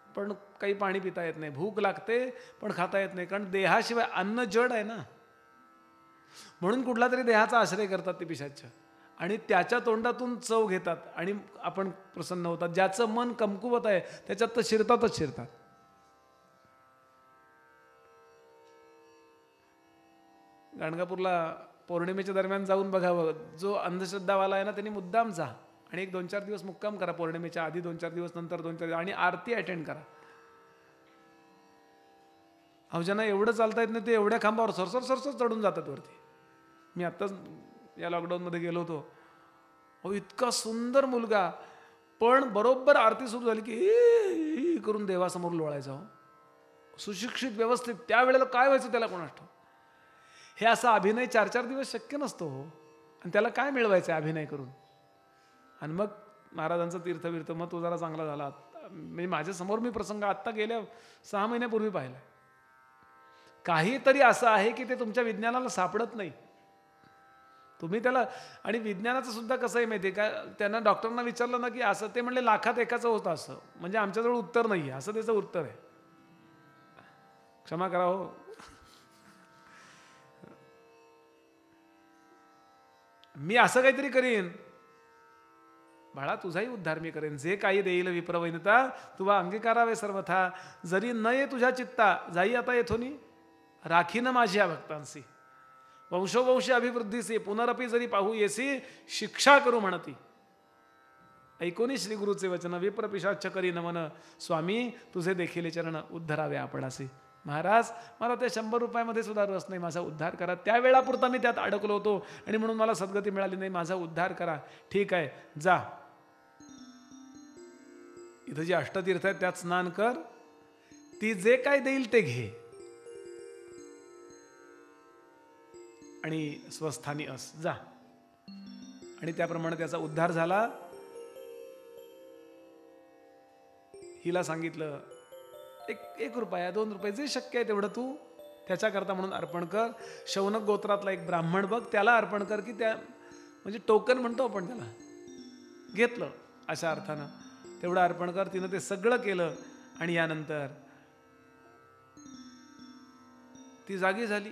पण काही पाणी पिता येत नाही, भूक लागते पण खाता येत नाही, कारण देहाशिवाय अन्न जड आहे ना. म्हणून कुठला तरी देहाचा आश्रय करतात ते पिशाच्य आणि त्याच्या तोंडातून चव घेतात आणि आपण प्रसन्न होतात. ज्याचं मन कमकुवत आहे त्याच्यात तर शिरतातच शिरतात. गाणगापूरला पौर्णिमेच्या दरम्यान जाऊन बघावं. जो अंधश्रद्धावाला आहे ना त्यांनी मुद्दाम जा आणि 1-2-4 दिवस मुक्काम करा. पौर्णिमेच्या आधी 2-4 दिवस, नंतर 2-4 दिवस, आणि आरती अटेंड करा. अहो ज्यांना एवढं चालता येत नाही ते एवढ्या खांबावर सरसर चढून जातात वरती. मी आत्ताच या लॉकडाऊनमध्ये गेलो होतो. अहो इतका सुंदर मुलगा, पण बरोबर आरती सुरू झाली की करून देवासमोर लोळायचा. हो सुशिक्षित व्यवस्थित, त्यावेळेला काय व्हायचं त्याला कोणास ठाऊक. हे असा अभिनय 4-4 दिवस शक्य नसतो. आणि त्याला काय मिळवायचं अभिनय करून. आणि मग महाराजांचा तीर्थवीर्थ मग तो जरा चांगला झाला. म्हणजे माझ्यासमोर मी प्रसंग आत्ता गेल्या 6 महिन्यापूर्वी पाहिला. काहीतरी असं आहे की ते तुमच्या विज्ञानाला सापडत नाही. तुम्ही त्याला, आणि विज्ञानाचं सुद्धा कसं आहे माहिती आहे का, त्यांना डॉक्टरांना विचारलं ना की असं, ते म्हणले 1,00,000 एकाचं होतं असं, म्हणजे आमच्याजवळ उत्तर नाही आहे असं त्याचं उत्तर आहे. क्षमा करा हो. मी असं काहीतरी करीन बाळा, तुझाही उद्धार मी करेन. जे काही देईल विप्रवैनता तुवा अंगीकारावे सर्वथा. जरी न ये तुझ्या चित्ता जाई आता येथोनी, राखीन माझ्या भक्तांसी. वंशोवंशी अभिवृद्धीसी पुनरपी जरी पाहू येसी, शिक्षा करू म्हणती. ऐकोनी श्री गुरुचे वचन विप्र पिशाच्च करी नमन. स्वामी तुझे देखील चरण उद्धरावे आपणासी. महाराज मला त्या 100 रुपयामध्ये सुद्धा रस नाही, माझा उद्धार करा. त्यावेळापुरता मी त्यात अडकलो होतो आणि म्हणून मला सद्गती मिळाली नाही, माझा उद्धार करा. ठीक आहे जा, इथं जी अष्टतीर्थ आहेत त्यात स्नान कर, ती जे काय देईल ते घे आणि स्वस्थानी अस जा. आणि त्याप्रमाणे त्याचा उद्धार झाला. हिला सांगितलं 1 रुपया 2 रुपये जे शक्य आहे तेवढं तू त्याच्याकरता म्हणून अर्पण कर. शौनक गोत्रातला एक ब्राह्मण बघ, त्याला अर्पण कर, की त्या म्हणजे टोकन म्हणतो आपण त्याला, घेतलं अशा अर्थानं तेवढं अर्पण कर. तिनं ते सगळं केलं आणि यानंतर ती जागी झाली.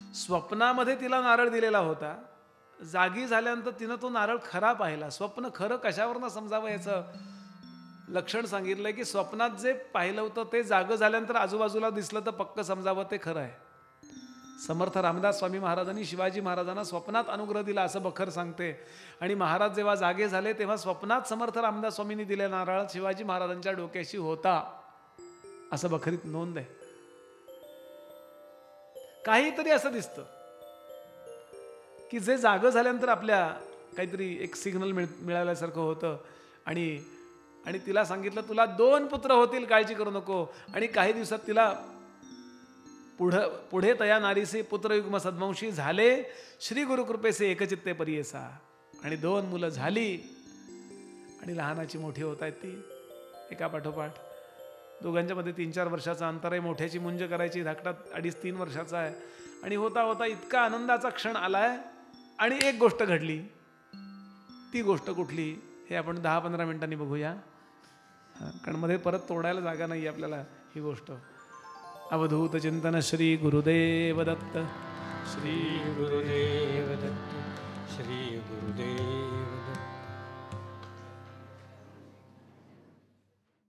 स्वप्नामध्ये तिला नारळ दिलेला होता. जागी झाल्यानंतर तिनं तो नारळ खरा पाहिला. स्वप्न खरं कशावरनं समजावं याचं लक्षण सांगितलंय की स्वप्नात जे पाहिलं होतं ते जागं झाल्यानंतर आजूबाजूला दिसलं तर पक्क समजावं ते खरं आहे. समर्थ रामदास स्वामी महाराजांनी शिवाजी महाराजांना स्वप्नात अनुग्रह दिला असं बखर सांगते. आणि महाराज जेव्हा जागे झाले तेव्हा स्वप्नात समर्थ रामदास स्वामींनी दिलेला नारळ शिवाजी महाराजांच्या डोक्याशी होता असं बखरीत नोंद आहे. काहीतरी असं दिसतं की जे जागं झाल्यानंतर आपल्या काहीतरी एक सिग्नल मिळाल्यासारखं होतं. आणि तिला सांगितलं तुला 2 पुत्र होतील, काळजी करू नको. आणि काही दिवसात तिला पुढे तया नारीसे पुत्रयुग्म सद्वंशी झाले, श्री गुरुकृपेसे एकचित्ते परियेसा. आणि 2 मुलं झाली आणि लहानाची मोठी होत आहेत ती एका पाठोपाठ. दोघांच्या मध्ये 3-4 वर्षाचा अंतर आहे. मोठ्याची मुंज करायची, धाकटा 2.5-3 वर्षाचा आहे. आणि होता होता इतका आनंदाचा क्षण आलाय आणि एक गोष्ट घडली. ती गोष्ट कुठली हे आपण 10-15 मिनिटांनी बघूया, कारण मध्ये परत तोडायला जागा नाही आपल्याला ही गोष्ट. अवधूत चिंतन श्री गुरुदेव दत्त. श्री गुरुदेव दत्त. श्री गुरुदेव